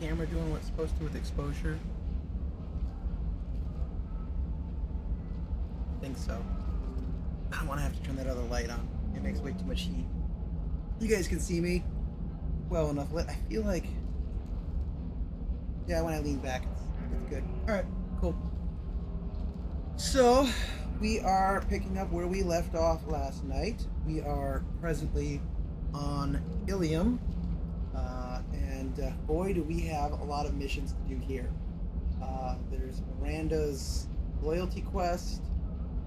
camera doing what it's supposed to with exposure? I think so. I don't want to have to turn that other light on. It makes way too much heat. You guys can see me well enough lit. I feel like... Yeah, when I lean back, it's good. Alright, cool. So, we are picking up where we left off last night. We are presently on Illium. And boy, do we have a lot of missions to do here. There's Miranda's loyalty quest.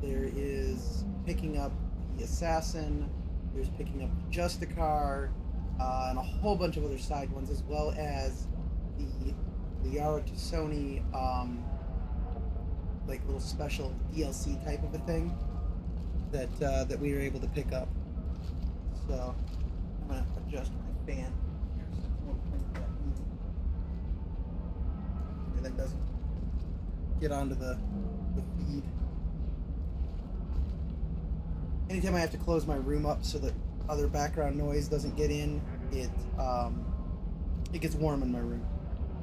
There is picking up the assassin. There's picking up the Justicar. And a whole bunch of other side ones, as well as the Yara to Sony, like little special DLC type of a thing that we were able to pick up. So I'm gonna adjust my fan here so it's more pointed at me. Maybe that doesn't get onto the feed. Anytime I have to close my room up so that other background noise doesn't get in, it gets warm in my room,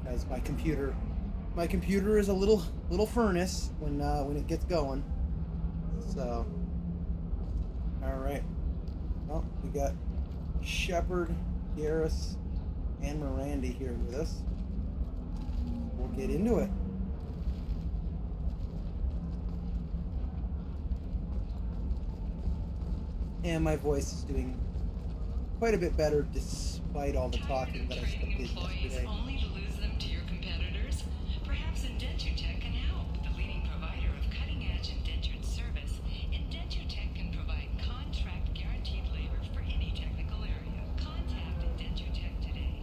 as my computer is a little furnace when it gets going. So, all right. Well, we got Shepard, Garrus, and Miranda here with us. We'll get into it. And my voice is doing quite a bit better despite all the talking that I still did yesterday. Only to lose them to your competitors? Perhaps Indentutech can help. The leading provider of cutting-edge indentured service, Indentutech can provide contract-guaranteed labor for any technical area. Contact Indentutech today.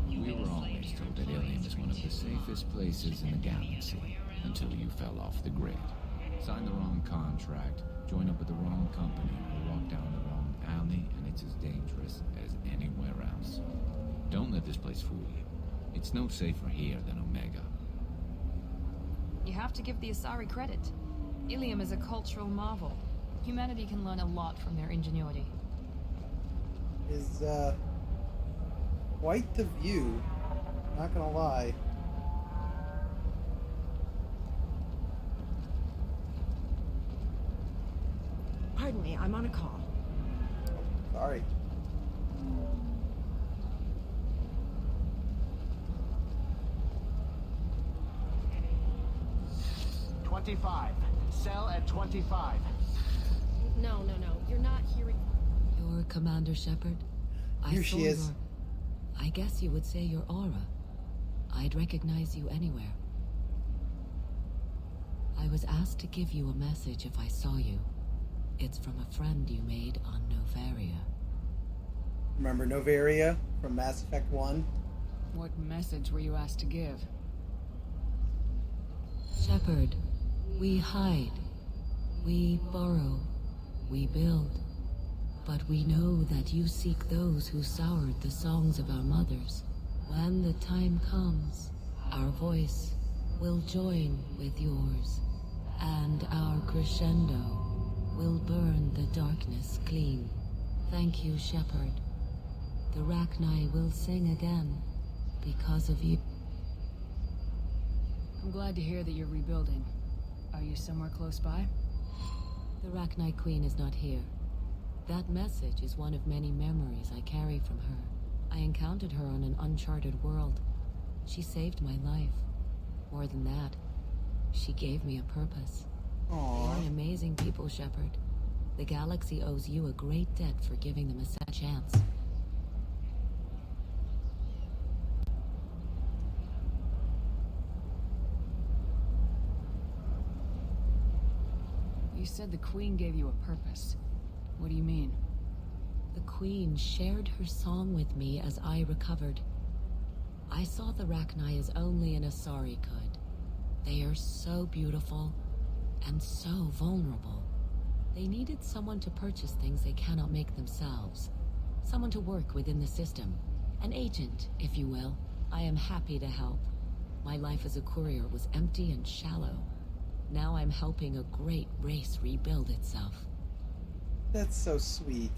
We were always told that Illium is one of the safest places in the galaxy until you fell off the grid. Signed the wrong contract, joined up with the wrong company, or walked down the wrong alley, and it's as dangerous as anywhere else. Don't let this place fool you. It's no safer here than Omega. You have to give the Asari credit. Illium is a cultural marvel. Humanity can learn a lot from their ingenuity. Is quite the view, not gonna lie. Pardon me, I'm on a call. Sorry. Cell at 25. No, you're not hearing. You're Commander Shepard? Here she is. I guess you would say your aura. I'd recognize you anywhere. I was asked to give you a message if I saw you. It's from a friend you made on Novaria. Remember Novaria from Mass Effect 1? What message were you asked to give? Shepard, we hide. We borrow. We build. But we know that you seek those who soured the songs of our mothers. When the time comes, our voice will join with yours, and our crescendo will burn the darkness clean. Thank you, Shepard. The Rachni will sing again because of you. I'm glad to hear that you're rebuilding. Are you somewhere close by? The Rachni Queen is not here. That message is one of many memories I carry from her. I encountered her on an uncharted world. She saved my life. More than that, she gave me a purpose. Aww. You're an amazing people, Shepard. The galaxy owes you a great debt for giving them a second chance. You said the Queen gave you a purpose. What do you mean? The Queen shared her song with me as I recovered. I saw the Rachni as only an Asari could. They are so beautiful and so vulnerable. They needed someone to purchase things they cannot make themselves. Someone to work within the system. An agent, if you will. I am happy to help. My life as a courier was empty and shallow. Now I'm helping a great race rebuild itself. That's so sweet.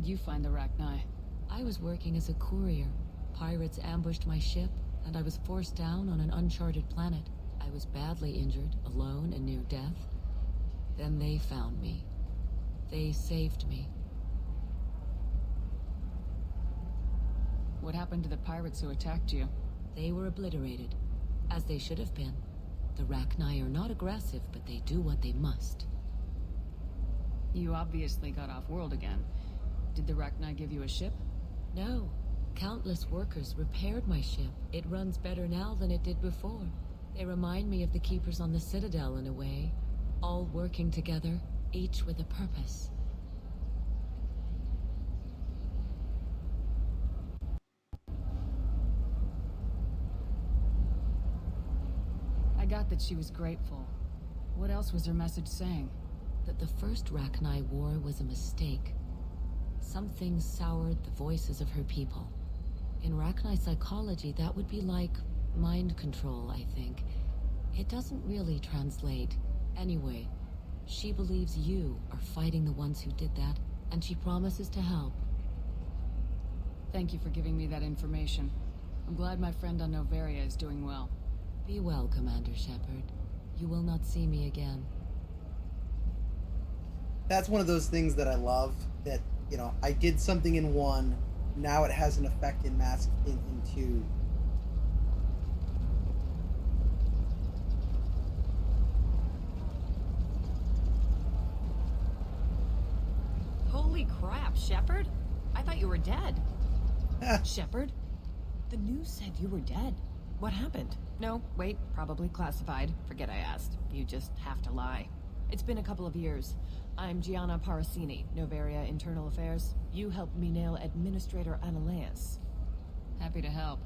did you find the Rachni? I was working as a courier. Pirates ambushed my ship, and I was forced down on an uncharted planet. I was badly injured, alone and near death. Then they found me. They saved me. What happened to the pirates who attacked you? They were obliterated, as they should have been. The Rachni are not aggressive, but they do what they must. You obviously got off-world again. Did the Rachni give you a ship? No. Countless workers repaired my ship. It runs better now than it did before. They remind me of the Keepers on the Citadel in a way. All working together, each with a purpose. I got that she was grateful. What else was her message saying? That the first Rachni war was a mistake. Something soured the voices of her people. In Rachni psychology, that would be like mind control, I think. It doesn't really translate. Anyway, she believes you are fighting the ones who did that, and she promises to help. Thank you for giving me that information. I'm glad my friend on Noveria is doing well. Be well, Commander Shepard. You will not see me again. That's one of those things that I love, that, you know, I did something in one, now it has an effect in two. Holy crap, Shepard? I thought you were dead. Shepard? The news said you were dead. What happened? No, wait, probably classified. Forget I asked. You just have to lie. It's been a couple of years. I'm Gianna Parasini, Noveria Internal Affairs. You helped me nail Administrator Analeas. Happy to help.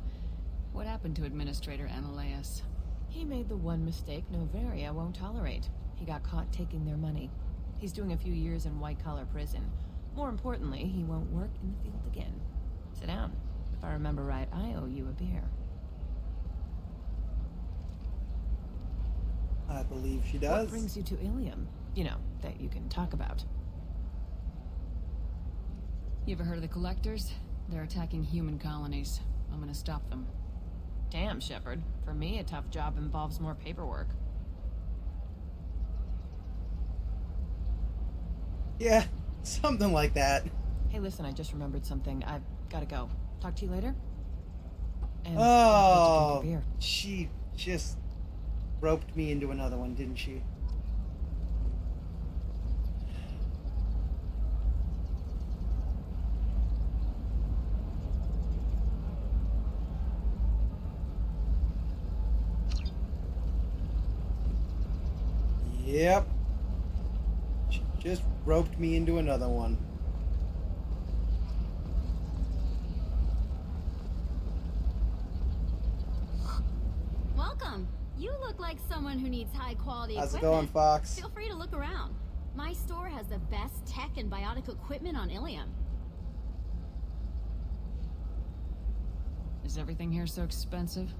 What happened to Administrator Analeas? He made the one mistake Noveria won't tolerate. He got caught taking their money. He's doing a few years in white-collar prison. More importantly, he won't work in the field again. Sit down. If I remember right, I owe you a beer. I believe she does. What brings you to Illium? You know, that you can talk about. You ever heard of the Collectors? They're attacking human colonies. I'm gonna stop them. Damn, Shepard. For me, a tough job involves more paperwork. Yeah, something like that. Hey, listen, I just remembered something. I've gotta go. Talk to you later? And Oh, drink your beer. she just roped me into another one, didn't she? Yep. She just roped me into another one. Welcome. You look like someone who needs high quality How's it equipment. going, Fox? Feel free to look around. My store has the best tech and biotic equipment on Illium. Is everything here so expensive?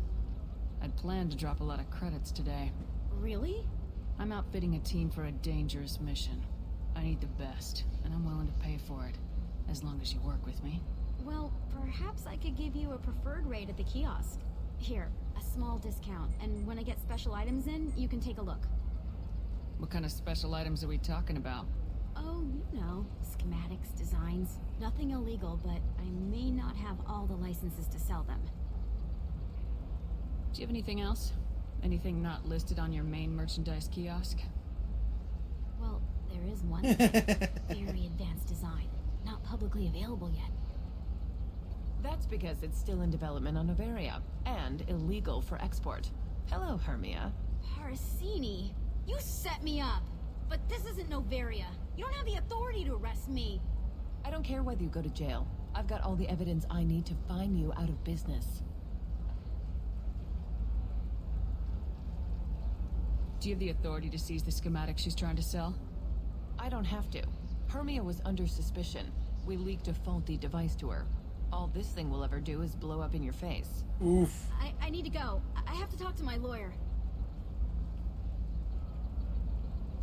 I'd planned to drop a lot of credits today. Really? I'm outfitting a team for a dangerous mission. I need the best, and I'm willing to pay for it, as long as you work with me. Well, perhaps I could give you a preferred rate at the kiosk. Here, a small discount, and when I get special items in, you can take a look. What kind of special items are we talking about? Oh, you know, schematics, designs. Nothing illegal, but I may not have all the licenses to sell them. Do you have anything else? Anything not listed on your main merchandise kiosk? Well, there is one very advanced design, not publicly available yet. That's because it's still in development on Noveria, and illegal for export. Hello, Hermia. Parasini, you set me up! But this isn't Noveria. You don't have the authority to arrest me. I don't care whether you go to jail. I've got all the evidence I need to find you out of business. Do you have the authority to seize the schematic she's trying to sell? I don't have to. Hermia was under suspicion. We leaked a faulty device to her. All this thing will ever do is blow up in your face. Oof. I need to go. I have to talk to my lawyer.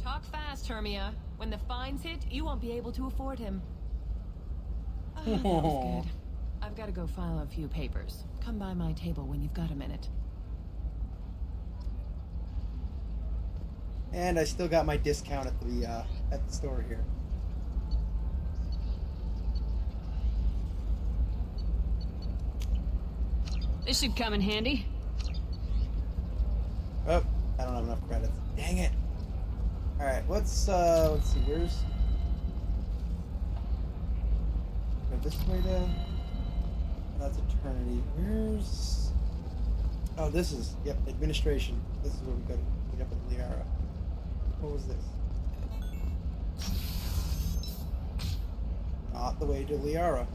Talk fast, Hermia. When the fines hit, you won't be able to afford him. That was good. I've got to go file a few papers. Come by my table when you've got a minute. And I still got my discount at the store here. This should come in handy. Oh, I don't have enough credits. Dang it. Alright, let's see, where's... Go this way to... Oh, that's Eternity. Where's... Oh, this is... Yep, Administration. This is where we go to meet up with Liara. What was this? Not the way to Liara.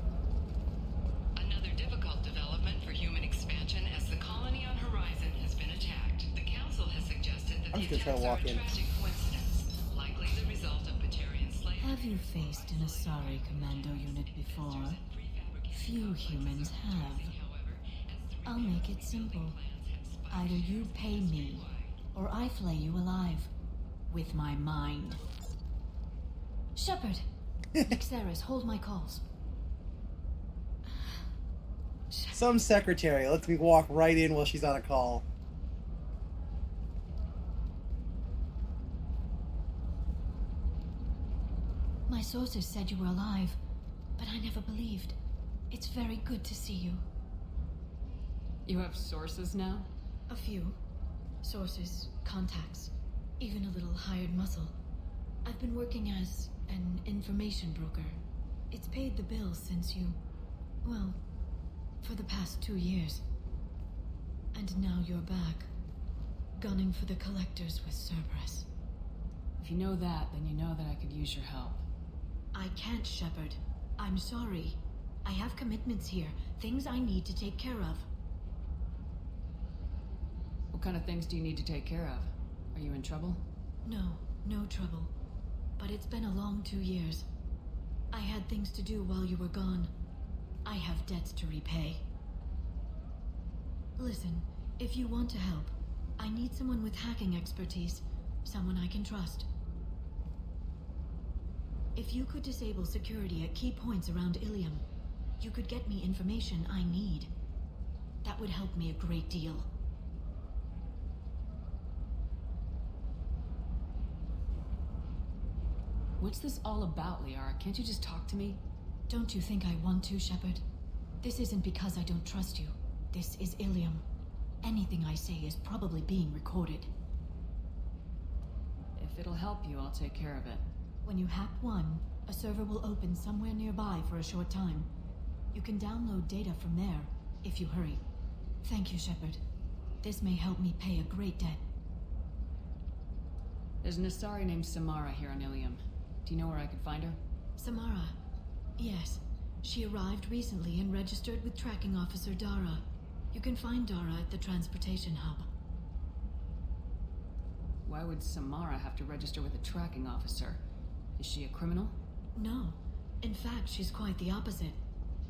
Another difficult development for human expansion as the colony on Horizon has been attacked. The Council has suggested that I'm the just gonna try attacks to are a walk in. tragic coincidence, likely the result of Batarian slavery. Have you faced an Asari commando unit before? Few humans have. I'll make it simple. Either you pay me, or I flay you alive. With my mind. Shepard! Xeris, hold my calls. Some secretary lets me walk right in while she's on a call. My sources said you were alive, but I never believed. It's very good to see you. You have sources now? A few. Sources, contacts, even a little hired muscle. I've been working as an information broker. It's paid the bills since you... well, for the past 2 years. And now you're back, gunning for the collectors with Cerberus. If you know that, then you know that I could use your help. I can't, Shepard. I'm sorry. I have commitments here, things I need to take care of. What kind of things do you need to take care of? Are you in trouble? No, no trouble. But it's been a long 2 years. I had things to do while you were gone. I have debts to repay. Listen, if you want to help, I need someone with hacking expertise. Someone I can trust. If you could disable security at key points around Illium, you could get me information I need. That would help me a great deal. What's this all about, Liara? Can't you just talk to me? Don't you think I want to, Shepard? This isn't because I don't trust you. This is Illium. Anything I say is probably being recorded. If it'll help you, I'll take care of it. When you hack one, a server will open somewhere nearby for a short time. You can download data from there, if you hurry. Thank you, Shepard. This may help me pay a great debt. There's an Asari named Samara here on Illium. Do you know where I could find her? Samara. Yes. She arrived recently and registered with Tracking Officer Dara. You can find Dara at the transportation hub. Why would Samara have to register with a tracking officer? Is she a criminal? No. In fact, she's quite the opposite.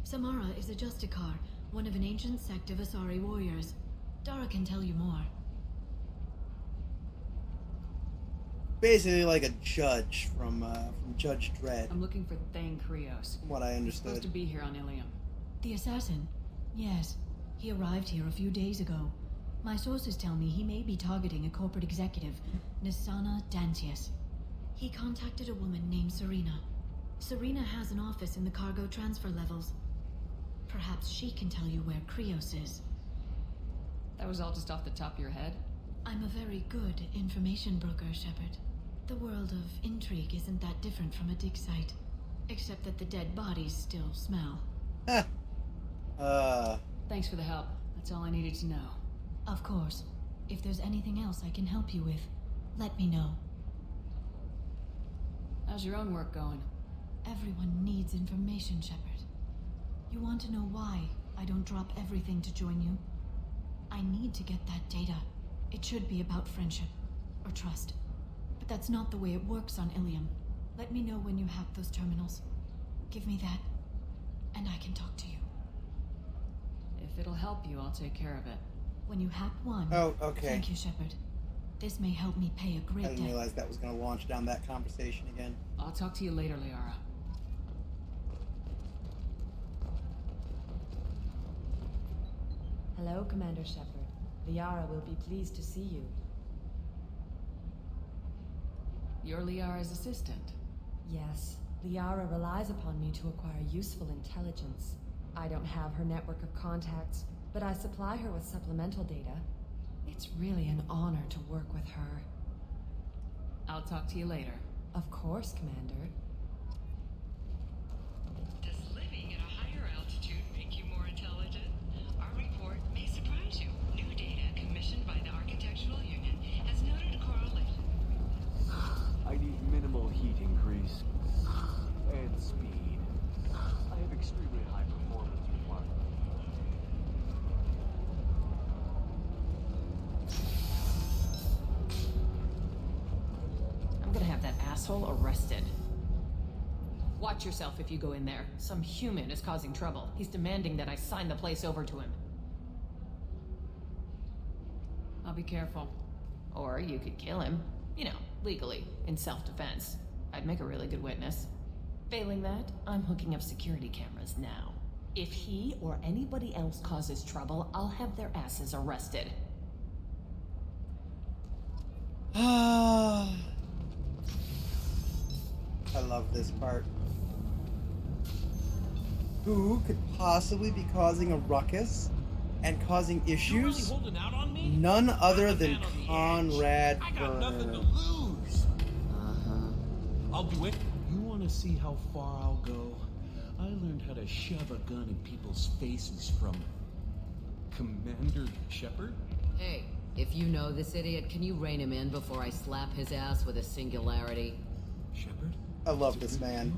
Samara is a Justicar, one of an ancient sect of Asari warriors. Dara can tell you more. Basically like a judge from Judge Dredd, I'm looking for Thane Krios. from what I He's supposed to understood. be here on Illium. The assassin? Yes. He arrived here a few days ago. My sources tell me he may be targeting a corporate executive, Nisana Dantius. He contacted a woman named Serena. Serena has an office in the cargo transfer levels. Perhaps she can tell you where Krios is. That was all just off the top of your head? I'm a very good information broker, Shepard. The world of intrigue isn't that different from a dig site, except that the dead bodies still smell. Thanks for the help. That's all I needed to know. Of course. If there's anything else I can help you with, let me know. How's your own work going? Everyone needs information, Shepard. You want to know why I don't drop everything to join you? I need to get that data. It should be about friendship, or trust. But that's not the way it works on Illium. Let me know when you hack those terminals. Give me that, and I can talk to you. If it'll help you, I'll take care of it. When you hack one... Oh, okay. Thank you, Shepard. This may help me pay a I great didn't debt. realize that was going to launch down that conversation again. I'll talk to you later, Liara. Hello, Commander Shepard. Liara will be pleased to see you. You're Liara's assistant. Yes, Liara relies upon me to acquire useful intelligence. I don't have her network of contacts, but I supply her with supplemental data. It's really an honor to work with her. I'll talk to you later. Of course, Commander. Does living at a higher altitude make you more intelligent? Our report may surprise you. New data commissioned by the Architectural Union has noted a correlation. I need minimal heat increase and speed. I have extremely high performance requirements. I'm gonna have that asshole arrested. Watch yourself if you go in there. Some human is causing trouble. He's demanding that I sign the place over to him. I'll be careful. Or you could kill him. You know, legally, in self-defense. I'd make a really good witness. Failing that, I'm hooking up security cameras now. If he or anybody else causes trouble, I'll have their asses arrested. I love this part. Who could possibly be causing a ruckus and causing issues? holding out on me? None other than I'm out on the Conrad edge. I got nothing to Burner. lose. I'll do it. You want to see how far I'll go? I learned how to shove a gun in people's faces from Commander Shepard. Hey, if you know this idiot, can you rein him in before I slap his ass with a singularity? Shepard? I love this man.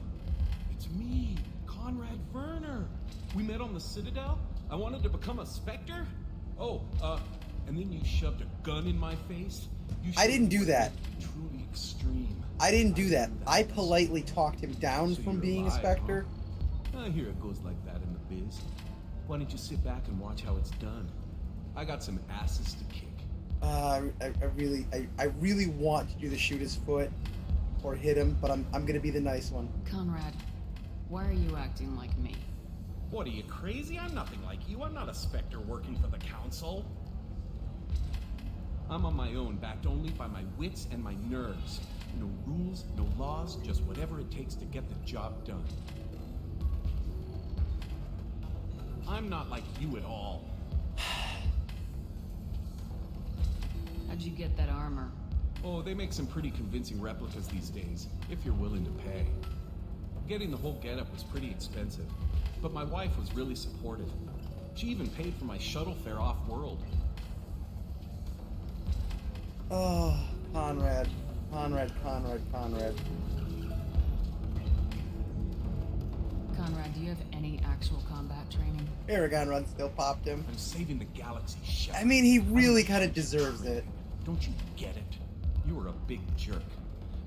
It's me, Conrad Werner. We met on the Citadel. I wanted to become a Spectre. Oh, and then you shoved a gun in my face. I didn't do that. Truly extreme. I didn't do that. I politely talked him down So from you're being a alive, Spectre. huh? I hear it goes like that in the biz. Why don't you sit back and watch how it's done? I got some asses to kick. I really want to do the shoot his foot or hit him, but I'm gonna be the nice one. Conrad, why are you acting like me? What, are you crazy? I'm nothing like you. I'm not a Spectre working for the Council. I'm on my own, backed only by my wits and my nerves. No rules, no laws, just whatever it takes to get the job done. I'm not like you at all. How'd you get that armor? Oh, they make some pretty convincing replicas these days, if you're willing to pay. Getting the whole getup was pretty expensive, but my wife was really supportive. She even paid for my shuttle fare off-world. Oh, Conrad. Conrad. Conrad, do you have any actual combat training? Aragon Run still popped him. I'm saving the galaxy, Shepard. I mean, he really kind of deserves it. Don't you get it? You were a big jerk,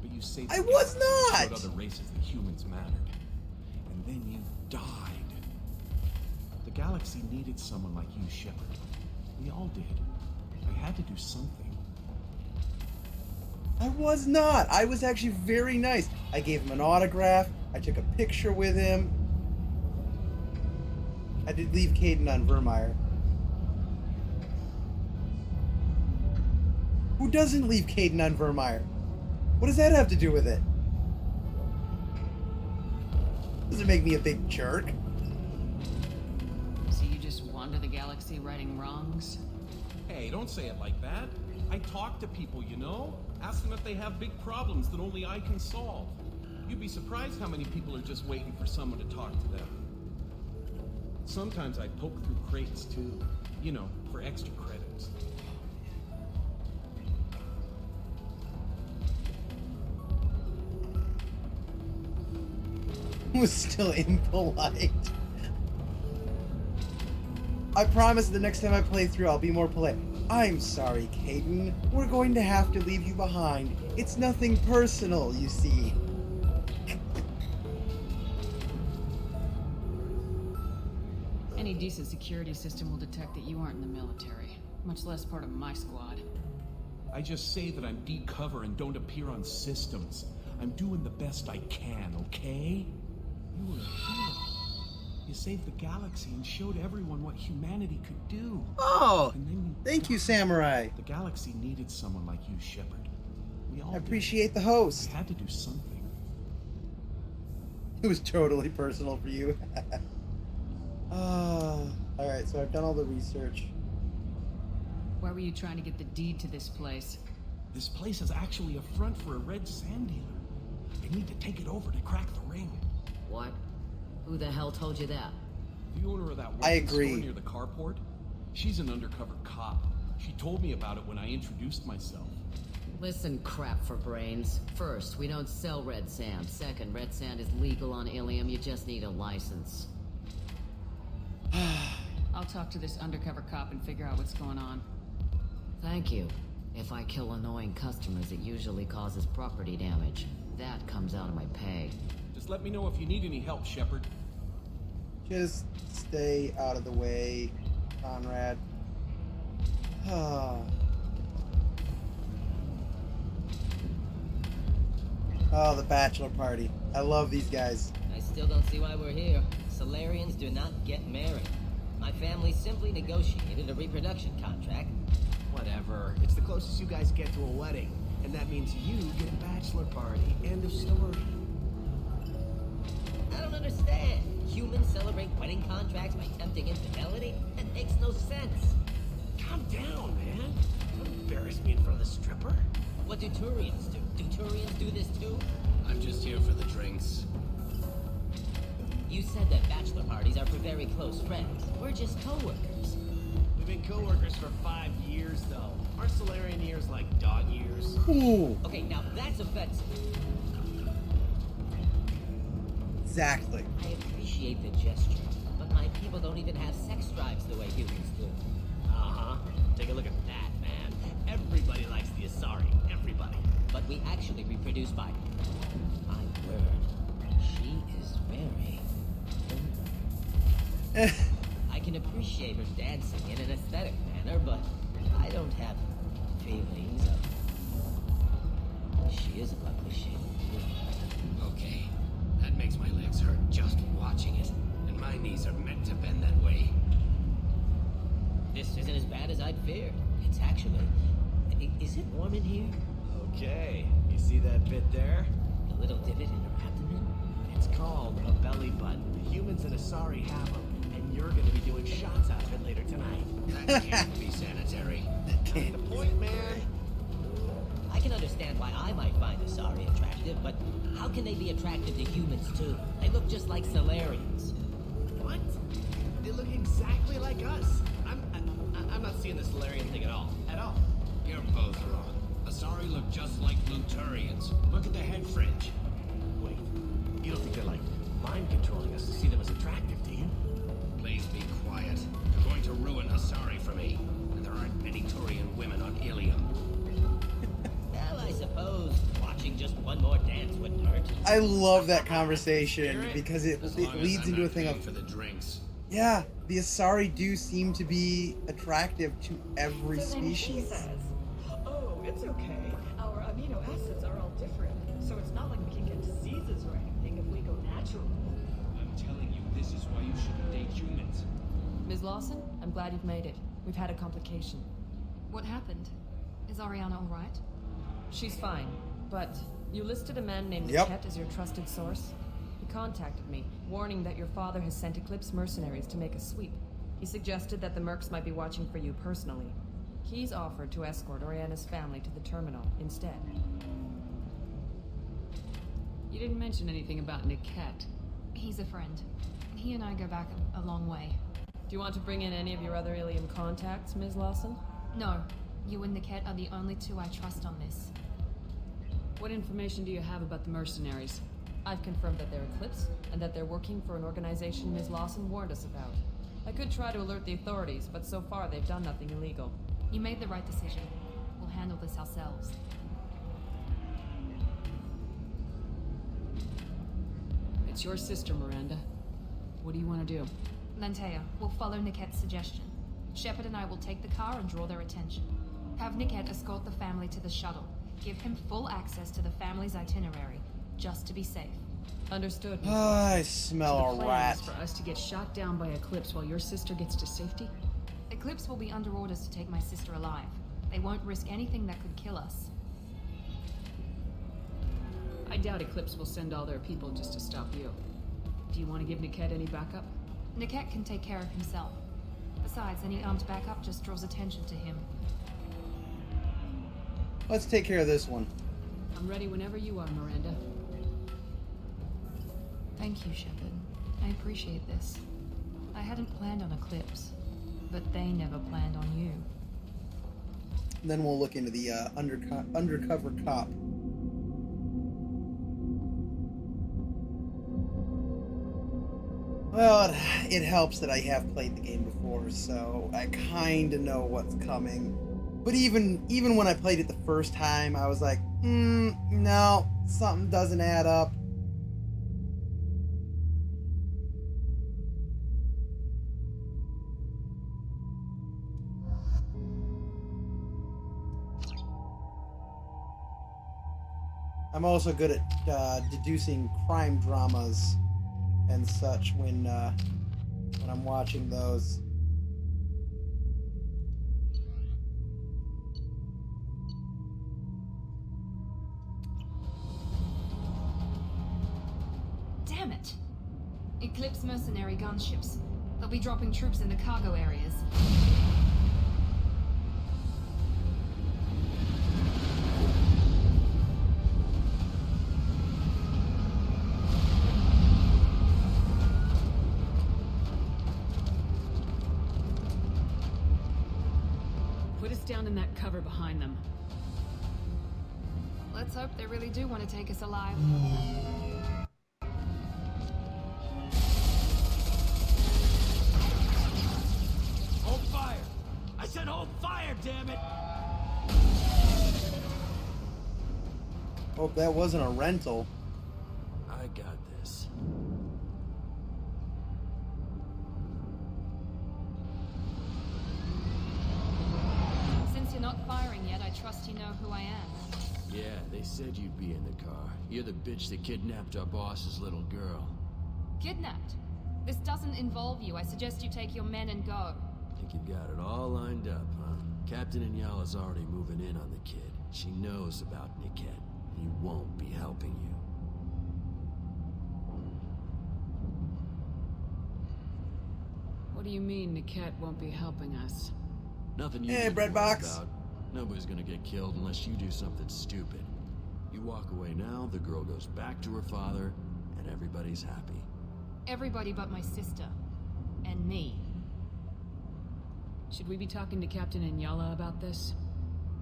but you saved the I was galaxy and not! showed other races that humans mattered. And then you died. The galaxy needed someone like you, Shepard. We all did. I had to do something. I was not. I was actually very nice. I gave him an autograph. I took a picture with him. I did leave Caden on Vermeer. Who doesn't leave Caden on Vermeer? What does that have to do with it? Does it make me a big jerk? So you just wander the galaxy righting wrongs? Hey, don't say it like that. I talk to people, you know? Ask them if they have big problems that only I can solve. You'd be surprised how many people are just waiting for someone to talk to them. Sometimes I poke through crates, too. You know, for extra credits. Was still impolite. I promise the next time I play through, I'll be more polite. I'm sorry, Caden. We're going to have to leave you behind. It's nothing personal, you see. Any decent security system will detect that you aren't in the military, much less part of my squad. I just say that I'm deep cover and don't appear on systems. I'm doing the best I can, okay? You were a hero. You saved the galaxy and showed everyone what humanity could do. Oh, And then you thank you, Samurai. The galaxy needed someone like you, Shepard. We all I did. appreciate the host. We had to do something. It was totally personal for you. Alright, so I've done all the research. Why were you trying to get the deed to this place? This place is actually a front for a red sand dealer. They need to take it over to crack the ring. What? Who the hell told you that? The owner of that I weapons store agree. near the carport, she's an undercover cop. She told me about it when I introduced myself. Listen, crap for brains. First, we don't sell red sand. Second, red sand is legal on Illium. You just need a license. I'll talk to this undercover cop and figure out what's going on. Thank you. If I kill annoying customers, it usually causes property damage. That comes out of my pay. Just let me know if you need any help, Shepard. Just stay out of the way, Conrad. Oh, the bachelor party. I love these guys. I still don't see why we're here. Solarians do not get married. My family simply negotiated a reproduction contract. Whatever. It's the closest you guys get to a wedding. And that means you get a bachelor party. End of story. I don't understand. Humans celebrate wedding contracts by tempting infidelity? That makes no sense. Calm down, man. Don't embarrass me in front of the stripper. What do Turians do? Do Turians do this too? I'm just here for the drinks. You said that bachelor parties are for very close friends. We're just co-workers. We've been co-workers for 5 years, though. Aren't Solarian years like dog years? Ooh, Okay, now that's offensive. exactly. I appreciate the gesture, but my people don't even have sex drives the way humans do. Uh-huh. Take a look at that, man. Everybody likes the Asari. Everybody. But we actually reproduce by... My word. She is very... I can appreciate her dancing in an aesthetic manner, but I don't have feelings of... She is a lovely shape. Okay. That makes my legs hurt just watching it. And my knees are meant to bend that way. This isn't as bad as I'd feared. It's actually... Is it warm in here? Okay. You see that bit there? A little divot in her abdomen? It's called a belly button. Humans and Asari have them. And you're gonna be doing shots out of it later tonight. That can't be sanitary. That's the point, man. I can understand why I might find Asari attractive, but how can they be attractive to humans too? They look just like Solarians. What? They look exactly like us. I'm not seeing the Solarian thing at all. At all. You're both wrong. Asari look just like Plutarians. Look at the head fringe. Wait. You don't think they're like mind controlling us to see them as attractive, do you? Please be quiet. You're going to ruin Asari for me. And there aren't many Turian women on Illium. Well, I suppose watching just one more dance wouldn't hurt. I love that conversation because it As long as leads I'm into a not thing paying of, for the drinks. yeah, the Asari do seem to be attractive to every So then he species. says, oh, it's okay. Our amino acids are all different, so it's not like we can get diseases or anything if we go natural. I'm telling you, this is why you shouldn't date humans. Ms. Lawson, I'm glad you've made it. We've had a complication. What happened? Is Ariana all right? She's fine, but you listed a man named Yep. Chet as your trusted source. He contacted me, warning that your father has sent Eclipse mercenaries to make a sweep. He suggested that the Mercs might be watching for you personally. He's offered to escort Oriana's family to the terminal instead. You didn't mention anything about Niket. He's a friend. He and I go back a long way. Do you want to bring in any of your other Illium contacts, Ms. Lawson? No, you and Niket are the only two I trust on this. What information do you have about the mercenaries? I've confirmed that they're Eclipse, and that they're working for an organization Ms. Lawson warned us about. I could try to alert the authorities, but so far they've done nothing illegal. You made the right decision. We'll handle this ourselves. It's your sister, Miranda. What do you want to do? Lantea, we'll follow Niket's suggestion. Shepard and I will take the car and draw their attention. Have Niket escort the family to the shuttle. Give him full access to the family's itinerary, just to be safe. Understood. Miss I Watson. smell So a the plan rat. is for us to get shot down by Eclipse while your sister gets to safety? Eclipse will be under orders to take my sister alive. They won't risk anything that could kill us. I doubt Eclipse will send all their people just to stop you. Do you want to give Niket any backup? Niket can take care of himself. Besides, any armed backup just draws attention to him. Let's take care of this one. I'm ready whenever you are, Miranda. Thank you, Shepard. I appreciate this. I hadn't planned on Eclipse, but they never planned on you. Then we'll look into the undercover cop. Well, it helps that I have played the game before, so I kind of know what's coming. But even when I played it the first time, I was like, no, something doesn't add up. I'm also good at deducing crime dramas and such when I'm watching those. Damn it! Eclipse mercenary gunships. They'll be dropping troops in the cargo areas. Put us down in that cover behind them. Let's hope they really do want to take us alive. Hold fire! I said hold fire, damn it! Hope that wasn't a rental. I got this. Since you're not firing yet, I trust you know who I am. Yeah, they said you'd be in the car. You're the bitch that kidnapped our boss's little girl. Kidnapped? This doesn't involve you. I suggest you take your men and go. Think you've got it all lined up, huh? Captain Inyala's already moving in on the kid. She knows about Niket. He won't be helping you. What do you mean Niket won't be helping us? Nothing you Hey, need to bread worry box. about. Nobody's gonna get killed unless you do something stupid. You walk away now, the girl goes back to her father, and everybody's happy. Everybody but my sister. And me. Should we be talking to Captain Inyala about this?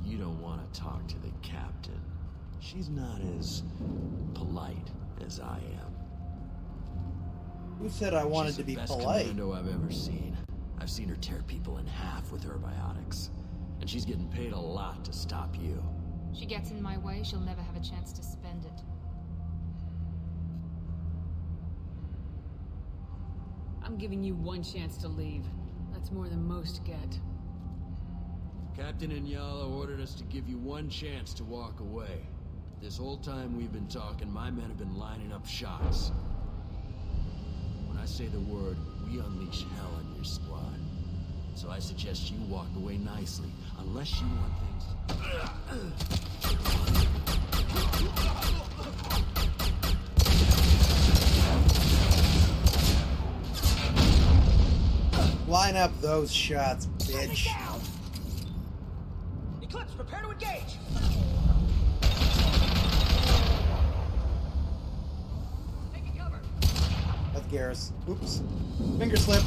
You don't want to talk to the captain. She's not as polite as I am. Who said I wanted She's to be the best polite? commando I've ever seen. I've seen her tear people in half with her biotics. And she's getting paid a lot to stop you. She gets in my way, she'll never have a chance to spend it. I'm giving you one chance to leave. That's more than most get. Captain Inyala ordered us to give you one chance to walk away. This whole time we've been talking, my men have been lining up shots. When I say the word, we unleash hell on your squad. So I suggest you walk away nicely, unless you want things. Line up those shots, bitch. Eclipse, prepare to engage! Taking cover! That's Garrus. Oops. Finger slip.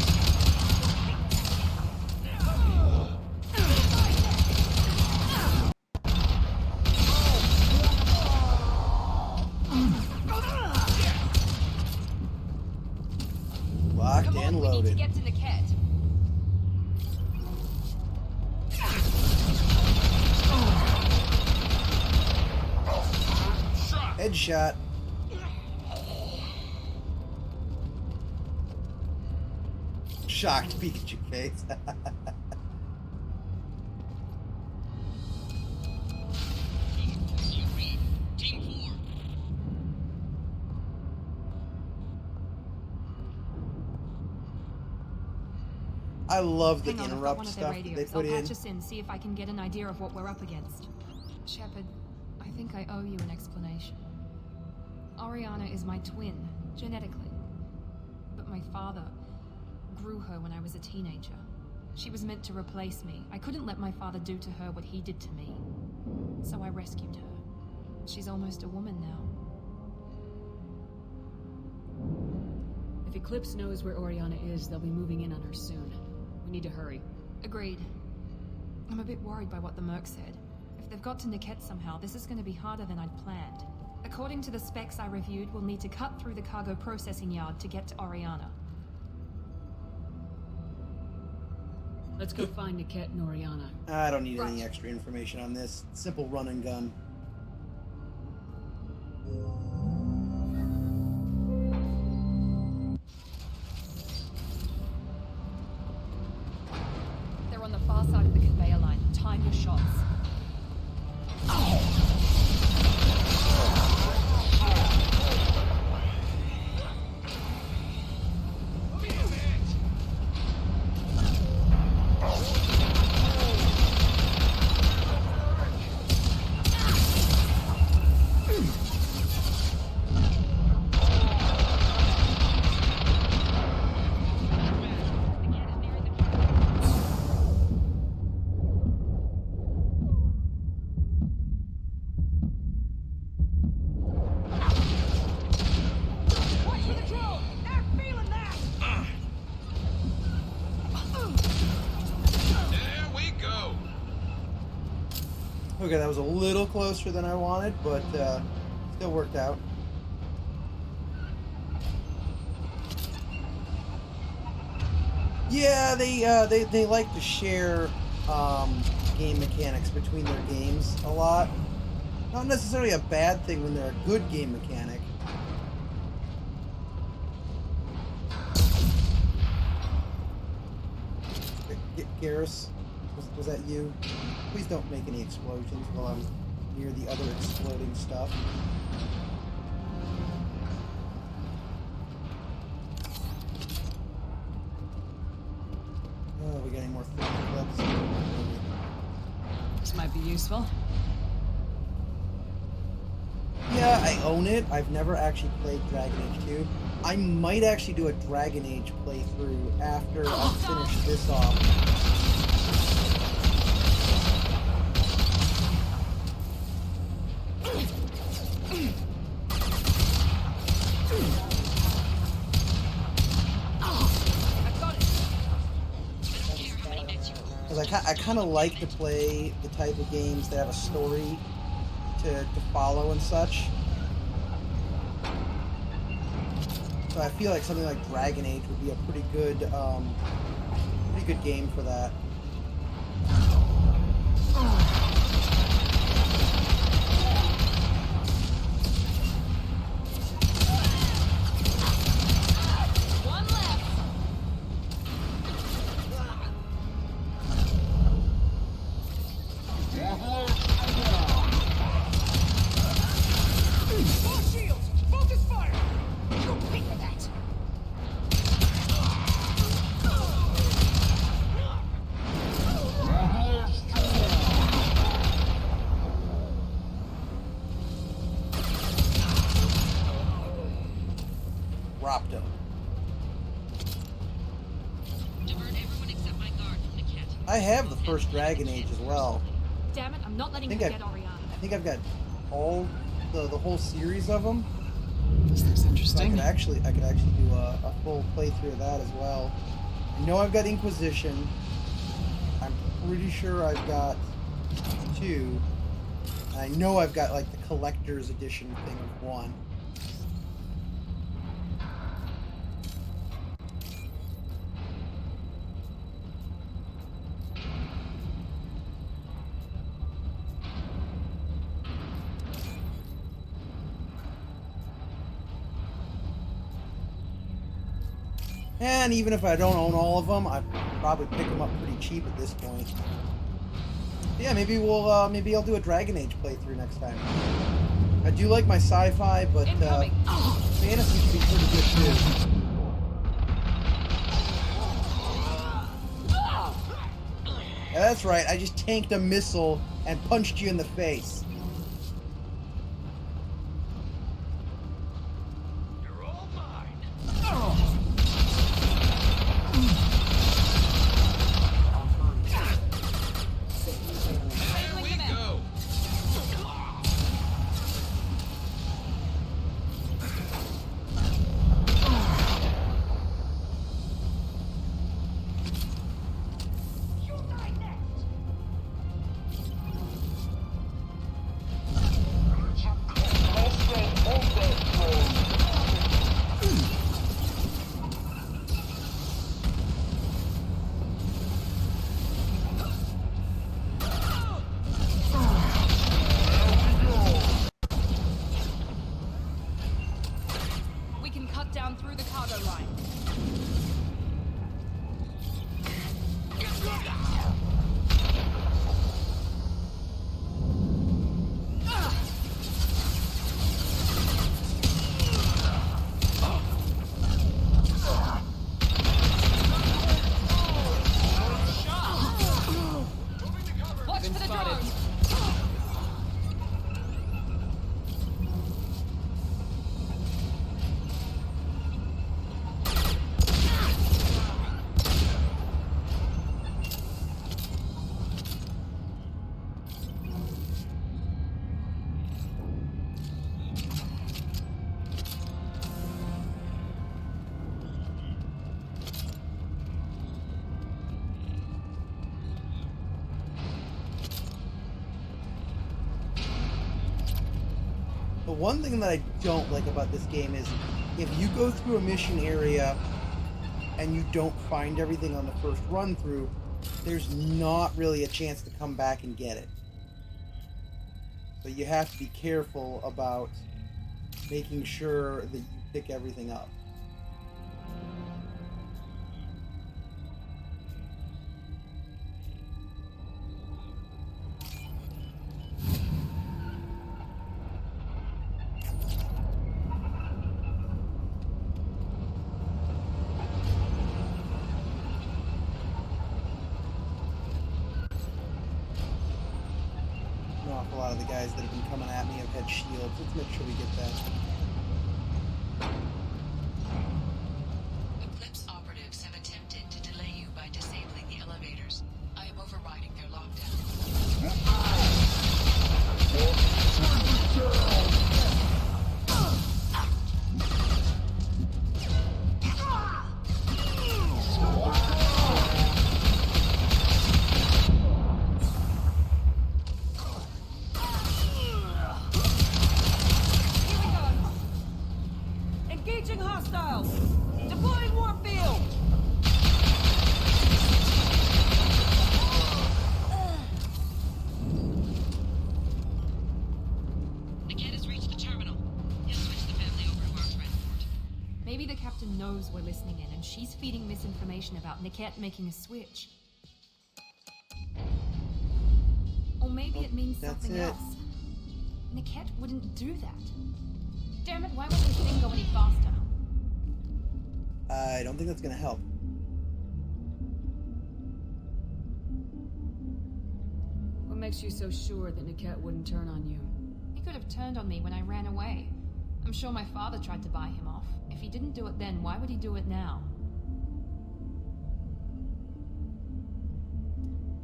Locked Come on, and we need to loaded. get to Niket. Headshot. Shocked Pikachu face. I love the Hang on, I've got interrupt one of their stuff that they radios. put I'll in. patch us in, see if I can get an idea of what we're up against. Shepard, I think I owe you an explanation. Oriana is my twin, genetically. But my father grew her when I was a teenager. She was meant to replace me. I couldn't let my father do to her what he did to me. So I rescued her. She's almost a woman now. If Eclipse knows where Oriana is, they'll be moving in on her soon. We need to hurry. Agreed. I'm a bit worried by what the Merc said. If they've got to Niket somehow, this is going to be harder than I'd planned. According to the specs I reviewed, we'll need to cut through the cargo processing yard to get to Oriana. Let's go find Niket and Oriana. I don't need any extra information on this. Simple run and gun. They're on the far side of the conveyor line. Time your shots. Okay, that was a little closer than I wanted, but still worked out. Yeah, they like to share game mechanics between their games a lot. Not necessarily a bad thing when they're a good game mechanic. Garrus, was that you? Please don't make any explosions while I'm near the other exploding stuff. Oh, we got any more film clips? This might be useful. Yeah, I own it. I've never actually played Dragon Age 2. I might actually do a Dragon Age playthrough after I finish this off. I kind of like to play the type of games that have a story to follow and such. So I feel like something like Dragon Age would be a pretty good game for that. I have the first Dragon Age as well. Damn it, I'm not letting you get Oriana. I think I've got all the whole series of them. That's interesting. So I could actually do a full playthrough of that as well. I know I've got Inquisition. I'm pretty sure I've got 2. And I know I've got like the collector's edition thing of 1. And even if I don't own all of them, I'd probably pick them up pretty cheap at this point. Yeah, maybe I'll do a Dragon Age playthrough next time. I do like my sci-fi, but fantasy can be pretty good too. That's right, I just tanked a missile and punched you in the face. You're all mine. There we go. We can cut down through the cargo line. Watch for the drones! The one thing that I don't like about this game is if you go through a mission area and you don't find everything on the first run through, there's not really a chance to come back and get it. So you have to be careful about making sure that you pick everything up. An awful lot of the guys that have been coming at me have had shields. Let's make sure we get that. Eclipse operatives have attempted to delay you by disabling the elevators. I am overriding their lockdown. Engaging hostiles! Deploying warfield! Niket has reached the terminal. He'll switch the family over to our transport. Maybe the captain knows we're listening in, and she's feeding misinformation about Niket making a switch. Or maybe it means That's something it. else. Niket wouldn't do that. Damn it, why won't this thing go any faster? I don't think that's going to help. What makes you so sure that Niket wouldn't turn on you? He could have turned on me when I ran away. I'm sure my father tried to buy him off. If he didn't do it then, why would he do it now?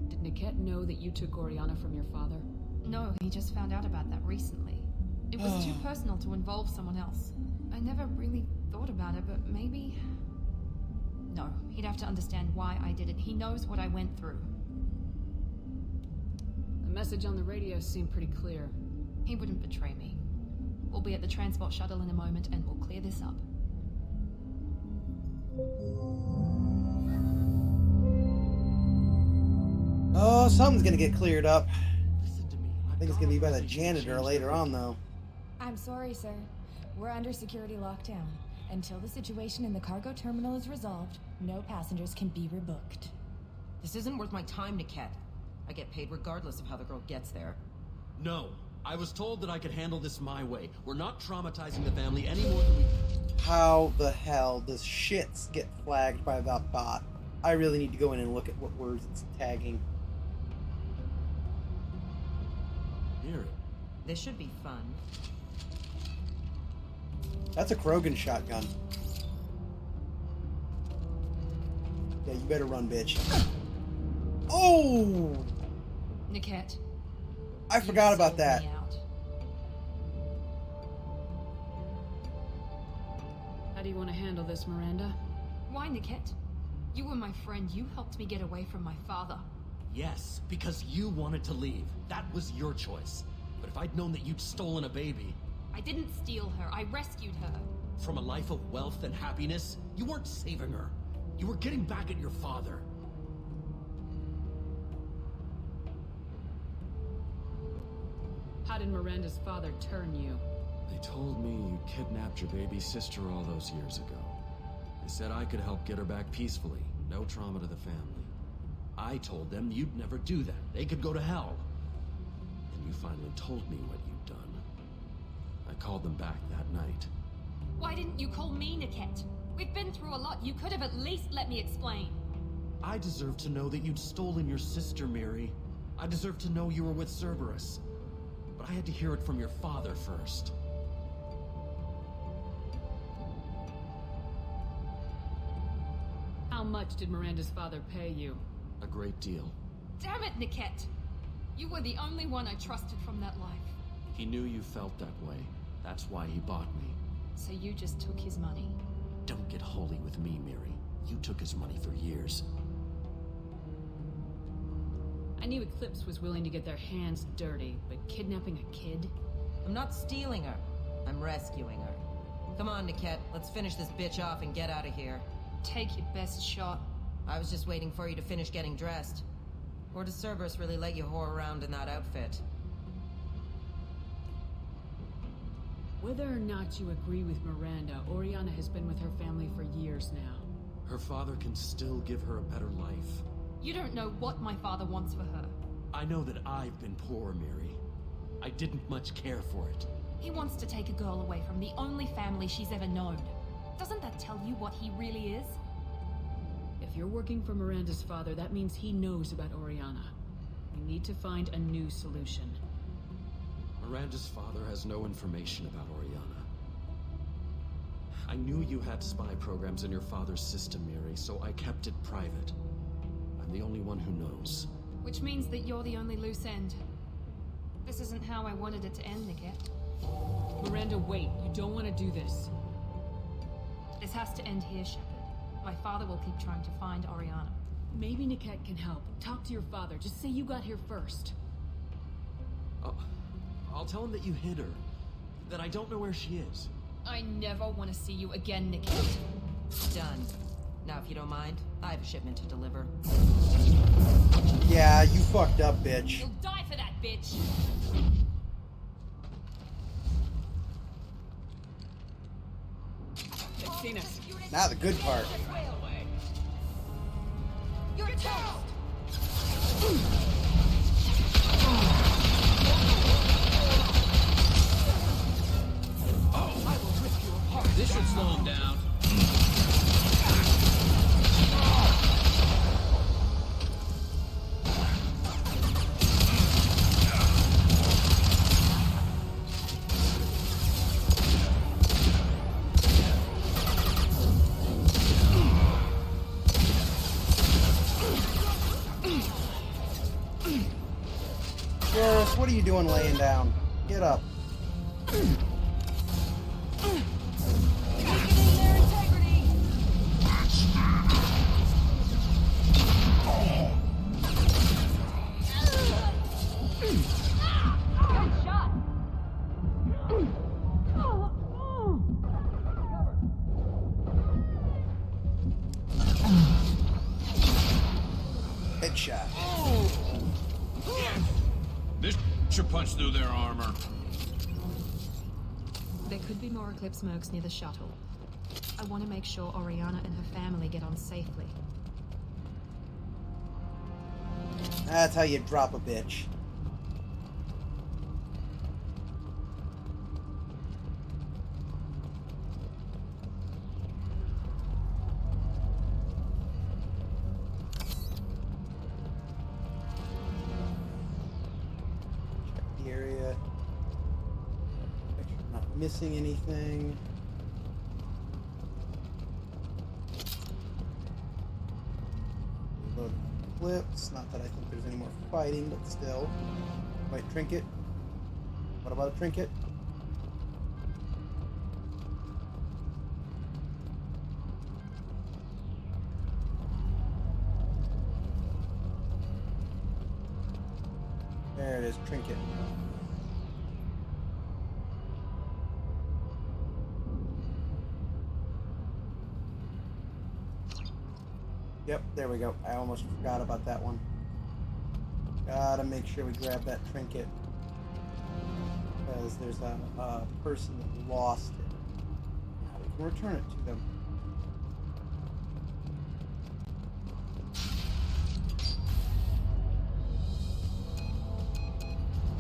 Did Niket know that you took Oriana from your father? No, he just found out about that recently. It was too personal to involve someone else. I never really thought about it, but maybe... No, he'd have to understand why I did it. He knows what I went through. The message on the radio seemed pretty clear. He wouldn't betray me. We'll be at the transport shuttle in a moment, and we'll clear this up. Oh, something's going to get cleared up. Listen to me. I think it's going to be by the janitor later on, though. I'm sorry, sir. We're under security lockdown. Until the situation in the cargo terminal is resolved, no passengers can be rebooked. This isn't worth my time, Niket. I get paid regardless of how the girl gets there. No. I was told that I could handle this my way. We're not traumatizing the family any more than we... How the hell does shits get flagged by that bot? I really need to go in and look at what words it's tagging. Miri. This should be fun. That's a Krogan shotgun. Yeah, you better run, bitch. Oh! Niket. I forgot about that. Me out. How do you want to handle this, Miranda? Why, Niket? You were my friend. You helped me get away from my father. Yes, because you wanted to leave. That was your choice. But if I'd known that you'd stolen a baby... I didn't steal her. I rescued her. From a life of wealth and happiness, you weren't saving her. You were getting back at your father. How did Miranda's father turn you? They told me you kidnapped your baby sister all those years ago. They said I could help get her back peacefully. No trauma to the family. I told them you'd never do that. They could go to hell. And you finally told me what you'd done. I called them back that night. Why didn't you call me, Niket? We've been through a lot. You could have at least let me explain. I deserve to know that you'd stolen your sister, Miri. I deserve to know you were with Cerberus. But I had to hear it from your father first. How much did Miranda's father pay you? A great deal. Damn it, Niket! You were the only one I trusted from that life. He knew you felt that way. That's why he bought me. So you just took his money? Don't get holy with me, Miri. You took his money for years. I knew Eclipse was willing to get their hands dirty, but kidnapping a kid? I'm not stealing her. I'm rescuing her. Come on, Niket. Let's finish this bitch off and get out of here. Take your best shot. I was just waiting for you to finish getting dressed. Or does Cerberus really let you whore around in that outfit? Whether or not you agree with Miranda, Oriana has been with her family for years now. Her father can still give her a better life. You don't know what my father wants for her. I know that I've been poor, Miri. I didn't much care for it. He wants to take a girl away from the only family she's ever known. Doesn't that tell you what he really is? If you're working for Miranda's father, that means he knows about Oriana. We need to find a new solution. Miranda's father has no information about Oriana. I knew you had spy programs in your father's system, Miri, so I kept it private. I'm the only one who knows. Which means that you're the only loose end. This isn't how I wanted it to end, Niket. Miranda, wait. You don't want to do this. This has to end here, Shepard. My father will keep trying to find Oriana. Maybe Niket can help. Talk to your father. Just say you got here first. I'll tell him that you hid her. That I don't know where she is. I never want to see you again, Niket. Done. Now, if you don't mind, I have a shipment to deliver. Yeah, you fucked up, bitch. You'll die for that, bitch! They've seen us. Now the good part. You're toast! This should slow him down. Garrus, what are you doing laying down? Get up. Headshot. This should punch through their armor. There could be more Eclipse mercs near the shuttle. I want to make sure Oriana and her family get on safely. That's how you drop a bitch. the area. Make sure I'm not missing anything. Reload clips. Not that I think there's any more fighting, but still. Wait, trinket. What about a trinket? There it is, trinket. Yep, there we go. I almost forgot about that one. Gotta make sure we grab that trinket. Because there's a person that lost it. Now we can return it to them.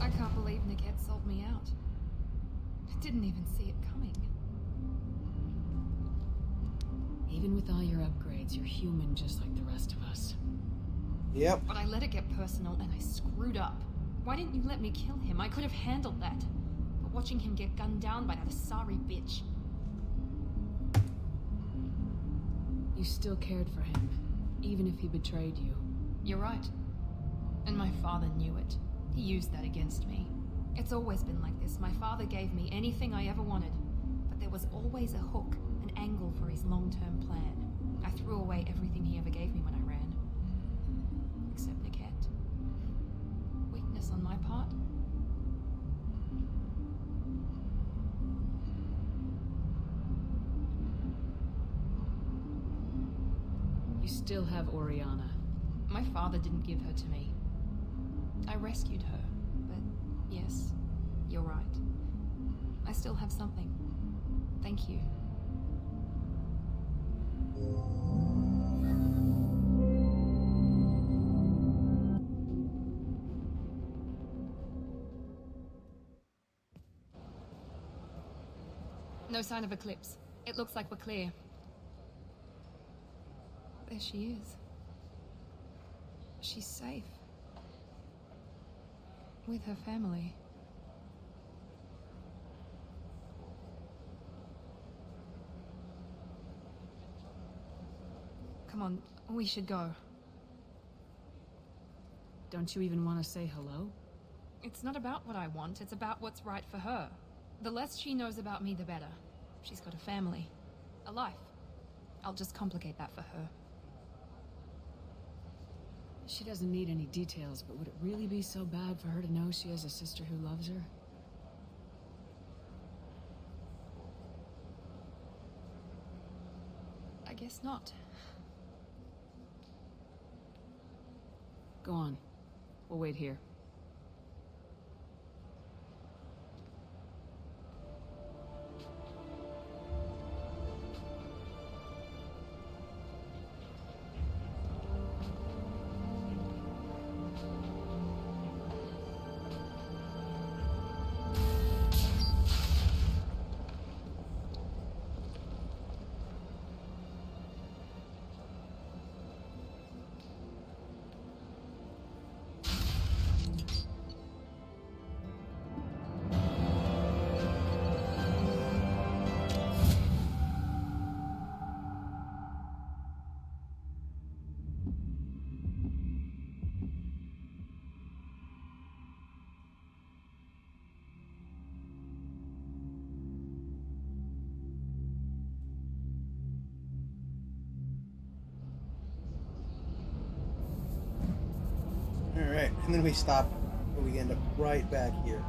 I can't believe Niket sold me out. I didn't even see it coming. Even with all your upgrades, you're human just like the rest of us. Yep. But I let it get personal and I screwed up. Why didn't you let me kill him? I could have handled that. But watching him get gunned down by that Asari bitch. You still cared for him, even if he betrayed you. You're right. And my father knew it. He used that against me. It's always been like this. My father gave me anything I ever wanted. But there was always a hook, an angle for his long-term plan. I threw away everything he ever gave me when I ran. Except Niket. Weakness on my part. You still have Oriana. My father didn't give her to me. I rescued her, but yes, you're right. I still have something. Thank you. No sign of Eclipse. It looks like we're clear. There she is. She's safe. With her family. Come on, we should go. Don't you even want to say hello? It's not about what I want, it's about what's right for her. The less she knows about me, the better. She's got a family. A life. I'll just complicate that for her. She doesn't need any details, but would it really be so bad for her to know she has a sister who loves her? I guess not. Go on. We'll wait here. Alright, and then we stop, and we end up right back here.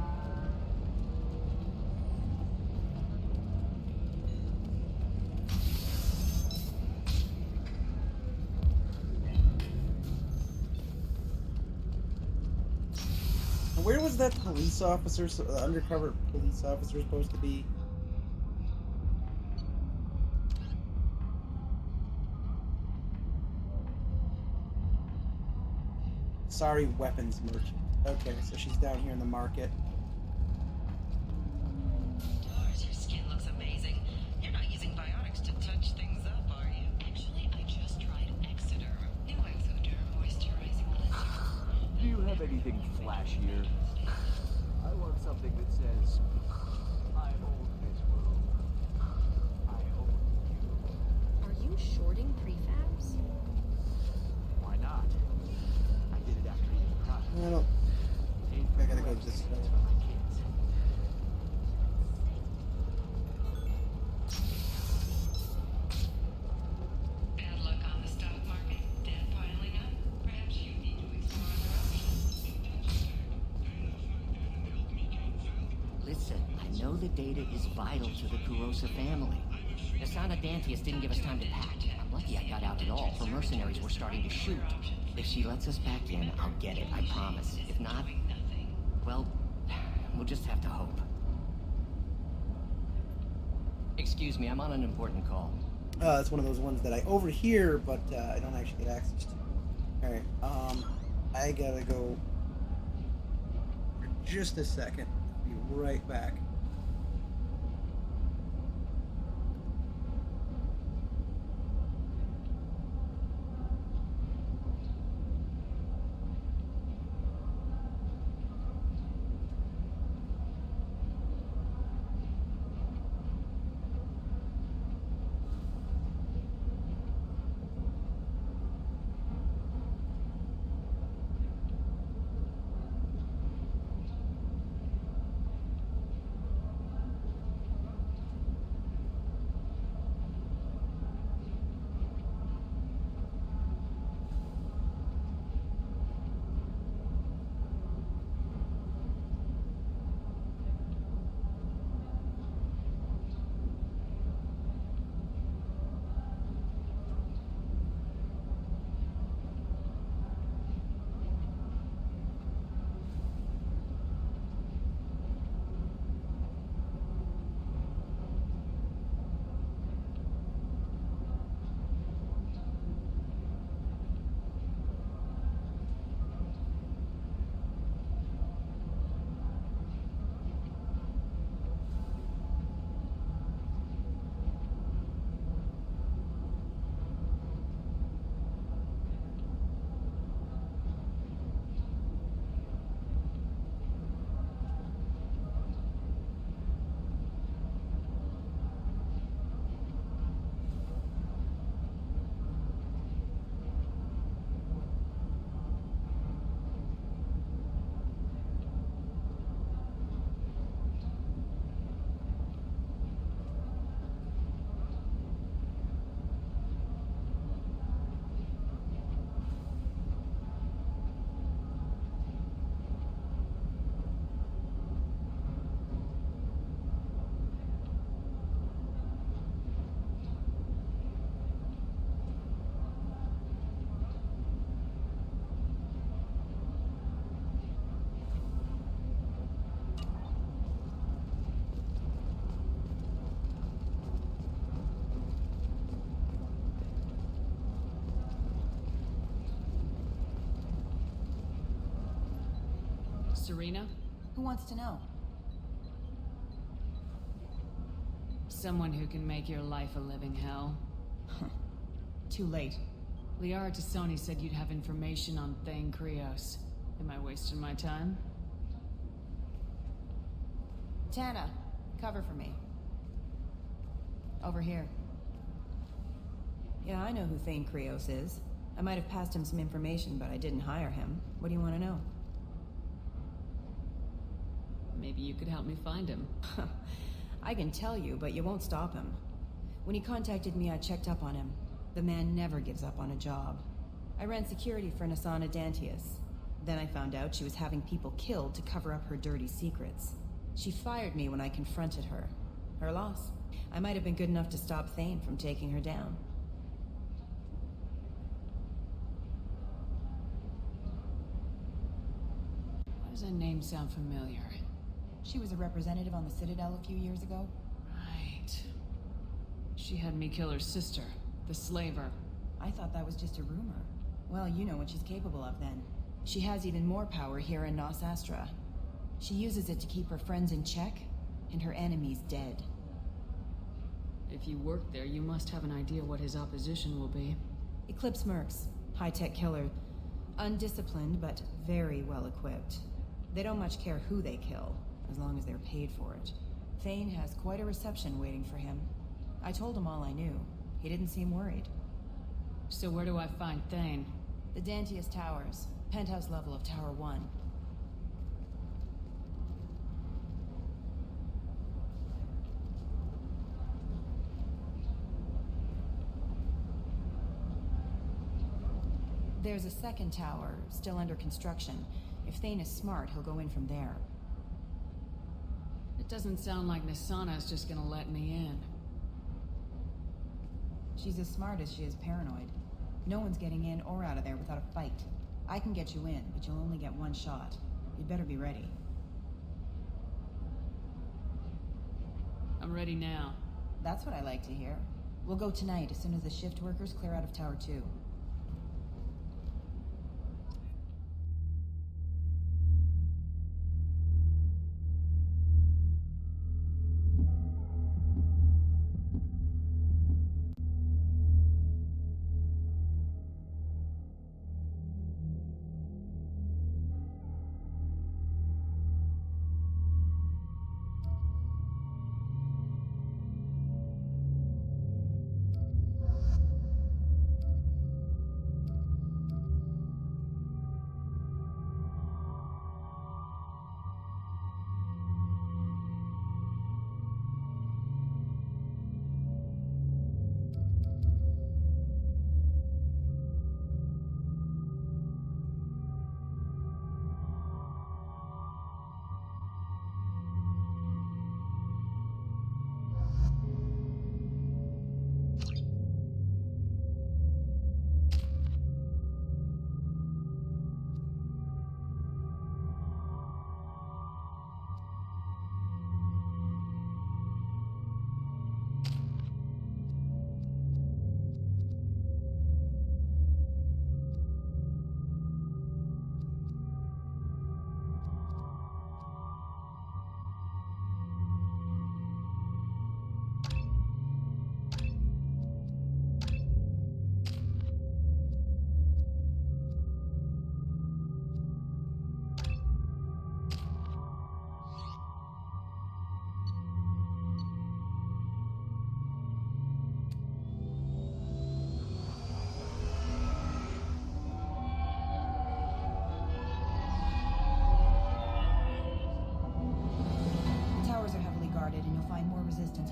And where was that police officer, the undercover police officer supposed to be? Sorry, weapons merchant. Okay, so she's down here in the market. Doris, your skin looks amazing. You're not using biotics to touch things up, are you? Actually, I just tried Exoderm. New Exoderm moisturizing cleanser. Do you have anything flashier? I something that says, I own this room. I own you. Are you shorting prefabs? Why not? I did it after eating crust. I don't. I gotta go to this place. For my kids. Bad luck on the stock market, debt piling up. Perhaps you need to explore other options. Listen, I know the data is vital to the Kurosa family. Asana Dantius didn't give us time to pack. I'm lucky I got out at all, for mercenaries were starting to shoot. If she lets us back in, I'll get it, I promise. If not, well, we'll just have to hope. Excuse me, I'm on an important call. It's one of those ones that I overhear, but I don't actually get access to. Alright, I gotta go for just a second. Be right back. Serena? Who wants to know? Someone who can make your life a living hell. Too late. Liara Tassoni said you'd have information on Thane Krios. Am I wasting my time? Tana, cover for me. Over here. Yeah, I know who Thane Krios is. I might have passed him some information, but I didn't hire him. What do you want to know? Maybe you could help me find him. I can tell you, but you won't stop him. When he contacted me, I checked up on him. The man never gives up on a job. I ran security for Asana Dantius. Then I found out she was having people killed to cover up her dirty secrets. She fired me when I confronted her. Her loss. I might have been good enough to stop Thane from taking her down. Why does that name sound familiar? She was a representative on the Citadel a few years ago. Right. She had me kill her sister, the slaver. I thought that was just a rumor. Well, you know what she's capable of then. She has even more power here in Nos Astra. She uses it to keep her friends in check, and her enemies dead. If you work there, you must have an idea what his opposition will be. Eclipse mercs. High-tech killer. Undisciplined, but very well equipped. They don't much care who they kill. as long as they're paid for it. Thane has quite a reception waiting for him. I told him all I knew. He didn't seem worried. So where do I find Thane? The Dantius Towers. Penthouse level of Tower 1. There's a second tower, still under construction. If Thane is smart, he'll go in from there. It doesn't sound like Nisana's just gonna let me in. She's as smart as she is paranoid. No one's getting in or out of there without a fight. I can get you in, but you'll only get one shot. You'd better be ready. I'm ready now. That's what I like to hear. We'll go tonight as soon as the shift workers clear out of Tower 2.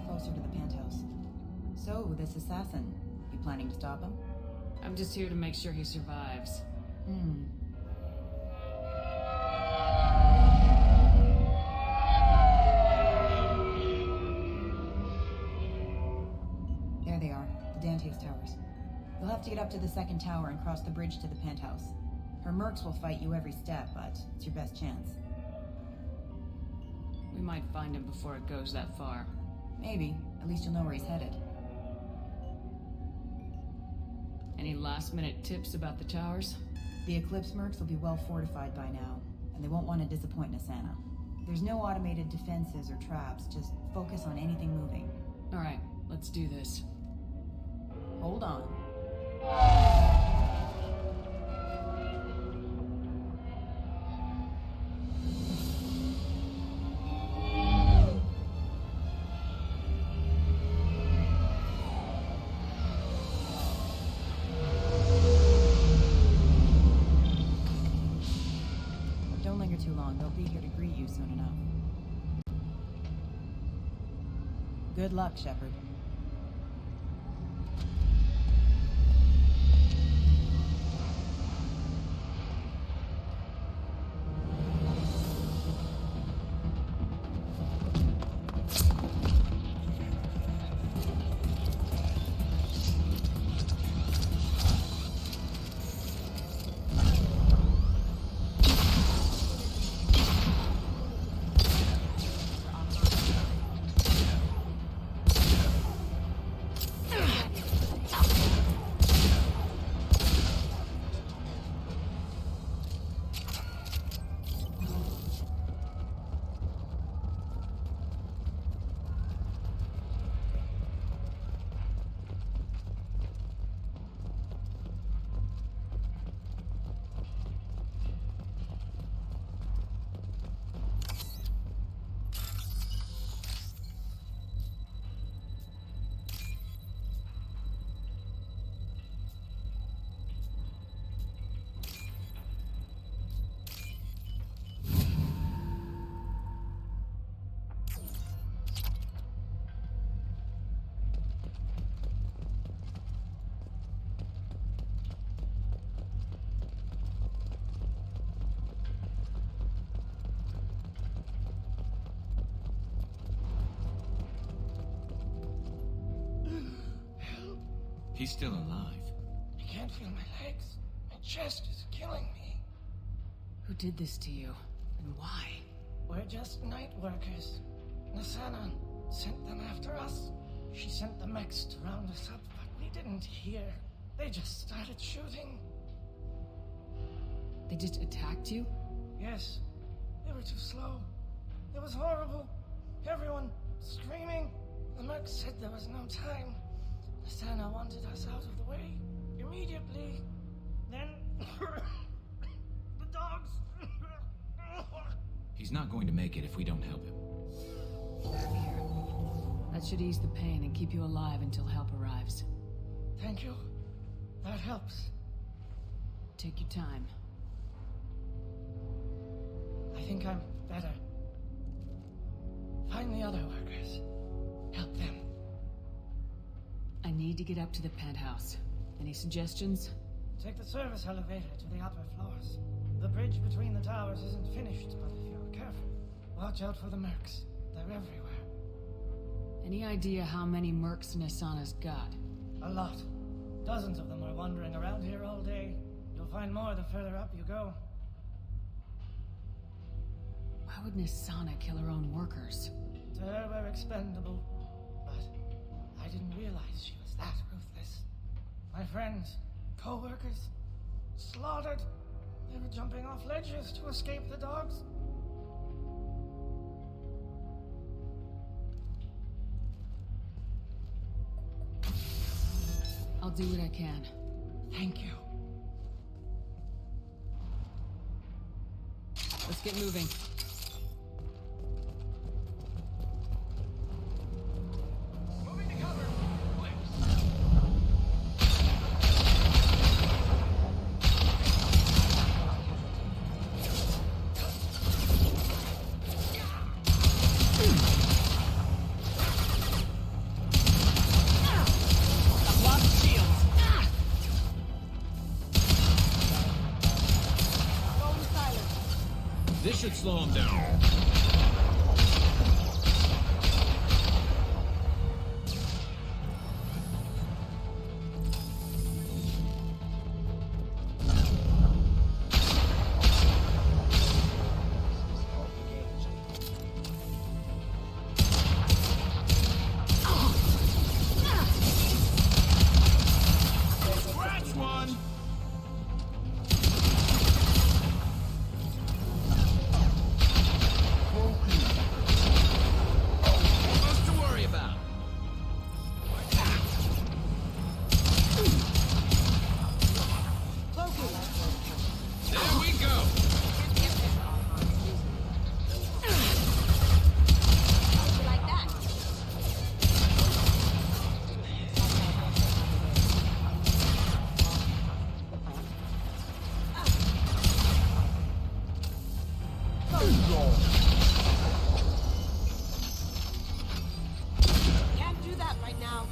Closer to the penthouse. So, this assassin, you planning to stop him? I'm just here to make sure he survives. There they are, the Dantius Towers. You'll have to get up to the second tower and cross the bridge to the penthouse. Her mercs will fight you every step, but it's your best chance. We might find him before it goes that far. Maybe. At least you'll know where he's headed. Any last-minute tips about the towers? The Eclipse mercs will be well fortified by now, and they won't want to disappoint Nisana. There's no automated defenses or traps, just focus on anything moving. Alright, let's do this. Hold on. Too long. They'll be here to greet you soon enough. Good luck, Shepard. He's still alive. I can't feel my legs. My chest is killing me. Who did this to you? And why? We're just night workers. Nasana sent them after us. She sent the mechs to round us up, but we didn't hear. They just started shooting. They just attacked you? Yes. They were too slow. It was horrible. Everyone screaming. The mech said there was no time. Nasana wanted us out of the way immediately. Then the dogs. He's not going to make it if we don't help him. Here. That should ease the pain and keep you alive until help arrives. Thank you. That helps. Take your time. I think I'm better. Find the other workers. Help them. I need to get up to the penthouse. Any suggestions? Take the service elevator to the upper floors. The bridge between the towers isn't finished, but if you're careful, watch out for the mercs. They're everywhere. Any idea how many mercs Nasana's got? A lot. Dozens of them are wandering around here all day. You'll find more the further up you go. Why would Nasana kill her own workers? To her, we're expendable. But I didn't realize she was that ruthless. My friends, co-workers, slaughtered. They were jumping off ledges to escape the dogs. I'll do what I can. Thank you. Let's get moving. Moving to cover. This should slow him down. Scratch one! What's to worry about? There we go. Like that. Can't do that right now.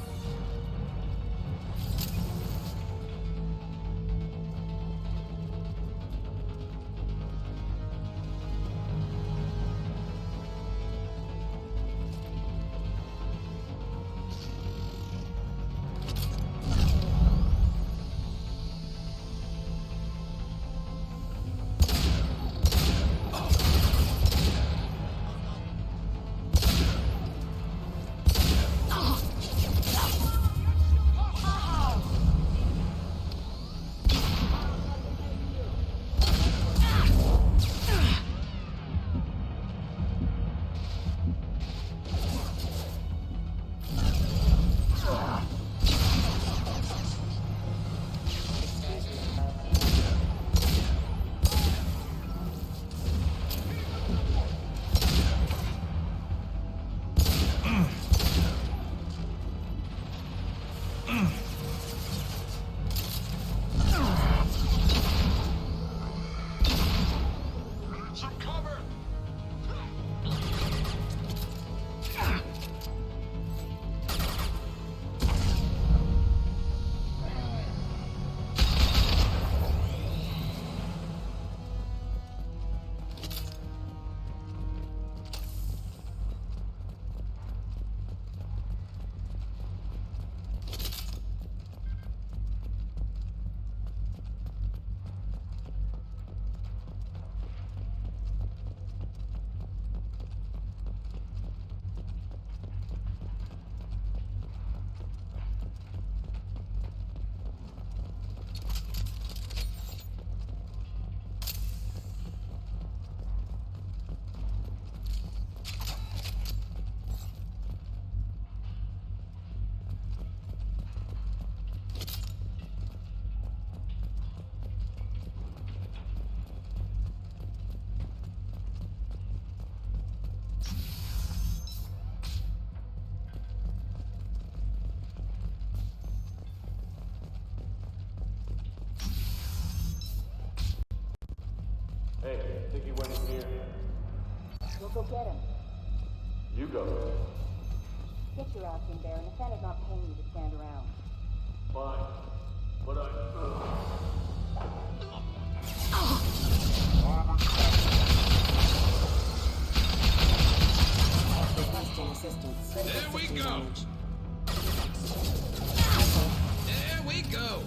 We'll go get him. You go. Get your ass in there, and Nathana's not paying you to stand around. Fine. But Requesting assistance. There we go. There we go.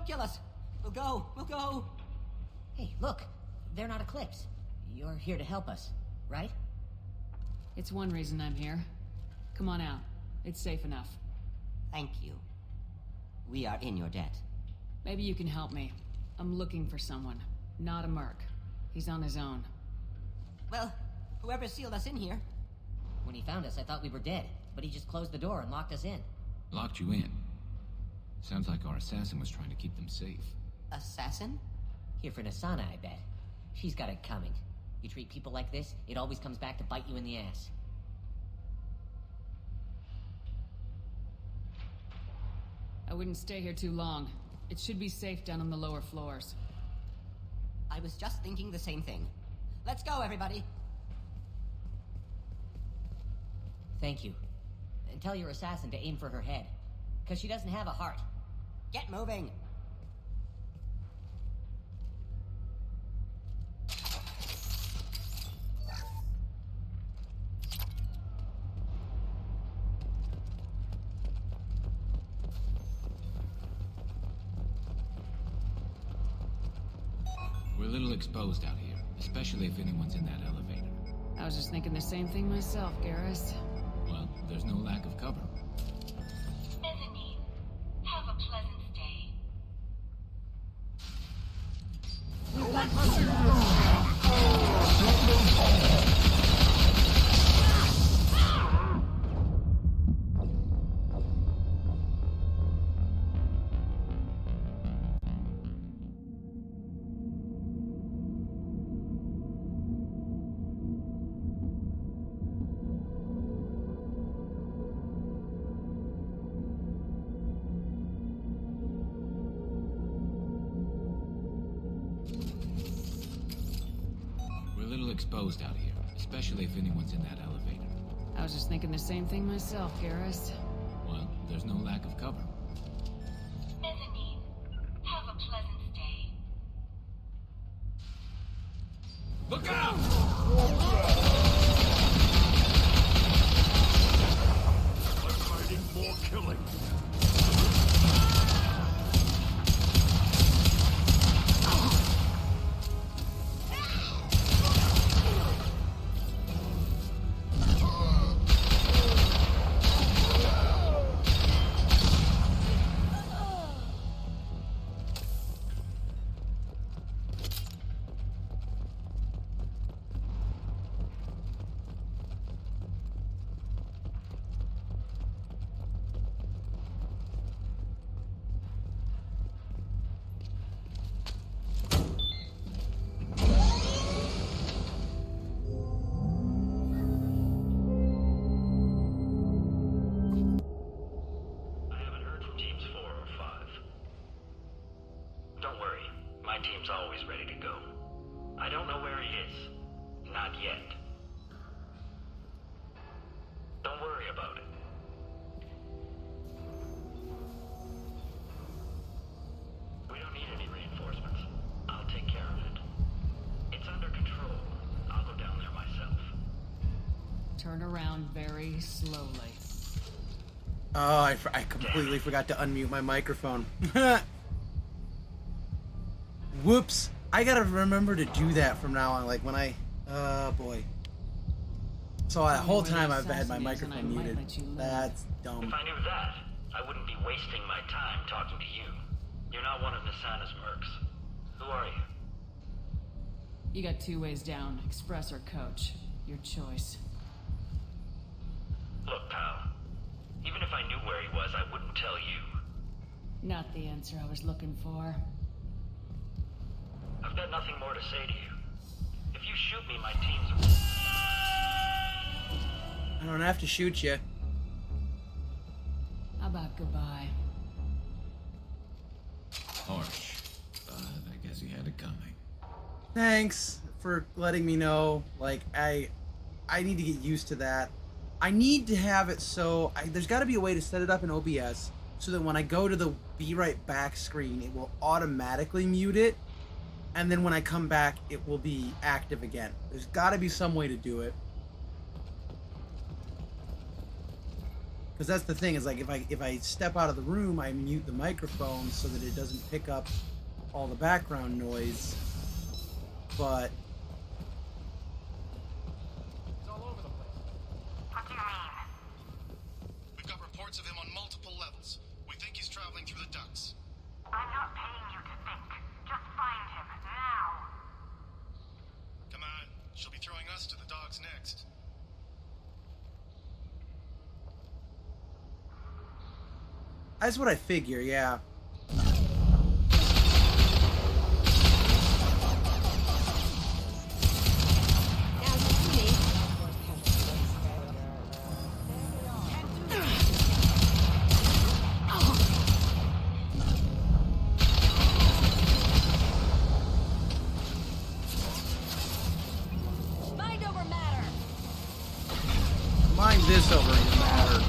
kill us. We'll go. We'll go. Hey, look. They're not Eclipse. You're here to help us, right? It's one reason I'm here. Come on out. It's safe enough. Thank you. We are in your debt. Maybe you can help me. I'm looking for someone. Not a merc. He's on his own. Well, whoever sealed us in here. When he found us, I thought we were dead, but he just closed the door and locked us in. Locked you in? Sounds like our assassin was trying to keep them safe. Assassin? Here for Nasana, I bet. She's got it coming. You treat people like this, it always comes back to bite you in the ass. I wouldn't stay here too long. It should be safe down on the lower floors. I was just thinking the same thing. Let's go, everybody! Thank you. And tell your assassin to aim for her head. Because she doesn't have a heart. Get moving! We're a little exposed out here, especially if anyone's in that elevator. I was just thinking the same thing myself, Garrus. Well, there's no lack of cover. Mezzanine, have a pleasant stay. Exposed out here, especially if anyone's in that elevator. I was just thinking the same thing myself, Garrus. Well, there's no lack of cover. Mezzanine, have a pleasant stay. Look out! I'm fighting more killing. Turn around very slowly. Oh, I completely forgot to unmute my microphone. Whoops. I gotta remember to do that from now on. Like when I... Oh, boy. So that whole time I've had my microphone muted. That's dumb. If I knew that, I wouldn't be wasting my time talking to you. You're not one of Nasana's mercs. Who are you? You got two ways down, Express or Coach. Your choice. Look, pal. Even if I knew where he was, I wouldn't tell you. Not the answer I was looking for. I've got nothing more to say to you. If you shoot me, my team's... I don't have to shoot you. How about goodbye? Harsh. But I guess he had it coming. Thanks for letting me know. Like, I need to get used to that. I need to have it so... there's got to be a way to set it up in OBS so that when I go to the Be Right Back screen, it will automatically mute it. And then when I come back, it will be active again. There's got to be some way to do it. Because that's the thing, is like if I step out of the room, I mute the microphone so that it doesn't pick up all the background noise. But It's all over the place. What do you mean? We've got reports of him on multiple levels. We think he's traveling through the ducts. I'm not paying you to think. Just find him now. Come on, she'll be throwing us to the dogs next. that's what I figure, yeah. Mind over matter. Mind this over your matter.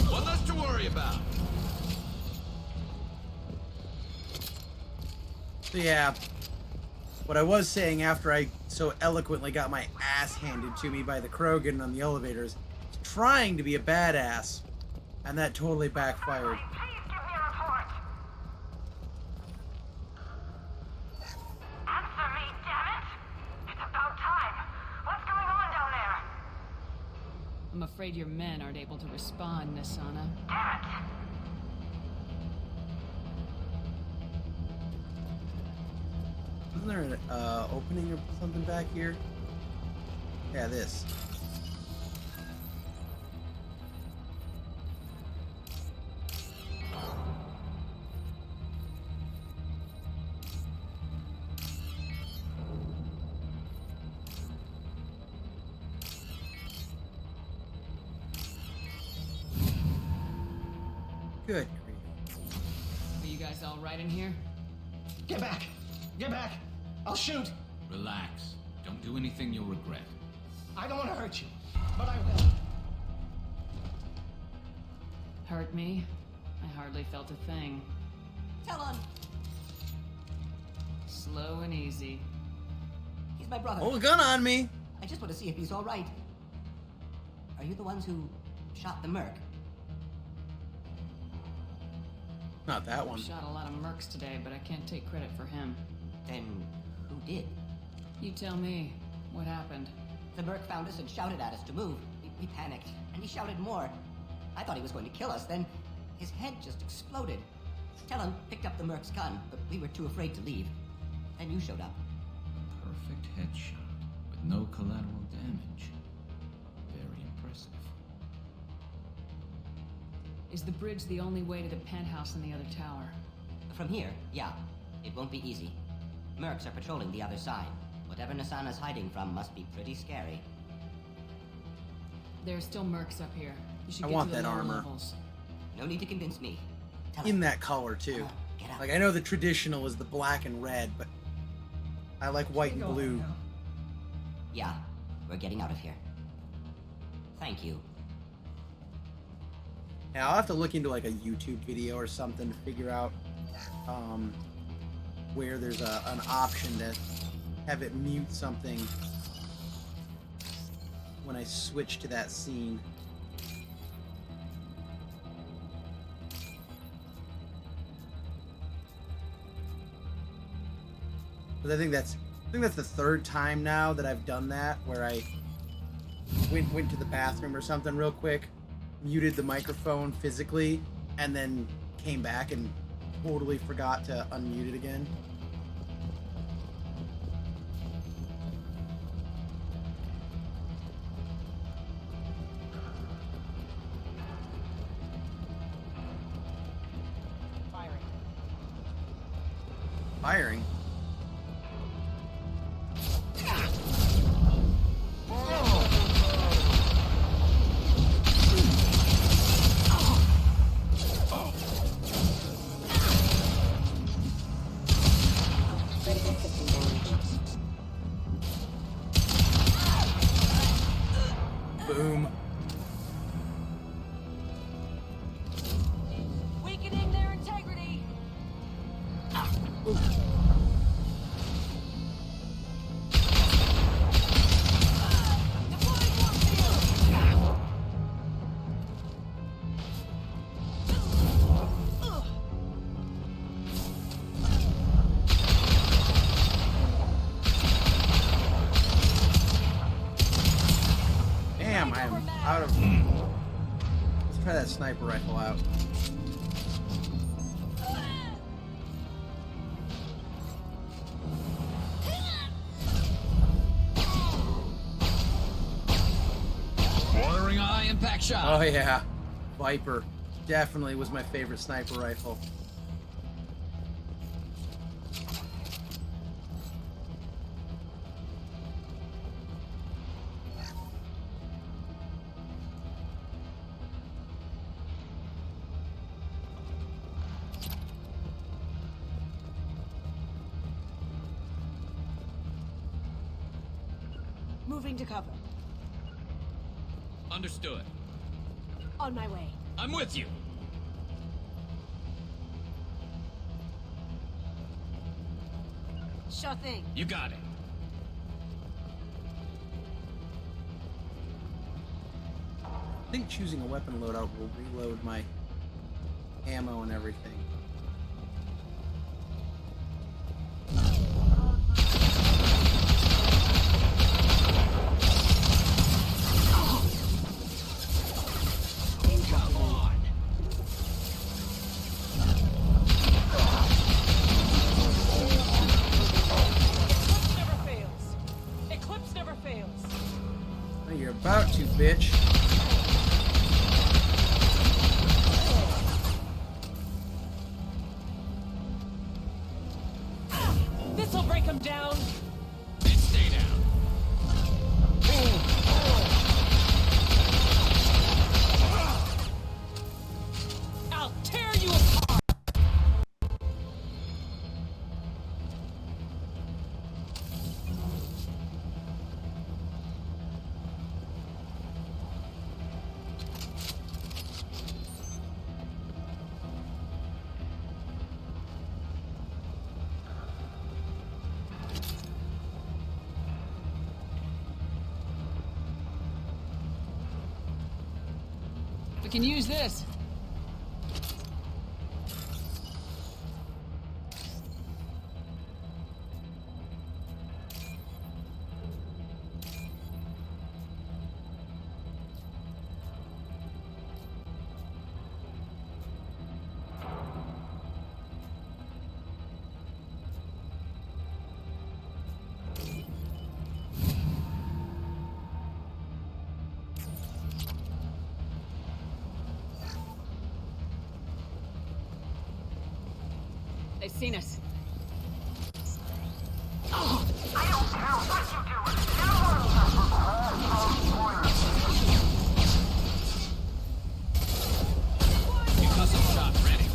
One less to worry about. So yeah, what I was saying after I so eloquently got my ass handed to me by the Krogan on the elevators, trying to be a badass, and that totally backfired. Please give me a report. Answer me, damn it! It's about time. What's going on down there? I'm afraid your men aren't able to respond, Nasana. Damn it! Isn't there an opening or something back here? Yeah, this. Good grief. Are you guys all right in here? Get back! Get back! I'll shoot! Relax. Don't do anything you'll regret. I don't want to hurt you, but I will. Hurt me? I hardly felt a thing. Tell him. Slow and easy. He's my brother. Hold a gun on me! I just want to see if he's all right. Are you the ones who shot the merc? Not that one. Shot a lot of mercs today, but I can't take credit for him. Then who did? You tell me. What happened? The merc found us and shouted at us to move. We panicked, and he shouted more. I thought he was going to kill us, then his head just exploded. Talon picked up the merc's gun, but we were too afraid to leave. Then you showed up. Perfect headshot with no collateral damage. Very impressive. Is the bridge the only way to the penthouse in the other tower? From here, yeah. It won't be easy. Mercs are patrolling the other side. Whatever Nasana's hiding from must be pretty scary. There are still mercs up here. You should I get want to the that lower armor. levels. No need to convince me. In that color, too. Get up. Like, I know the traditional is the black and red, but I like white and blue. Yeah, we're getting out of here. Thank you. Yeah, I'll have to look into like a YouTube video or something to figure out where there's an option to have it mute something when I switch to that scene. But I think that's the third time now that I've done that, where I went to the bathroom or something real quick, muted the microphone physically, and then came back and totally forgot to unmute it again. Firing? Boom. Weakening their integrity. Deploy Try that sniper rifle out. Firing eye impact shot. Oh yeah, Viper definitely was my favorite sniper rifle. Moving to cover. Understood. On my way. I'm with you. Sure thing. You got it. I think choosing a weapon loadout will reload my ammo and everything. You're about to, bitch. This'll break him down. And stay down. I'll tear you apart. We can use this. They've seen us. Oh, I don't care what you do. Concussive shot ready.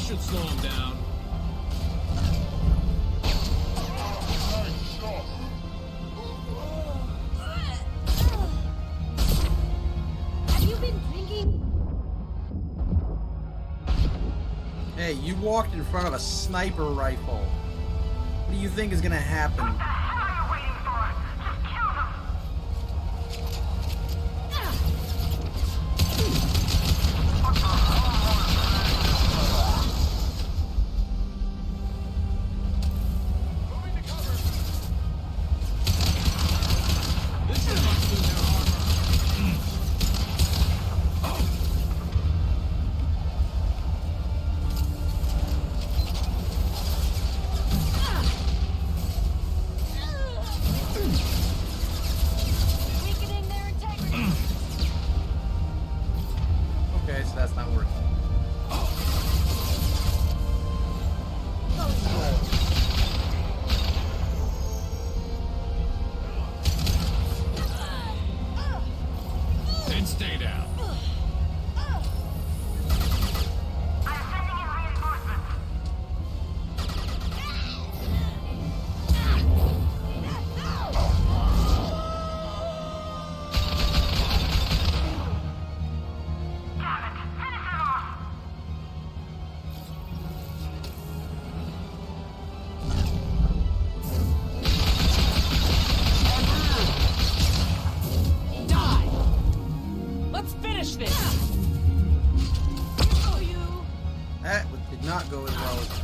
Should slow him down. Have you been drinking? Hey, you walked in front of a sniper rifle. What do you think is gonna happen?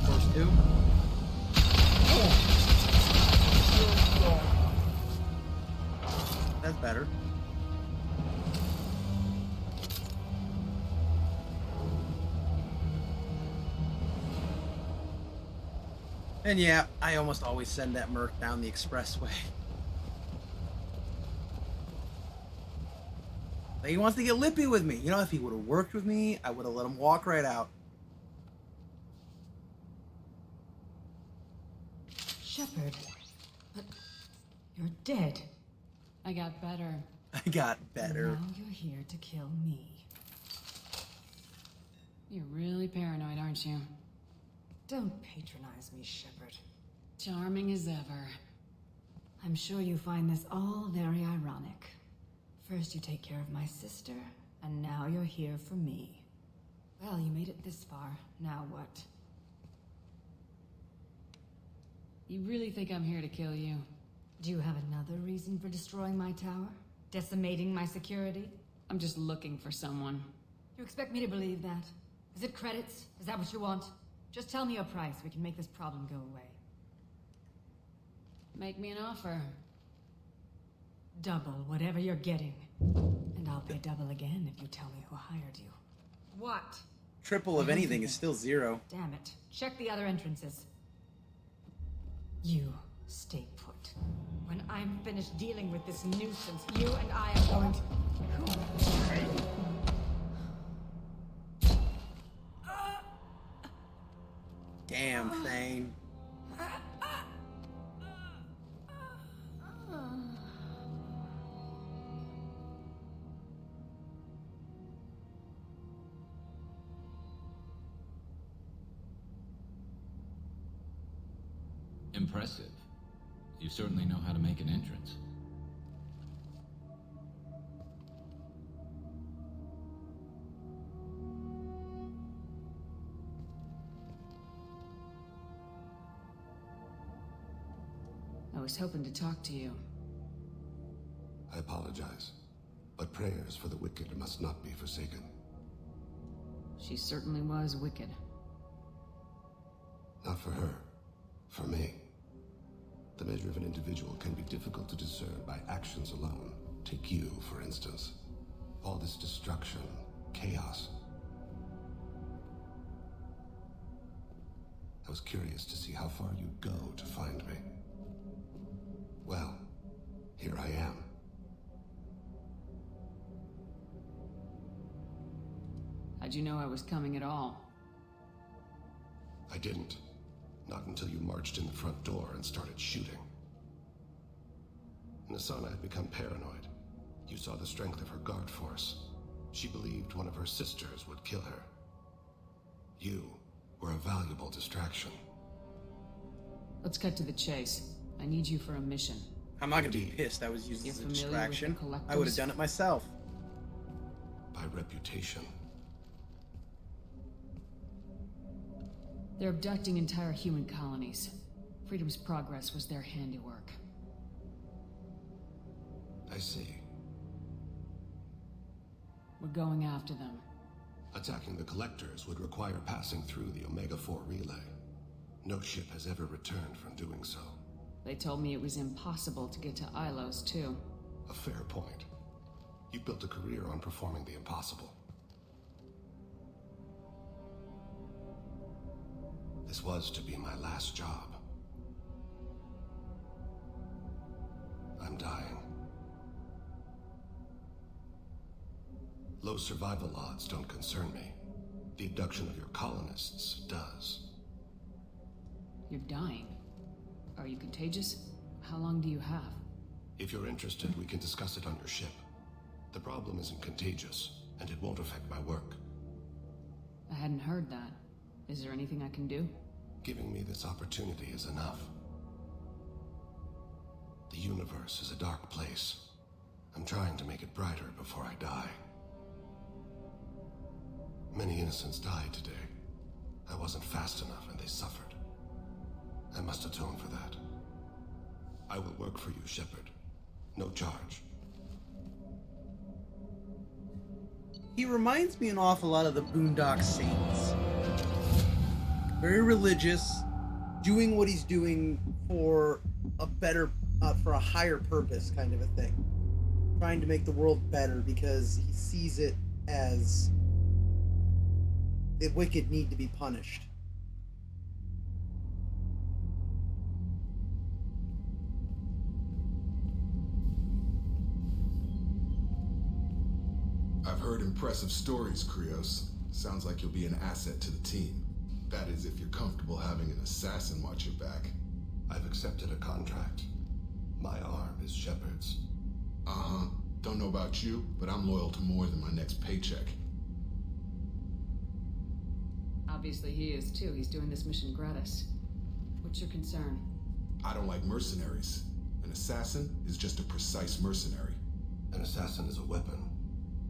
course, too. That's better. And yeah, I almost always send that merc down the expressway. Like, he wants to get lippy with me. You know, if he would have worked with me, I would have let him walk right out. Shepard, but you're dead. I got better. I got better. Now you're here to kill me. You're really paranoid, aren't you? Don't patronize me, Shepard. Charming as ever. I'm sure you find this all very ironic. First you take care of my sister, and now you're here for me. Well, you made it this far. Now what? You really think I'm here to kill you? Do you have another reason for destroying my tower? Decimating my security? I'm just looking for someone. You expect me to believe that? Is it credits? Is that what you want? Just tell me your price. We can make this problem go away. Make me an offer. Double whatever you're getting. And I'll pay double again if you tell me who hired you. What? Triple of anything is still 0. Damn it. Check the other entrances. You stay put. When I'm finished dealing with this nuisance, you and I are going to... Damn thing. Impressive. You certainly know how to make an entrance. I was hoping to talk to you. I apologize, but prayers for the wicked must not be forsaken. She certainly was wicked. Not for her, for me. The measure of an individual can be difficult to discern by actions alone. Take you, for instance. All this destruction, chaos. I was curious to see how far you'd go to find me. Well, here I am. How'd you know I was coming at all? I didn't. Not until you marched in the front door and started shooting. Nasana had become paranoid. You saw the strength of her guard force. She believed one of her sisters would kill her. You were a valuable distraction. Let's cut to the chase. I need you for a mission. I'm not gonna be pissed I was used as a distraction. I would have done it myself. By reputation. They're abducting entire human colonies. Freedom's Progress was their handiwork. I see. We're going after them. Attacking the Collectors would require passing through the Omega-4 relay. No ship has ever returned from doing so. They told me it was impossible to get to Ilos, too. A fair point. You built a career on performing the impossible. This was to be my last job. I'm dying. Low survival odds don't concern me. The abduction of your colonists does. You're dying. Are you contagious? How long do you have? If you're interested, we can discuss it on your ship. The problem isn't contagious, and it won't affect my work. I hadn't heard that. Is there anything I can do? Giving me this opportunity is enough. The universe is a dark place. I'm trying to make it brighter before I die. Many innocents died today. I wasn't fast enough and they suffered. I must atone for that. I will work for you, Shepard. No charge. He reminds me an awful lot of the Boondock Saints. very religious, doing what he's doing for a better, for a higher purpose, kind of a thing. Trying to make the world better because he sees it as the wicked need to be punished. I've heard impressive stories, Krios. Sounds like you'll be an asset to the team. That is, if you're comfortable having an assassin watch your back. I've accepted a contract. My arm is Shepard's. Uh-huh. Don't know about you, but I'm loyal to more than my next paycheck. Obviously he is too. He's doing this mission gratis. What's your concern? I don't like mercenaries. An assassin is just a precise mercenary. An assassin is a weapon.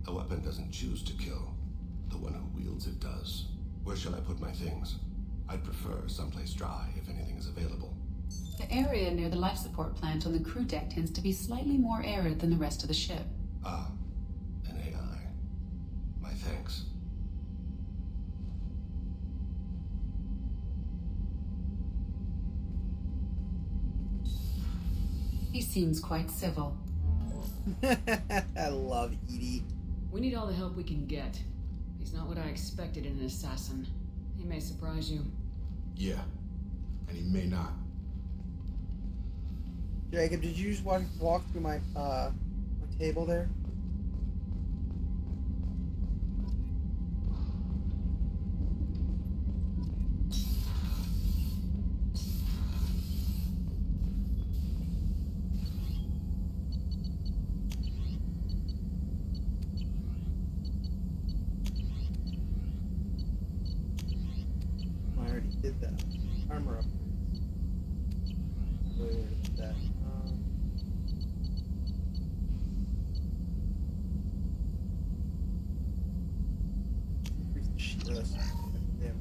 A weapon doesn't choose to kill. The one who wields it does. Where shall I put my things? I'd prefer someplace dry if anything is available. The area near the life support plant on the crew deck tends to be slightly more arid than the rest of the ship. Ah, an AI. My thanks. He seems quite civil. I love Edie. We need all the help we can get. He's not what I expected in an assassin. He may surprise you. Yeah, and he may not. Jacob, did you just walk through my table there? I already did that. Armor upgrades. Where is that? Increase the damage.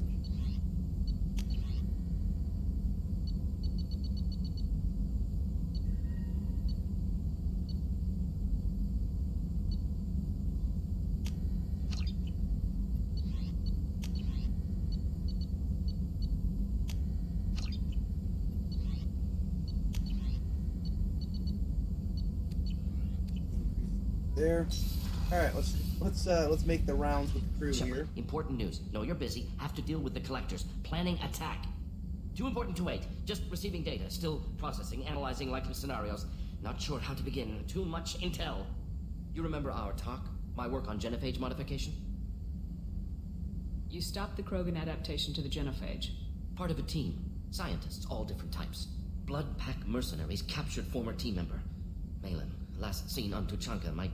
There. All right, let's make the rounds with the crew Shepard, here. important news. Know you're busy. Have to deal with the collectors. Planning attack. Too important to wait. Just receiving data. Still processing, analyzing likely scenarios. Not sure how to begin. Too much intel. You remember our talk? My work on genophage modification? You stopped the Krogan adaptation to the genophage. Part of a team. Scientists, all different types. Blood Pack mercenaries captured former team member. Malin, last seen on Tuchanka, might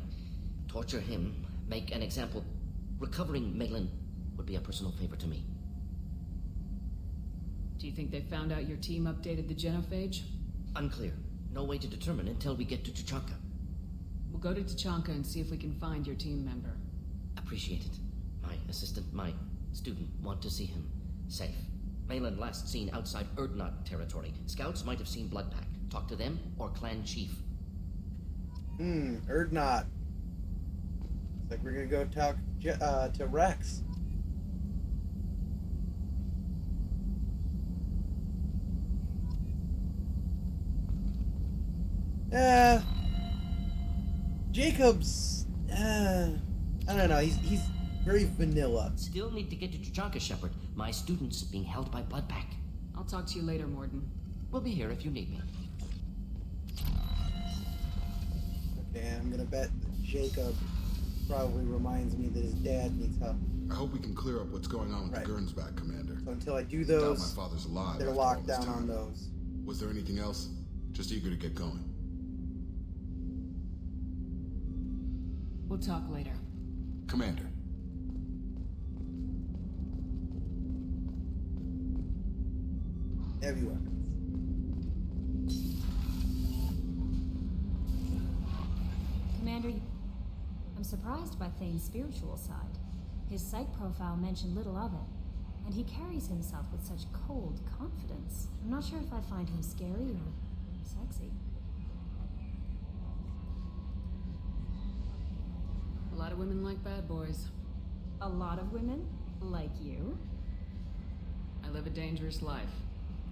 torture him, make an example. Recovering Malin would be a personal favor to me. Do you think they found out your team updated the genophage? Unclear. No way to determine until we get to Tuchanka. We'll go to Tuchanka and see if we can find your team member. Appreciate it. My assistant, my student, want to see him safe. Malin last seen outside Erdnot territory. Scouts might have seen Blood Pack. Talk to them or clan chief. Erdnot. Looks like we're gonna go talk to Rex. Jacob's, I don't know, he's very vanilla. Still need to get to Tuchanka, Shepard. My student's being held by Blood Pack. I'll talk to you later, Morden. We'll be here if you need me. Okay, I'm gonna bet that Jacob probably reminds me that his dad needs help. I hope we can clear up what's going on with the Gernsback, Commander. So until I do I doubt those, my father's alive they're after all locked this down time. on those. Was there anything else? Just eager to get going. We'll talk later. Commander. Heavy weapons. Commander, I'm surprised by Thane's spiritual side. His psych profile mentioned little of it, and he carries himself with such cold confidence. I'm not sure if I find him scary or sexy. A lot of women like bad boys. A lot of women? Like you? I I live a dangerous life.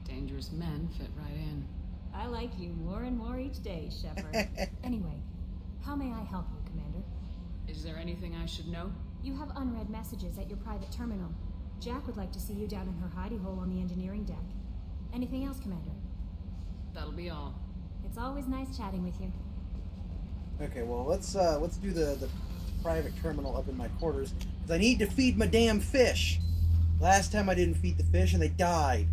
Dangerous men fit right in. I like you more and more each day, Shepard. Anyway, how may I help you, Commander? Is there anything I should know? You have unread messages at your private terminal. Jack would like to see you down in her hidey hole on the engineering deck. Anything else, Commander? That'll be all. It's always nice chatting with you. Okay, well, let's do the private terminal up in my quarters, because I need to feed my damn fish. Last time I didn't feed the fish and they died.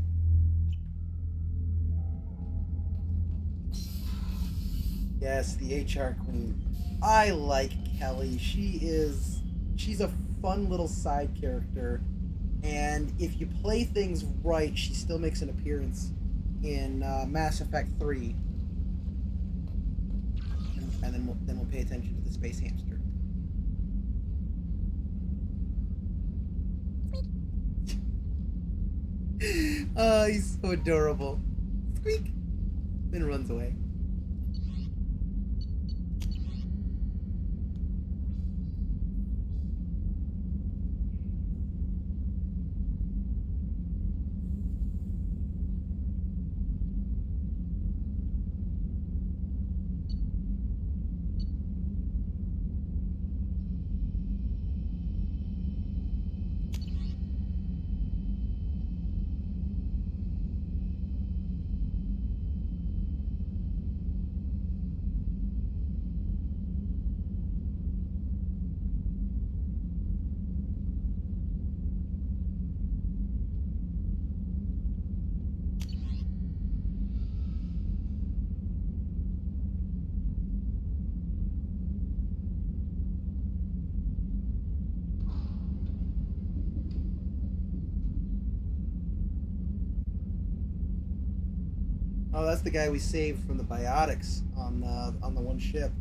Yes, the HR queen. I like Kelly. She's a fun little side character, and if you play things right, she still makes an appearance in Mass Effect 3. And then we'll pay attention to the space hamster. Oh, he's so adorable. Squeak! Then runs away. Oh, that's the guy we saved from the biotics on the one ship.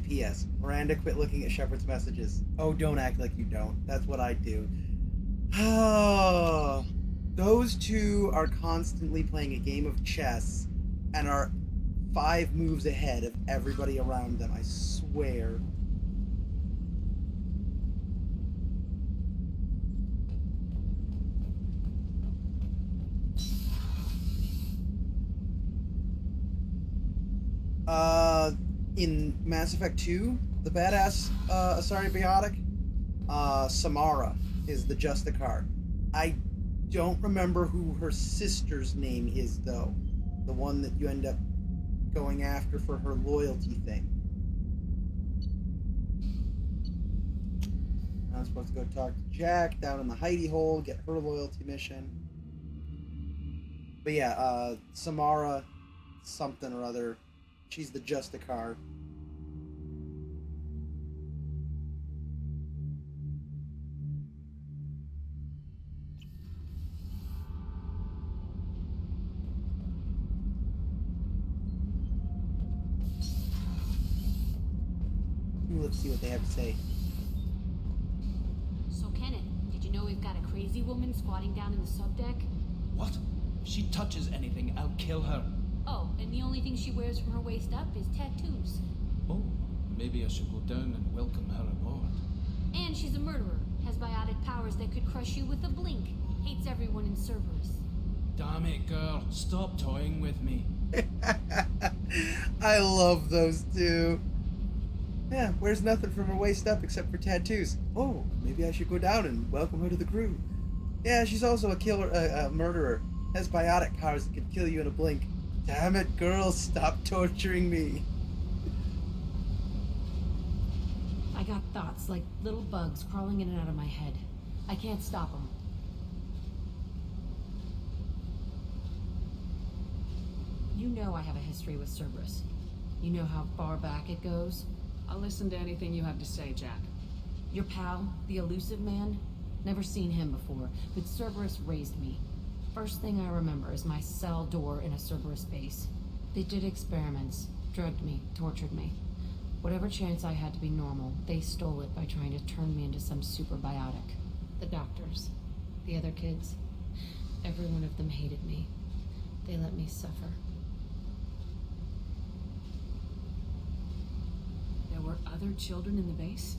P.S. Miranda, quit looking at Shepard's messages. Oh, don't act like you don't. That's what I do. Oh, those two are constantly playing a game of chess and are 5 moves ahead of everybody around them, I swear. In Mass Effect 2, the badass Asari Biotic, Samara is the Justicar. I don't remember who her sister's name is, though. The one that you end up going after for her loyalty thing. I'm supposed to go talk to Jack down in the hidey hole, get her loyalty mission. But yeah, Samara something or other. She's the Justicar. Let's see what they have to say. So, Kenneth, did you know we've got a crazy woman squatting down in the subdeck? What? If she touches anything, I'll kill her. Oh, and the only thing she wears from her waist up is tattoos. Oh, maybe I should go down and welcome her aboard. And she's a murderer, has biotic powers that could crush you with a blink, hates everyone in Cerberus. Damn it, girl. Stop toying with me. I love those two. Yeah, wears nothing from her waist up except for tattoos. Oh, maybe I should go down and welcome her to the crew. Yeah, she's also a killer, a murderer. Has biotic powers that could kill you in a blink. Damn it, girl, stop torturing me. I got thoughts like little bugs crawling in and out of my head. I can't stop them. You know I have a history with Cerberus. You know how far back it goes? I'll listen to anything you have to say, Jack. Your pal, the elusive man? Never seen him before, but Cerberus raised me. First thing I remember is my cell door in a Cerberus base. They did experiments, drugged me, tortured me. Whatever chance I had to be normal, they stole it by trying to turn me into some super biotic. The doctors, the other kids, every one of them hated me. They let me suffer. There were other children in the base?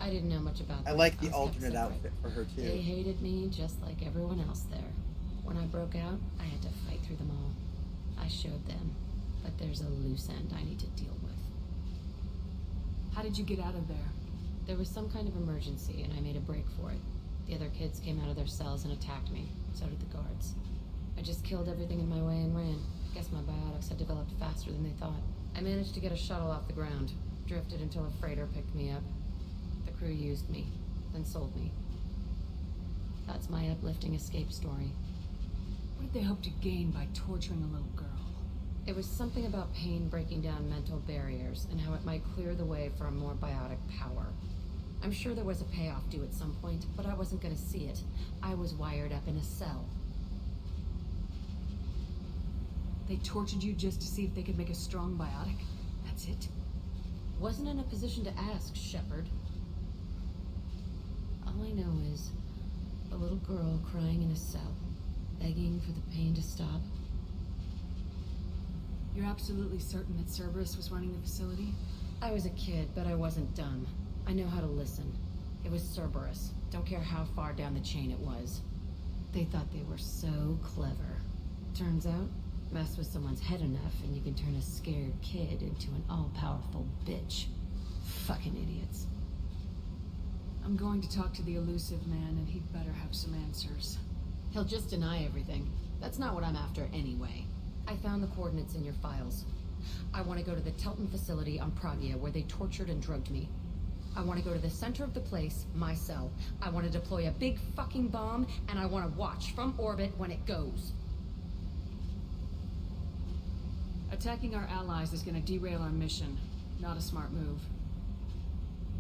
I didn't know much about them. I like the was kept alternate separate. outfit for her, too. They hated me just like everyone else there. When I broke out, I had to fight through them all. I showed them, but there's a loose end I need to deal with. How did you get out of there? There was some kind of emergency, and I made a break for it. The other kids came out of their cells and attacked me. So did the guards. I just killed everything in my way and ran. Guess my biotics had developed faster than they thought. I managed to get a shuttle off the ground. Drifted until a freighter picked me up. The crew used me, then sold me. That's my uplifting escape story. What did they hope to gain by torturing a little girl? It was something about pain breaking down mental barriers and how it might clear the way for a more biotic power. I'm sure there was a payoff due at some point, but I wasn't going to see it. I was wired up in a cell. They tortured you just to see if they could make a strong biotic? That's it? Wasn't in a position to ask, Shepard. All I know is a little girl crying in a cell, begging for the pain to stop. You're absolutely certain that Cerberus was running the facility? I was a kid, but I wasn't dumb. I know how to listen. It was Cerberus. Don't care how far down the chain it was. They thought they were so clever. Turns out, mess with someone's head enough and you can turn a scared kid into an all-powerful bitch. Fucking idiots. I'm going to talk to the elusive man, and he'd better have some answers. He'll just deny everything. That's not what I'm after anyway. I found the coordinates in your files. I want to go to the Telton facility on Pragia where they tortured and drugged me. I want to go to the center of the place, my cell. I want to deploy a big fucking bomb, and I want to watch from orbit when it goes. Attacking our allies is going to derail our mission. Not a smart move.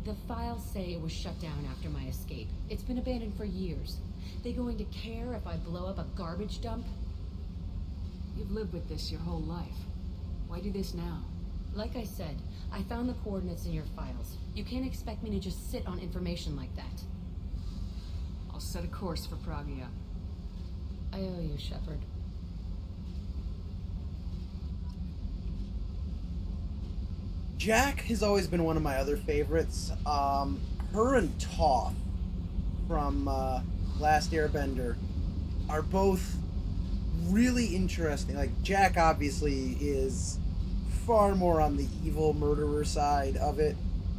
The files say it was shut down after my escape. It's been abandoned for years. They going to care if I blow up a garbage dump? You've lived with this your whole life. Why do this now? Like I said, I found the coordinates in your files. You can't expect me to just sit on information like that. I'll set a course for Pragia. I owe you, Shepard. Jack has always been one of my other favorites. Her and Toph from Last Airbender are both really interesting. Like, Jack obviously is far more on the evil murderer side of it.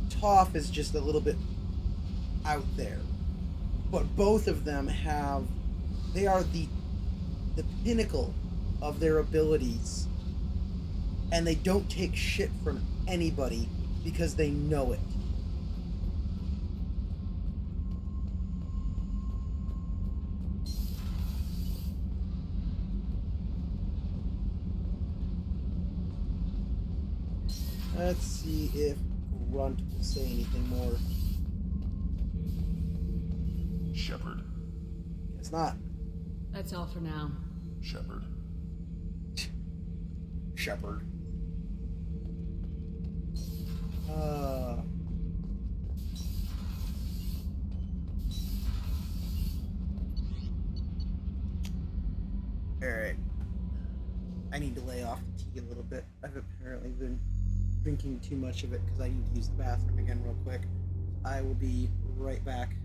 Toph is just a little bit out there. But both of them they are the pinnacle of their abilities. And they don't take shit from anybody because they know it. Let's see if Grunt will say anything more. Shepard. Guess not. That's all for now. Shepard. Shepard. Alright. I need to lay off the tea a little bit. I've apparently been drinking too much of it because I need to use the bathroom again real quick. I will be right back.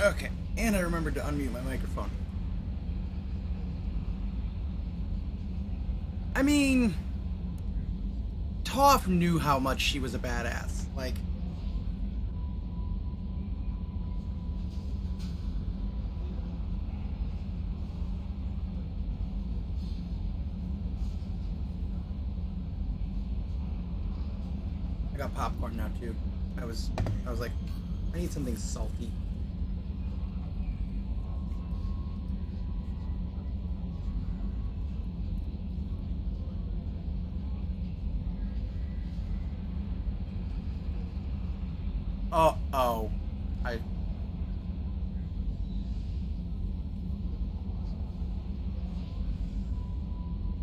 Okay, and I remembered to unmute my microphone. I mean, Toph knew how much she was a badass. Like, I got popcorn now too. I was like, I need something salty. Oh,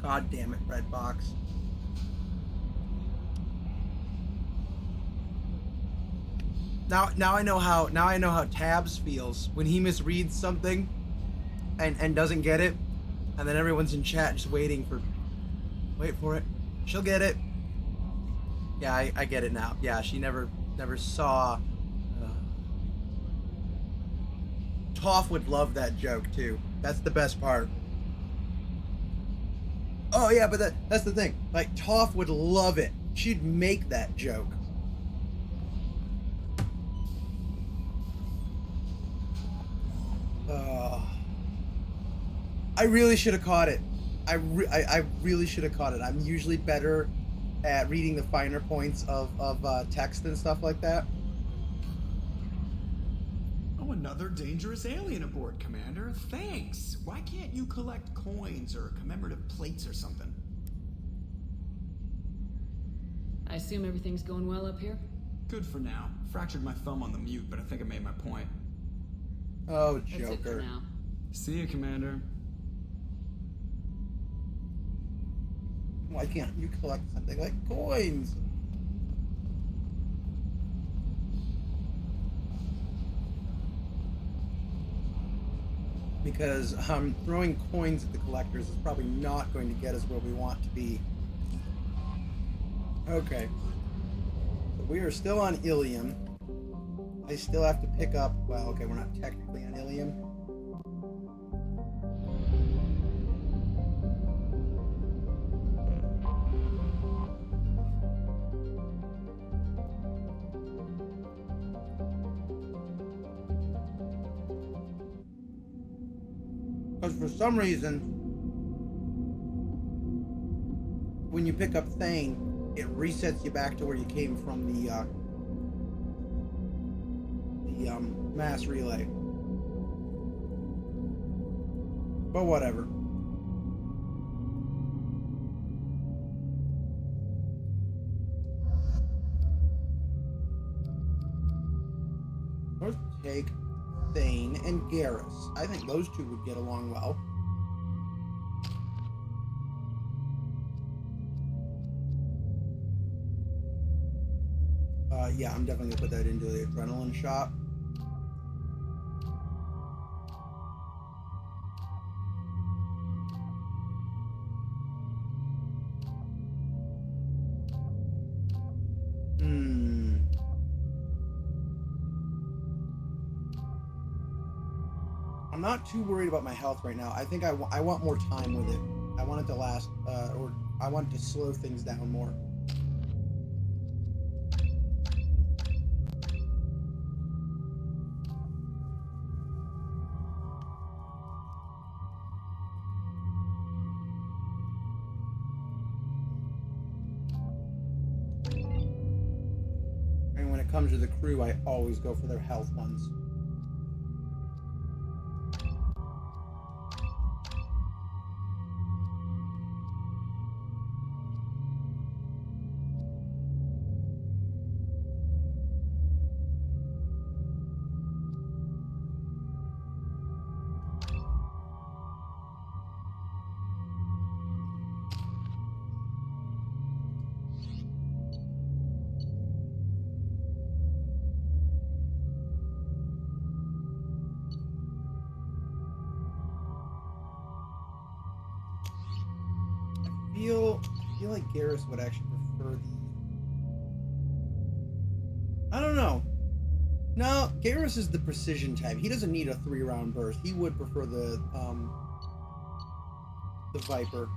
God damn it, red box. Now I know how Tabs feels when he misreads something and doesn't get it, and then everyone's in chat just wait for it. She'll get it. Yeah, I get it now. Yeah, she never saw. Toph would love that joke too. That's the best part. Oh yeah, but that's the thing. Like, Toph would love it. She'd make that joke. I really should have caught it. I really should have caught it. I'm usually better at reading the finer points of text and stuff like that. Oh, another dangerous alien aboard, Commander. Thanks. Why can't you collect coins or commemorative plates or something? I assume everything's going well up here? Good for now. Fractured my thumb on the mute, but I think I made my point. Oh, That's it for Joker. now. See you, Commander. Why can't you collect something like coins? Because throwing coins at the collectors is probably not going to get us where we want to be. Okay. So we are still on Illium. I still have to pick up... Well, okay, we're not technically on Illium. Because for some reason, when you pick up Thane, it resets you back to where you came from the mass relay. But whatever. Let's take Thane and Garrus. I think those two would get along well. Yeah, I'm definitely gonna put that into the adrenaline shot. I'm not too worried about my health right now. I think I want more time with it. I want it to last, or I want it to slow things down more. And when it comes to the crew, I always go for their health ones. I feel like Garrus would actually prefer the... I don't know. No, Garrus is the precision type. He doesn't need a 3-round burst. He would prefer the Viper.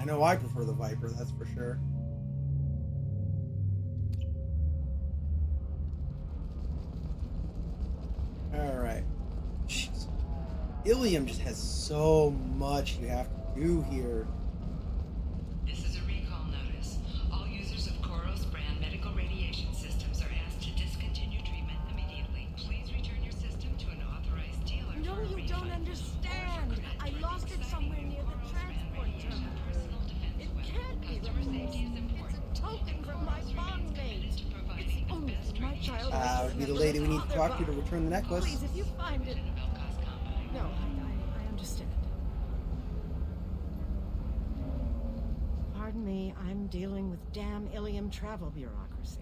I know I prefer the Viper, that's for sure. Alright. Jeez. Illium just has so much you have to do here. This is a recall notice. All users of Koros brand medical radiation systems are asked to discontinue treatment immediately. Please return your system to an authorized dealer. No, you don't understand. I lost it somewhere near the transport terminal. It can't be replaced. It's a token from my bondmate. It's only for my child. Would be the lady we need to talk to return the necklace. Please, if you find it. No, I understand. Pardon me, I'm dealing with damn Illium travel bureaucracy.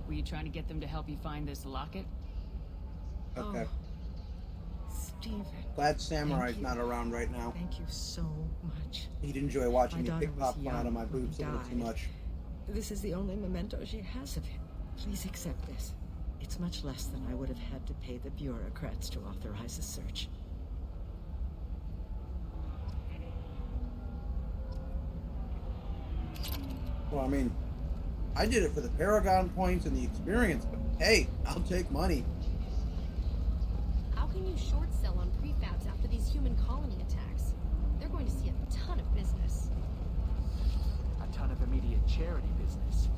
Were you trying to get them to help you find this locket? Okay. Stephen. Glad Samurai's not around right now. Thank you so much. He'd enjoy watching me My pick daughter was popcorn out of my young when boobs he a little too died. much. This is the only memento she has of him. Please accept this. It's much less than I would have had to pay the bureaucrats to authorize a search. Well, I mean, I did it for the Paragon points and the experience, but hey, I'll take money. How can you short sell on prefabs after these human colony attacks? They're going to see a ton of business. A ton of immediate charity business,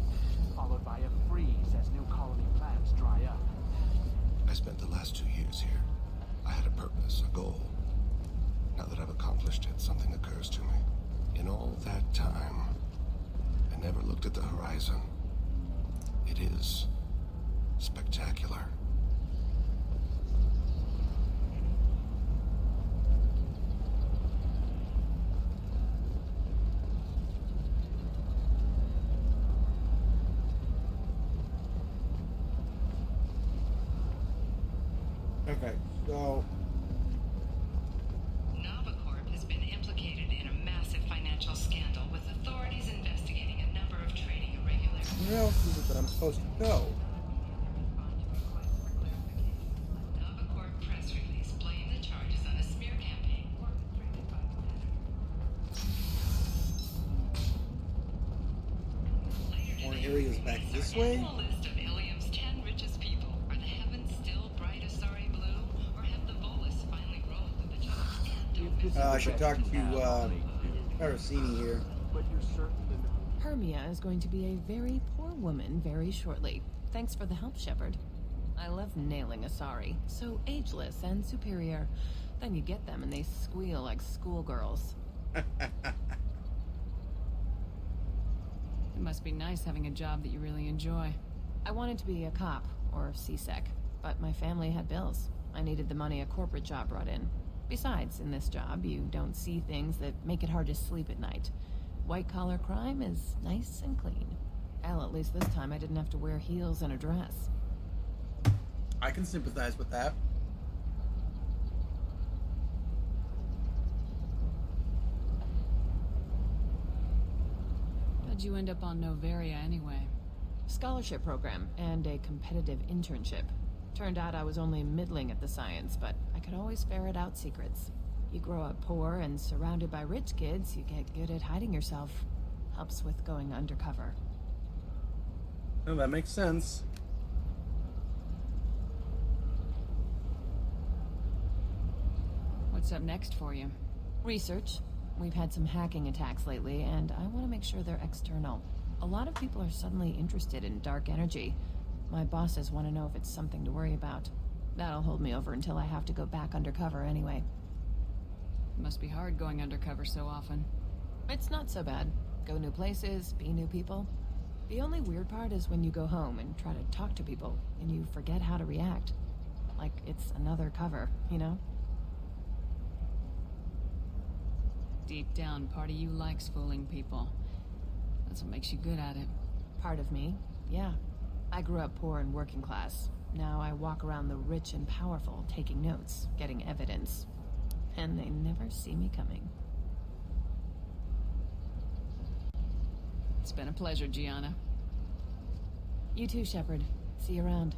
followed by a freeze as new colony plans dry up. I spent the last 2 years here. I had a purpose, a goal. Now that I've accomplished it, something occurs to me. In all that time, I never looked at the horizon. It is spectacular. Okay, so Novacorp has been implicated in a massive financial scandal, with authorities investigating a number of trading irregularities. where else is it that I'm supposed to go? Novacorp press release blaming the charges on a smear campaign. More areas back this way? A list of Illium's 10 richest people. Are the heavens still bright Asari blue, or have the Volus finally rolled with the judge? I should talk to Parasini here. But you're certain that Hermia is going to be a very poor woman very shortly. Thanks for the help, Shepard. I love nailing Asari. So ageless and superior. Then you get them and they squeal like schoolgirls. It must be nice having a job that you really enjoy. I wanted to be a cop, or CSEC, but my family had bills. I needed the money a corporate job brought in. Besides, in this job, you don't see things that make it hard to sleep at night. White-collar crime is nice and clean. Hell, at least this time I didn't have to wear heels and a dress. I can sympathize with that. How'd you end up on Novaria anyway? Scholarship program and a competitive internship. Turned out I was only middling at the science, but I could always ferret out secrets. You grow up poor and surrounded by rich kids, you get good at hiding yourself. Helps with going undercover. Oh, that makes sense. What's up next for you? Research. We've had some hacking attacks lately, and I want to make sure they're external. A lot of people are suddenly interested in dark energy. My bosses want to know if it's something to worry about. That'll hold me over until I have to go back undercover anyway. It must be hard going undercover so often. It's not so bad. Go new places, be new people. The only weird part is when you go home and try to talk to people, and you forget how to react. Like it's another cover, you know? Deep down, part of you likes fooling people. That's what makes you good at it. Part of me, yeah. I grew up poor and working class. Now I walk around the rich and powerful, taking notes, getting evidence. And they never see me coming. It's been a pleasure, Gianna. You too, Shepard. See you around.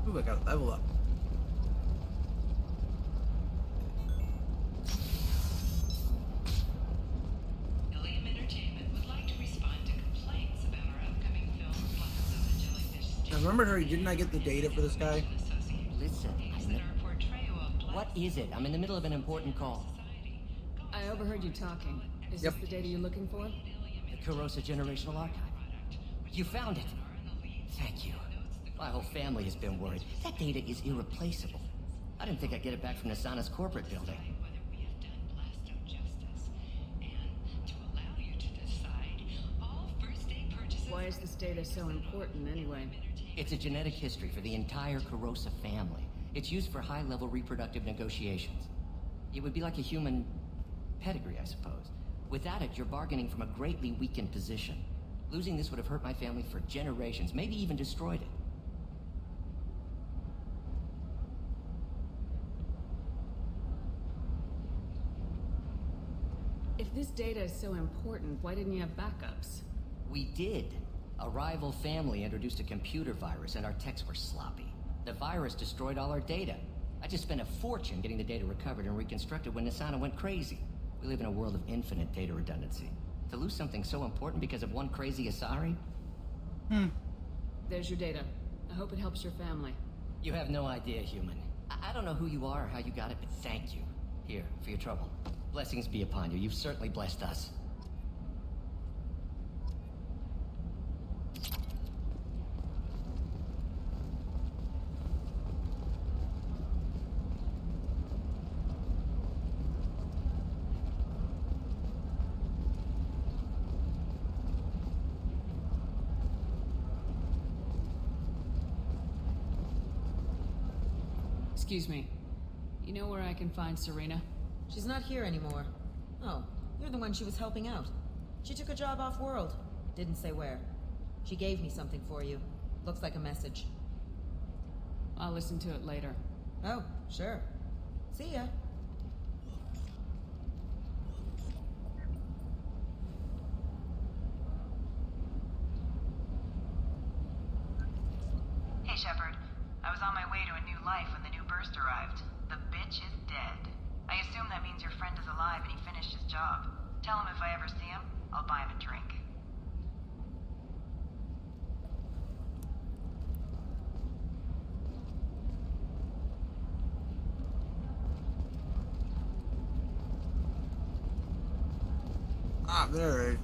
Ooh, I got a level up. Illium Entertainment would like to respond to complaints about our upcoming film, Blossom the Jellyfish. Now remember, Harry, didn't I get the data for this guy? Listen, what is it? I'm in the middle of an important call. I overheard you talking. Is this the data you're looking for? The Kurosa Generational Archive. You found it. Thank you. My whole family has been worried. That data is irreplaceable. I didn't think I'd get it back from Nasana's corporate building. Why is this data so important anyway? It's a genetic history for the entire Kurosa family. It's used for high-level reproductive negotiations. It would be like a human pedigree, I suppose. Without it, you're bargaining from a greatly weakened position. Losing this would have hurt my family for generations, maybe even destroyed it. If this data is so important, why didn't you have backups? We did. A rival family introduced a computer virus and our techs were sloppy. The virus destroyed all our data. I just spent a fortune getting the data recovered and reconstructed when Nasana went crazy. We live in a world of infinite data redundancy. To lose something so important because of one crazy Asari? There's your data. I hope it helps your family. You have no idea, human. I don't know who you are or how you got it, but thank you. Here, for your trouble. Blessings be upon you. You've certainly blessed us. Excuse me. You know where I can find Serena? She's not here anymore. Oh, you're the one she was helping out. She took a job off-world. Didn't say where. She gave me something for you. Looks like a message. I'll listen to it later. Oh, sure. See ya. Hey, Shepard. I was on my way to a new life when the new burst arrived. The bitch is dead. I assume that means your friend is alive and he finished his job. Tell him if I ever see him, I'll buy him a drink. Ah, there it is.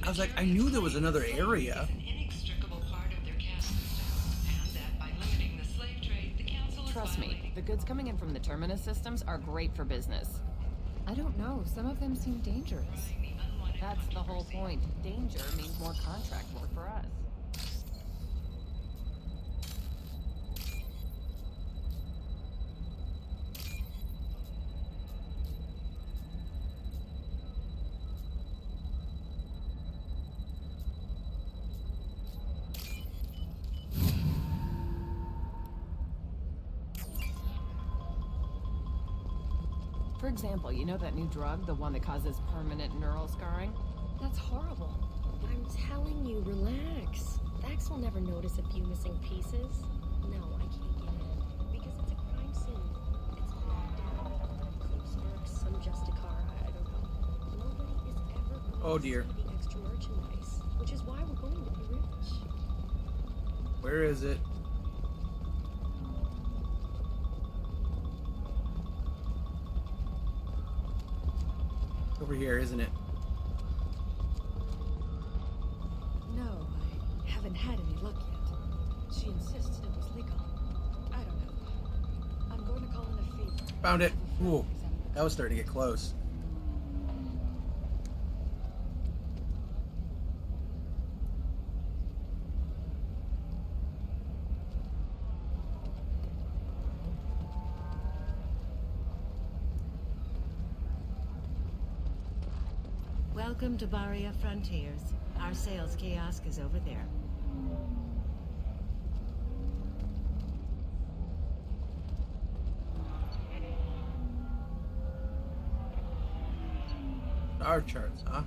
I was like, I knew there was another area. Trust me, the goods coming in from the Terminus systems are great for business. I don't know, some of them seem dangerous. That's the whole point. Danger means more contract work for us. For example, you know that new drug, the one that causes permanent neural scarring? That's horrible. I'm telling you, relax. Vax will never notice a few missing pieces. No, I can't get in. Because it's a crime scene. It's locked down. Some Stark, some Justicar, I don't know. Nobody is ever going to see the extra merchandise. Which is why we're going to be rich. Where is it? Over here, isn't it? No, I haven't had any luck yet. She insists it was legal. I don't know. I'm going to call in a favor. Found it. Ooh, that was starting to get close. Welcome to Barria Frontiers. Our sales kiosk is over there. Star charts, huh?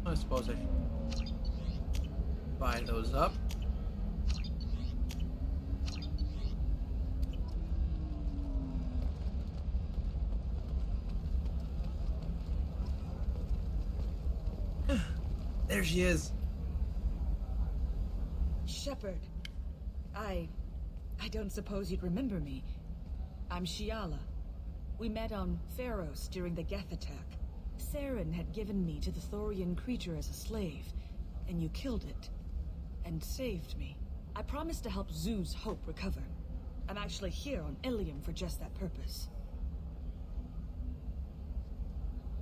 I suppose I should buy those up. There she is. Shepard. I don't suppose you'd remember me. I'm Shiala. We met on Pharos during the Geth attack. Saren had given me to the Thorian creature as a slave, and you killed it. And saved me. I promised to help Zoo's Hope recover. I'm actually here on Illium for just that purpose.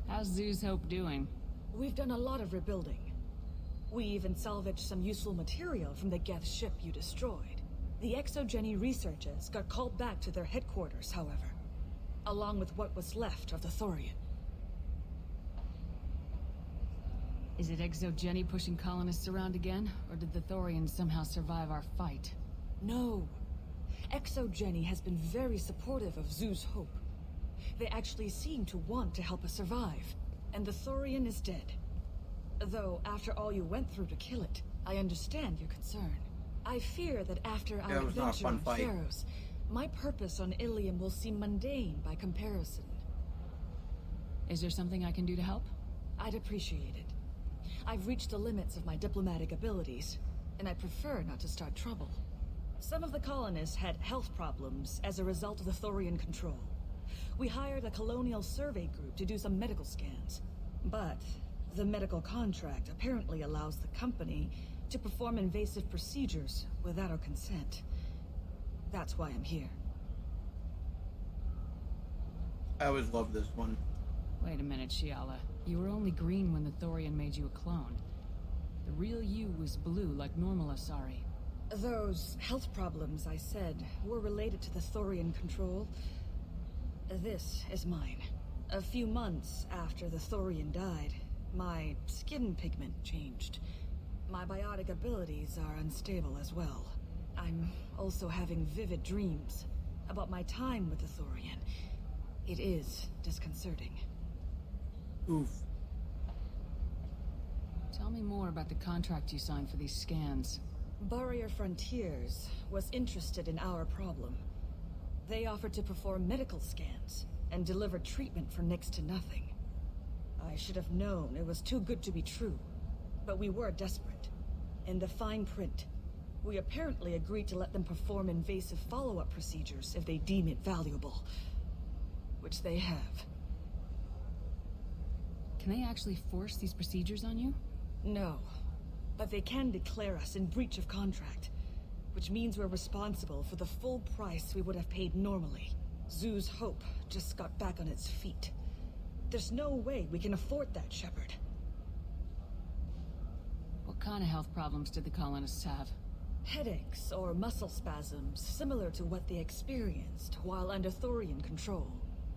How's Zoo's Hope doing? We've done a lot of rebuilding. We even salvaged some useful material from the Geth ship you destroyed. The Exogeny researchers got called back to their headquarters, however, along with what was left of the Thorian. Is it Exogeny pushing colonists around again, or did the Thorians somehow survive our fight? No. Exogeny has been very supportive of Zoo's Hope. They actually seem to want to help us survive, and the Thorian is dead. Though, after all you went through to kill it, I understand your concern. I fear that after our adventure on Pharos, my purpose on Illium will seem mundane by comparison. Is there something I can do to help? I'd appreciate it. I've reached the limits of my diplomatic abilities, and I prefer not to start trouble. Some of the colonists had health problems as a result of the Thorian control. We hired a colonial survey group to do some medical scans, but the medical contract apparently allows the company to perform invasive procedures without our consent. That's why I'm here. I always loved this one. Wait a minute, Shiala. You were only green when the Thorian made you a clone. The real you was blue like normal Asari. Those health problems I said were related to the Thorian control. This is mine. A few months after the Thorian died, my skin pigment changed. My biotic abilities are unstable as well. I'm also having vivid dreams about my time with the Thorian. It is disconcerting. Oof. Tell me more about the contract you signed for these scans. Barrier Frontiers was interested in our problem. They offered to perform medical scans and deliver treatment for next to nothing. I should have known it was too good to be true, but we were desperate. In the fine print, we apparently agreed to let them perform invasive follow-up procedures if they deem it valuable. Which they have. Can they actually force these procedures on you? No, but they can declare us in breach of contract, which means we're responsible for the full price we would have paid normally. Zoo's Hope just got back on its feet. There's no way we can afford that, Shepard. What kind of health problems did the colonists have? Headaches or muscle spasms similar to what they experienced while under Thorian control.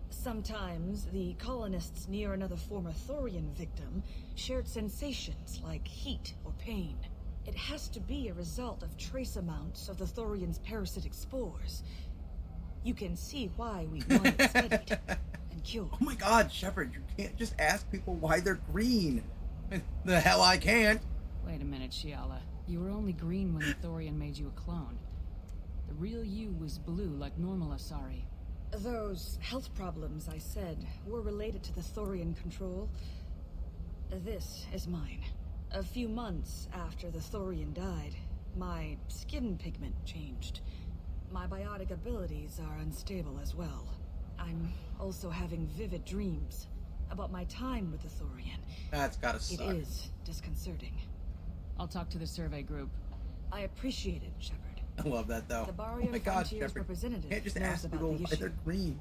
Sometimes the colonists near another former Thorian victim shared sensations like heat or pain. It has to be a result of trace amounts of the Thorian's parasitic spores. You can see why we want it studied and cured. Oh my god, Shepard, you can't just ask people why they're green. The hell I can't. Wait a minute, Shiala. You were only green when the Thorian made you a clone. The real you was blue like normal Asari. Those health problems I said were related to the Thorian control. This is mine. A few months after the Thorian died, my skin pigment changed. My biotic abilities are unstable as well. I'm also having vivid dreams about my time with the Thorian. That's gotta suck. It is disconcerting. I'll talk to the survey group. I appreciate it, Shepard. I love that though. The Barrier Oh my god, Frontiers Shepard. representative You can't just knows ask about people the why issue. they're green.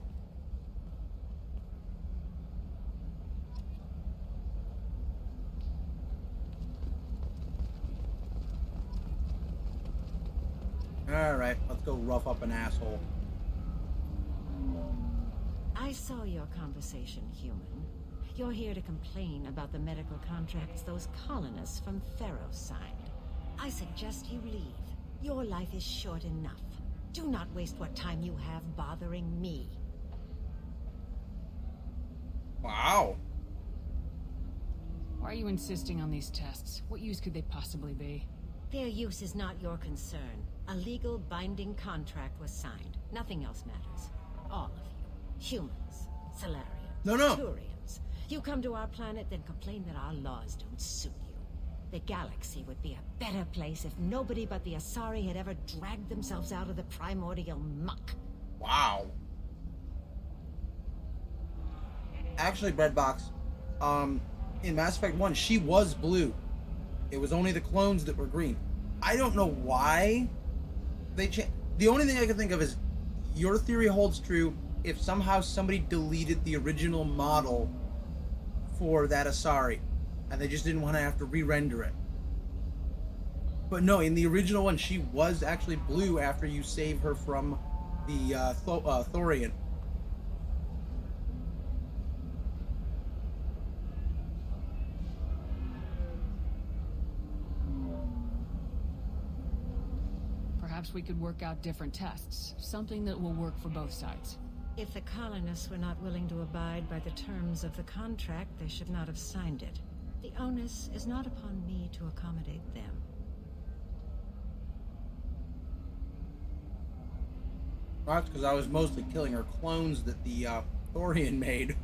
Alright, let's go rough up an asshole. I saw your conversation, human. You're here to complain about the medical contracts those colonists from Theros signed. I suggest you leave. Your life is short enough. Do not waste what time you have bothering me. Wow. Why are you insisting on these tests? What use could they possibly be? Their use is not your concern. A legal binding contract was signed. Nothing else matters. All of you. Humans. Solarians. No. Turians. You come to our planet, then complain that our laws don't suit you. The galaxy would be a better place if nobody but the Asari had ever dragged themselves out of the primordial muck. Wow. Actually, Breadbox, in Mass Effect 1, she was blue. It was only the clones that were green. I don't know why they changed. The only thing I can think of is your theory holds true if somehow somebody deleted the original model for that Asari, and they just didn't want to have to re-render it. But no, in the original one, she was actually blue after you save her from the Thorian. Perhaps we could work out different tests. Something that will work for both sides. If the colonists were not willing to abide by the terms of the contract, they should not have signed it. The onus is not upon me to accommodate them. Well, that's because I was mostly killing her clones that the Thorian made.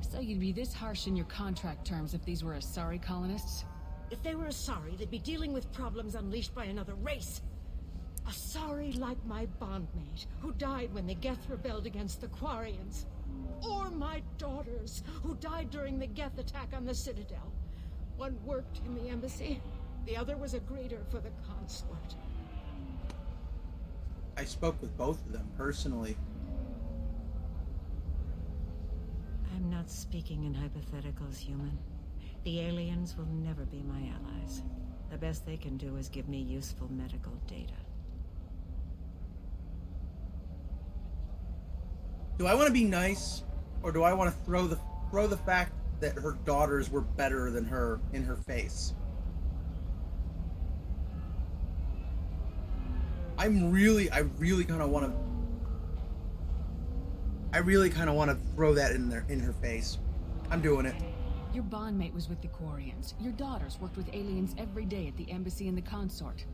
So you'd be this harsh in your contract terms if these were Asari colonists? If they were Asari, they'd be dealing with problems unleashed by another race. Asari like my bondmate, who died when the Geth rebelled against the Quarians. Or my daughters, who died during the Geth attack on the Citadel. One worked in the embassy, the other was a greeter for the consort. I spoke with both of them personally. I'm not speaking in hypotheticals, human. The aliens will never be my allies. The best they can do is give me useful medical data. Do I want to be nice, or do I want to throw the fact that her daughters were better than her in her face? I really kind of want to throw that in her face. I'm doing it. Your bondmate was with the Quarians. Your daughters worked with aliens every day at the embassy and the consort.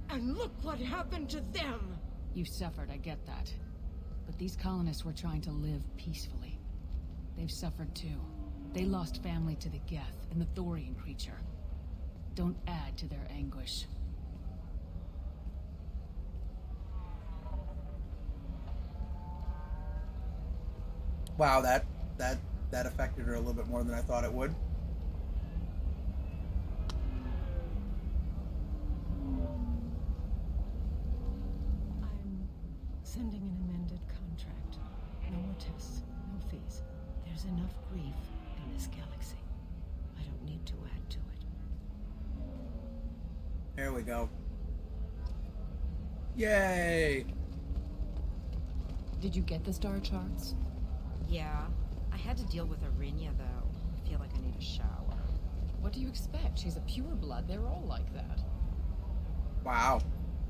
And look what happened to them! You suffered, I get that. But these colonists were trying to live peacefully. They've suffered too. They lost family to the Geth and the Thorian creature. Don't add to their anguish. Wow, that affected her a little bit more than I thought it would. I'm sending an amended contract. No more tests, no fees. There's enough grief in this galaxy. I don't need to add to it. There we go. Yay! Did you get the star charts? Yeah. I had to deal with Arinya, though. I feel like I need a shower. What do you expect? She's a pureblood. They're all like that. Wow.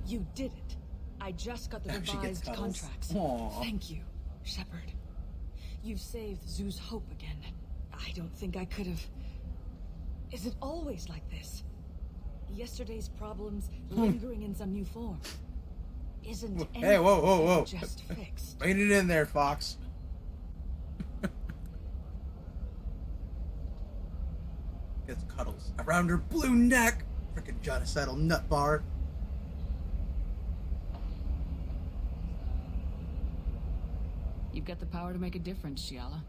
You did it. I just got the revised contracts. Aww. Thank you, Shepard. You've saved Zoo's hope again. I don't think I could have... Is it always like this? Yesterday's problems lingering in some new form. Isn't Hey, whoa. just fixed? Rein it in there, Fox. Gets cuddles around her blue neck. Frickin' genocidal nut bar. You've got the power to make a difference, Shiala.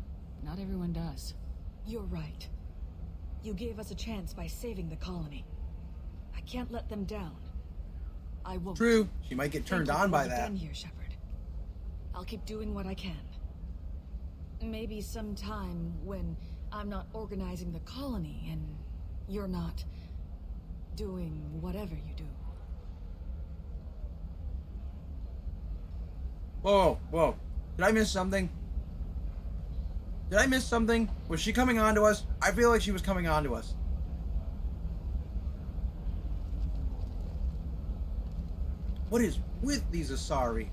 Not everyone does. You're right. You gave us a chance by saving the colony. I can't let them down. I won't. True. She might get turned on by that. Again here, Shepard. I'll keep doing what I can. Maybe sometime when I'm not organizing the colony and you're not doing whatever you do. Whoa. Did I miss something? Did I miss something? Was she coming on to us? I feel like she was coming on to us. What is with these Asari?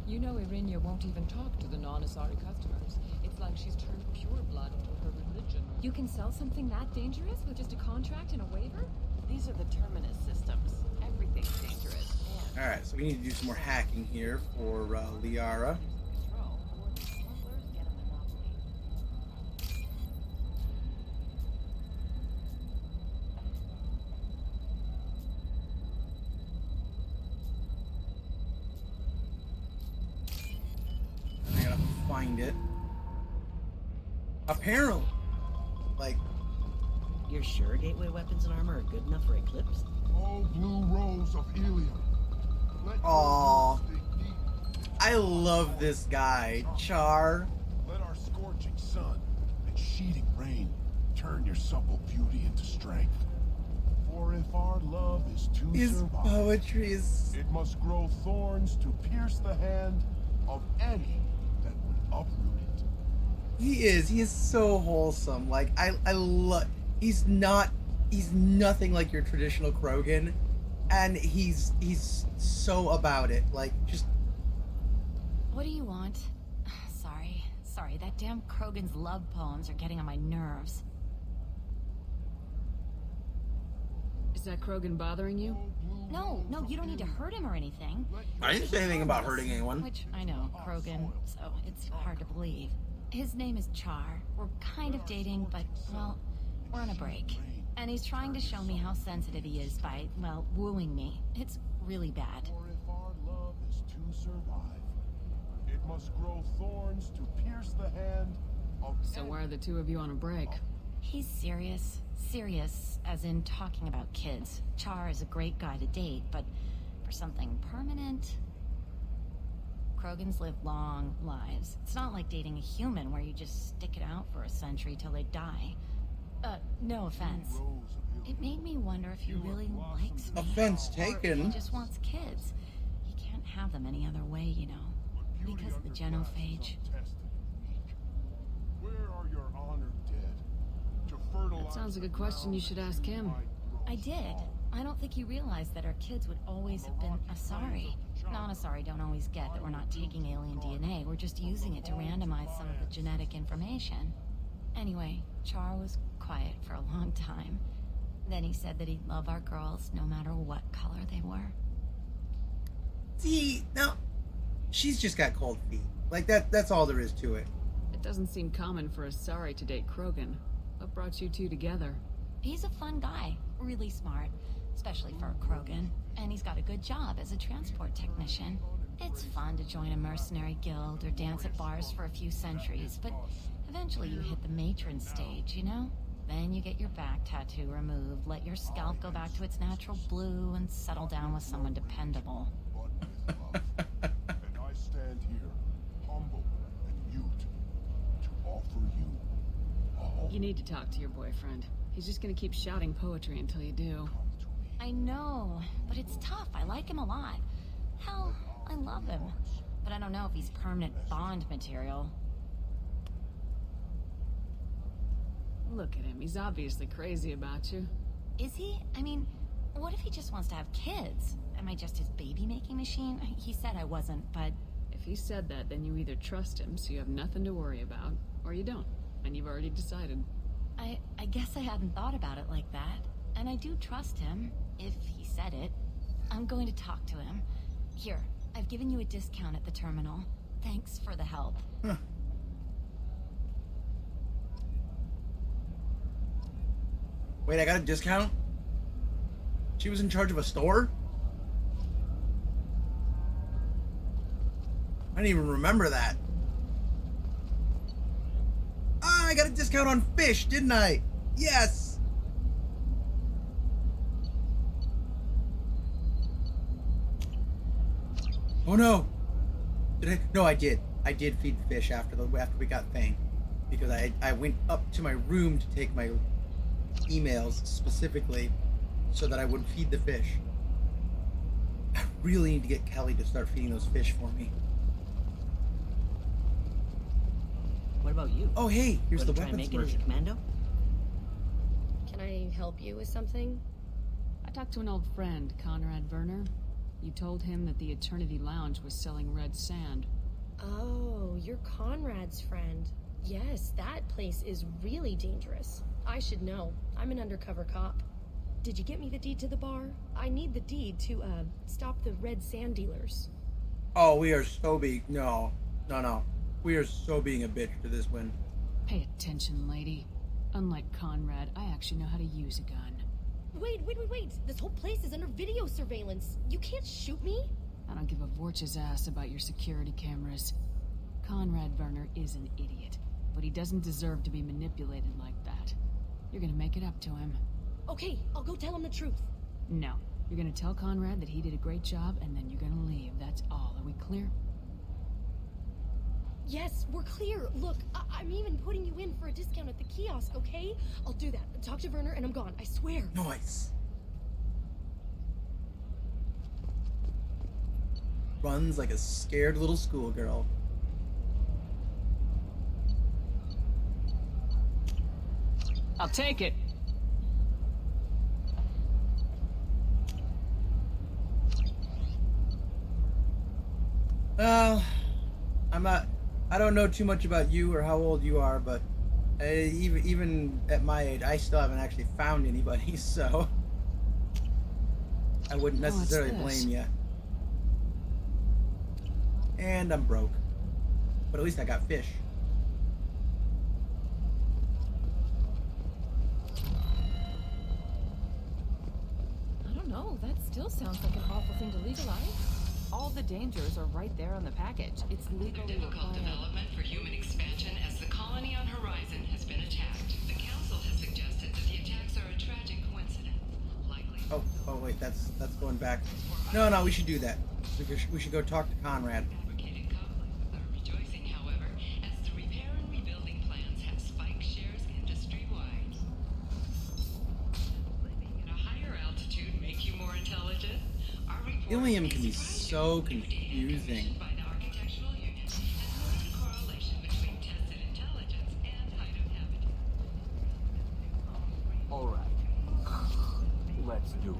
You know Irinia won't even talk to the non-Asari customers. It's like she's turned pure blood to her religion. You can sell something that dangerous with just a contract and a waiver? These are the Terminus systems. Everything's dangerous. Alright, so we need to do some more hacking here for Liara. I gotta find it. Apparently, like, you're sure gateway weapons and armor are good enough for Eclipse? Oh, blue rose of Illium. aww, I love this guy, Char. Let our scorching sun and sheeting rain turn your supple beauty into strength. For if our love is to His survive, poetry is... it must grow thorns to pierce the hand of any that would uproot it. He is so wholesome. Like, I love... He's nothing like your traditional Krogan. And he's so about it. Like, just... What do you want? Sorry, that damn Krogan's love poems are getting on my nerves. Is that Krogan bothering you? No, you don't need to hurt him or anything. I didn't say anything about hurting anyone. Which, I know, Krogan, so it's hard to believe. His name is Char. We're kind of dating, but, well, we're on a break. And he's trying to show me how sensitive he is by, well, wooing me. It's really bad. For if our love is to survive, it must grow thorns to pierce the hand of... So why are the two of you on a break? He's serious. Serious, as in talking about kids. Char is a great guy to date, but for something permanent... Krogans live long lives. It's not like dating a human where you just stick it out for a century till they die. No offense. It made me wonder if he really likes me. Offense Or if taken. he just wants kids. He can't have them any other way, you know. Because of the genophage. Where are your honored dead? To fertilize... That sounds like a question you should ask him. I did. I don't think he realized that our kids would always have been Asari. Non-Asari don't always get that we're not taking alien DNA, we're just using it to randomize some of the genetic information. Anyway, Char was quiet for a long time. Then he said that he'd love our girls no matter what color they were. See, now, she's just got cold feet. Like, that's all there is to it. It doesn't seem common for Asari to date Krogan. What brought you two together? He's a fun guy, really smart, especially for a Krogan. And he's got a good job as a transport technician. It's fun to join a mercenary guild or dance at bars for a few centuries, but eventually you hit the matron stage, you know? Then you get your back tattoo removed, let your scalp go back to its natural blue, and settle down with someone dependable. And I stand here, humble and mute, to offer you a home. You need to talk to your boyfriend. He's just gonna keep shouting poetry until you do. I know, but it's tough. I like him a lot. Hell, I love him. But I don't know if he's permanent Bond material. Look at him. He's obviously crazy about you. Is he? I mean, what if he just wants to have kids? Am I just his baby-making machine? He said I wasn't, but... If he said that, then you either trust him, so you have nothing to worry about, or you don't, and you've already decided. I guess I hadn't thought about it like that. And I do trust him, if he said it. I'm going to talk to him. Here, I've given you a discount at the terminal. Thanks for the help. Huh. Wait, I got a discount? She was in charge of a store? I didn't even remember that. Ah, I got a discount on fish, didn't I? Yes! Oh no! Did I? No, I did. I did feed the fish after we got Thane. Because I went up to my room to take my emails specifically so that I would feed the fish. really need to get Kelly to start feeding those fish for me. What about you? Oh, hey, here's the Try and weapons make it as a version. commando? Can I help you with something? I talked to an old friend, Conrad Werner. You told him that the Eternity Lounge was selling red sand. Oh, you're Conrad's friend. Yes, that place is really dangerous. I should know. I'm an undercover cop. Did you get me the deed to the bar? I need the deed to, stop the red sand dealers. Oh, we are so being... No. We are so being a bitch to this win. Pay attention, lady. Unlike Conrad, I actually know how to use a gun. Wait. This whole place is under video surveillance. You can't shoot me? I don't give a Vorch's ass about your security cameras. Conrad Werner is an idiot, but he doesn't deserve to be manipulated like that. You're gonna make it up to him. Okay, I'll go tell him the truth. No. You're gonna tell Conrad that he did a great job, and then you're gonna leave. That's all. Are we clear? Yes, we're clear. Look, I'm even putting you in for a discount at the kiosk, okay? I'll do that. Talk to Werner and I'm gone. I swear. Nice. Runs like a scared little schoolgirl. I'll take it. I don't know too much about you or how old you are, but even at my age, I still haven't actually found anybody, so I wouldn't necessarily blame you. And I'm broke, but at least I got fish. I don't know. That still sounds like an awful thing to legalize. All the dangers are right there on the package. It's legally Difficult required. development for human expansion as the colony on Horizon has been attacked. The Council has suggested that the attacks are a tragic coincidence. Likely. Oh wait, that's going back. No, we should do that. We should go talk to Conrad. Fabricated complexes are rejoicing, however, as the repair and rebuilding plans have spiked shares industry-wide. Living at a higher altitude make you more intelligent? Our report Illium can be so confusing. by the architectural unit has noted a correlation between tested intelligence and height of habitat. Alright. Let's do it.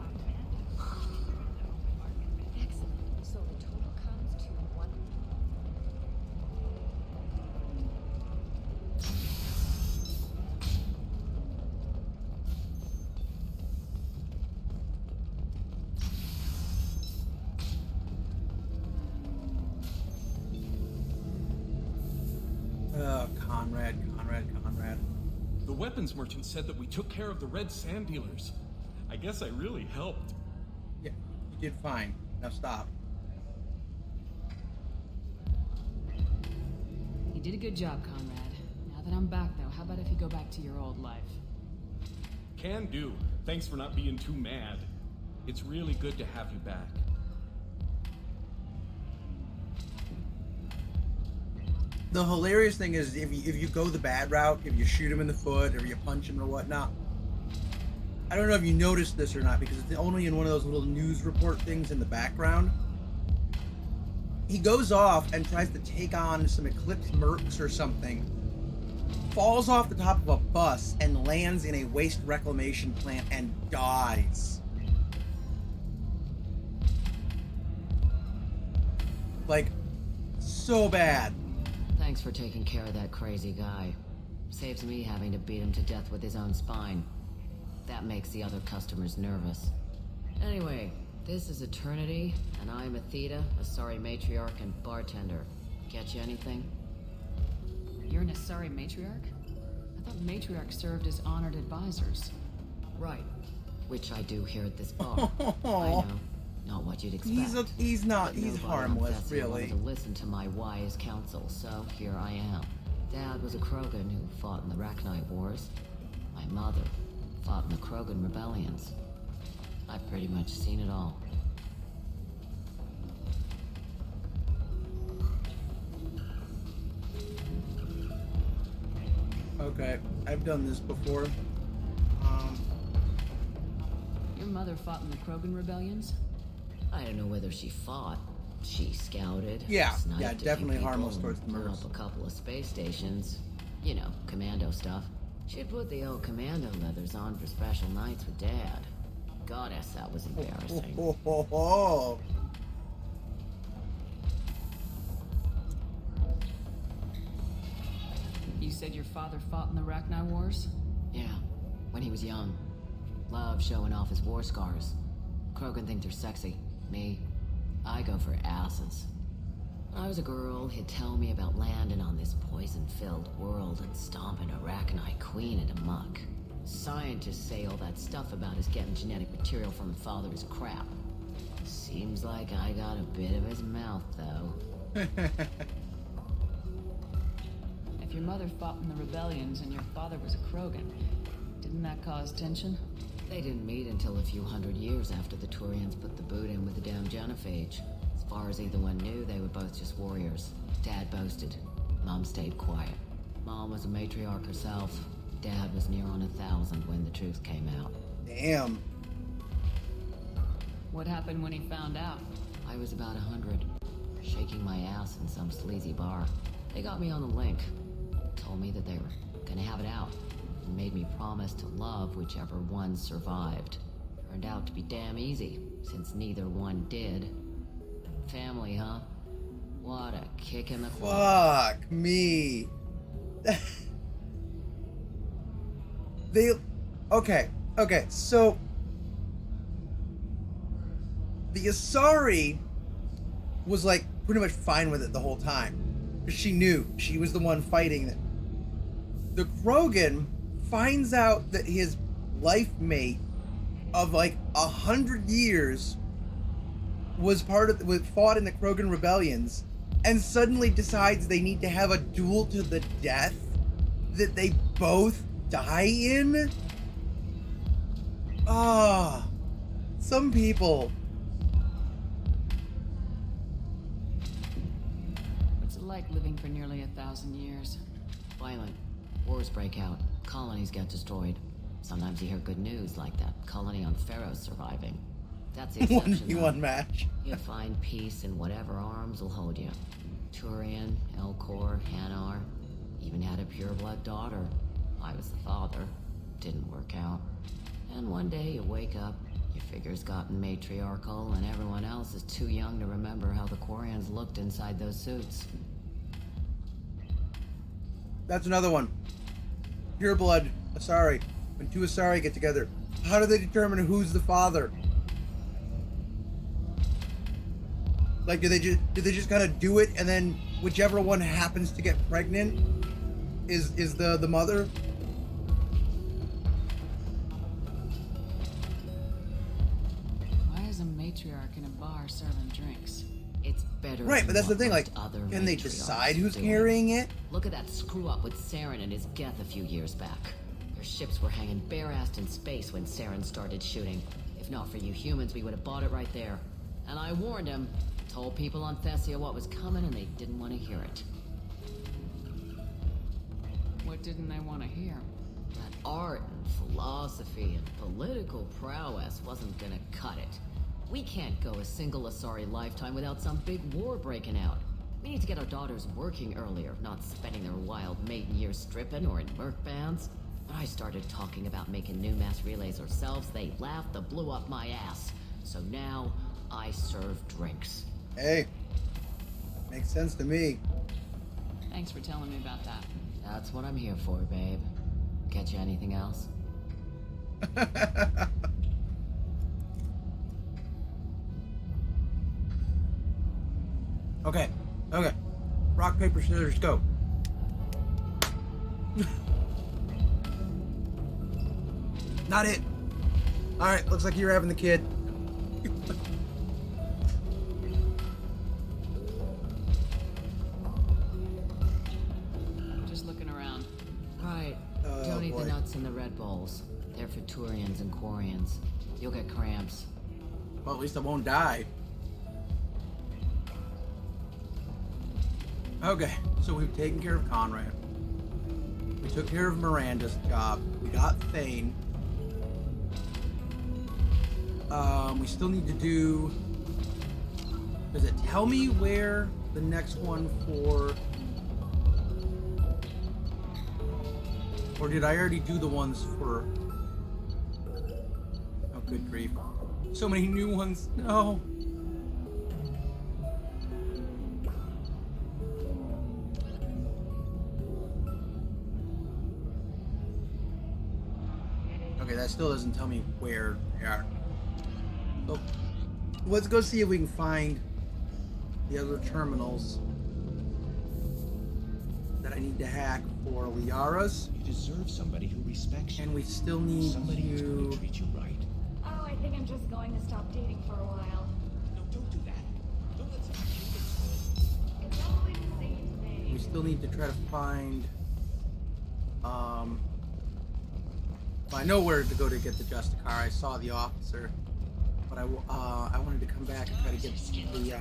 Excellent. So the total comes to 1. Conrad. The weapons merchant said that we took care of the red sand dealers. I guess I really helped. Yeah, you did fine. Now stop. You did a good job, Conrad. Now that I'm back, though, how about if you go back to your old life? Can do. Thanks for not being too mad. It's really good to have you back. The hilarious thing is if you go the bad route, if you shoot him in the foot or you punch him or whatnot, I don't know if you noticed this or not because it's only in one of those little news report things in the background. He goes off and tries to take on some Eclipse mercs or something, falls off the top of a bus and lands in a waste reclamation plant and dies. Like, so bad. Thanks for taking care of that crazy guy. Saves me having to beat him to death with his own spine. That makes the other customers nervous. Anyway, this is Eternity, and I'm Athena, a sorry matriarch and bartender. Get you anything? You're an Asari matriarch? I thought matriarchs served as honored advisors. Right. Which I do here at this bar. I know. Not what you'd expect. He's But harmless, nobody on Thessia really. wanted to listen to my wise counsel, so here I am. Dad was a Krogan who fought in the Rachni Wars. My mother fought in the Krogan rebellions. I've pretty much seen it all. Okay, I've done this before. Your mother fought in the Krogan rebellions? I don't know whether she fought. She scouted. Yeah, sniped yeah, a few definitely people, harmless and towards the blew Mercs. up a couple of space stations. You know, commando stuff. She'd put the old commando leathers on for special nights with Dad. Goddess, that was embarrassing. You said your father fought in the Rachni Wars? Yeah, when he was young. Loved showing off his war scars. Krogan think they're sexy. Me, I go for asses. When I was a girl, he'd tell me about landing on this poison-filled world and stomping a Rachni queen into muck. Scientists say all that stuff about us getting genetic material from father is crap. Seems like I got a bit of his mouth, though. If your mother fought in the rebellions and your father was a Krogan, didn't that cause tension? They didn't meet until a few hundred years after the Turians put the boot in with the damn genophage. As far as either one knew, they were both just warriors. Dad boasted. Mom stayed quiet. Mom was a matriarch herself. Dad was near on 1,000 when the truth came out. Damn. What happened when he found out? I was about 100, shaking my ass in some sleazy bar. They got me on the link. Told me that they were gonna have it out. And made me promise to love whichever one survived. Turned out to be damn easy, since neither one did. Family, huh? What a kick in the quad. Fuck me. Okay, so the Asari was like pretty much fine with it the whole time. Because she knew she was the one fighting it. The Krogan finds out that his life mate of like 100 years was fought in the Krogan rebellions, and suddenly decides they need to have a duel to the death that they both die in. Some people. What's it like living for nearly 1,000 years? Violent. Wars break out. Colonies get destroyed. Sometimes you hear good news, like that colony on Pharaoh surviving. That's the exception. 1v1 match. You find peace in whatever arms will hold you. Turian, Elcor, Hanar. Even had a pureblood daughter. I was the father. Didn't work out. And one day you wake up, your figure's gotten matriarchal, and everyone else is too young to remember how the Quarians looked inside those suits. That's another one. Pure blood, Asari. When two Asari get together, how do they determine who's the father? Like, do they just kind of do it, and then whichever one happens to get pregnant is the mother? Why is a matriarch in a bar serving drinks? It's better. Right, but that's the thing. Like, other can they matriarchs decide who's do. carrying it? Look at that screw up with Saren and his Geth a few years back. Their ships were hanging bare-assed in space when Saren started shooting. If not for you humans, we would have bought it right there. And I warned him. Told people on Thessia what was coming, and they didn't want to hear it. What didn't they want to hear? That art and philosophy and political prowess wasn't gonna cut it. We can't go a single Asari lifetime without some big war breaking out. We need to get our daughters working earlier, not spending their wild maiden years stripping or in merc bands. When I started talking about making new mass relays ourselves, they laughed and blew up my ass. So now, I serve drinks. Hey, makes sense to me. Thanks for telling me about that. That's what I'm here for, babe. Get you anything else? Okay. Rock, paper, scissors, go. Not it. Alright, looks like you're having the kid. Just looking around. Right. Don't eat the nuts in the Red Bowls. They're for Turians and Quarians. You'll get cramps. Well, at least I won't die. Okay, so we've taken care of Conrad. We took care of Miranda's job. We got Thane. We still need to do Does it tell me where the next one for... Or did I already do the ones for... Oh, good grief. So many new ones. No. Okay, that still doesn't tell me where they are. So, let's go see if we can find the other terminals that I need to hack for Liara's. You deserve somebody who respects you. And we still need somebody who's going to treat you right. Oh, I think I'm just going to stop dating for a while. No, don't do that. Don't let some It's always the same thing. We still need to try to find... I know where to go to get the Justicar. I saw the officer. But I wanted to come back and try to get the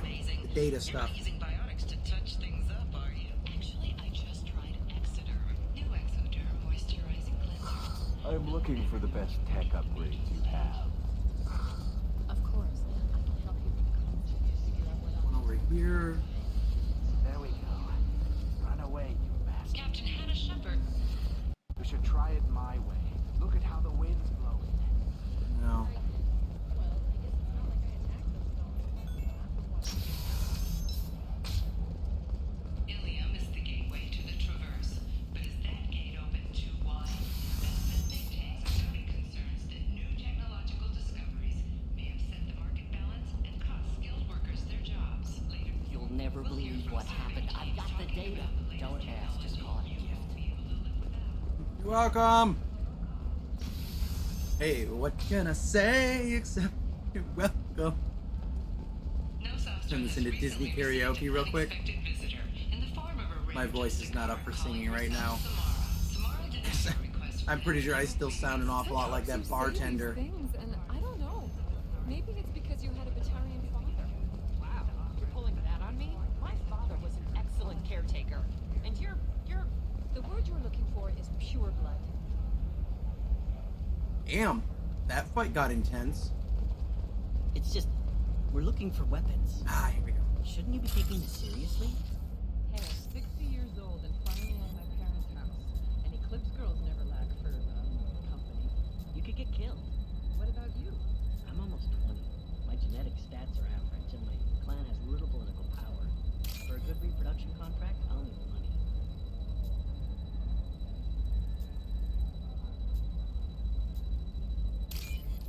data stuff. Using biotics to touch things up, are you? Actually, I just tried Exoderm. New Exoderm moisturizing cleanser. I'm looking for the best tech upgrades you have. Of course. I can help you with the concept to figure out what One over here. There we go. Run away, you bastard. Captain Hannah Shepard. We should try it my way. Look at how the wind's blowing. No. Illium is the gateway to the Traverse, but is that gate open too wide? Best think tanks are noting concerns that new technological discoveries may upset the market balance and cost skilled workers their jobs. Later, You'll never believe what happened. I've got the data. Don't ask, just call it a gift. You're welcome. Hey, what can I say except you're welcome? Turn this into Disney karaoke real quick. My voice is not up for singing right now. I'm pretty sure I still sound an awful lot like that bartender. Things, and I don't know. Maybe it's because you had a Batarian father. Wow, you're pulling that on me? My father was an excellent caretaker. And you're... The word you're looking for is pure blood. Damn, that fight got intense. It's just, we're looking for weapons. Ah, here we go. Shouldn't you be taking this seriously? Hey, I'm 60 years old and finally own my parents' house. And Eclipse girls never lack for, company. You could get killed. What about you? I'm almost 20. My genetic stats are average, and my clan has little political power. For a good reproduction contract, I'll need the money.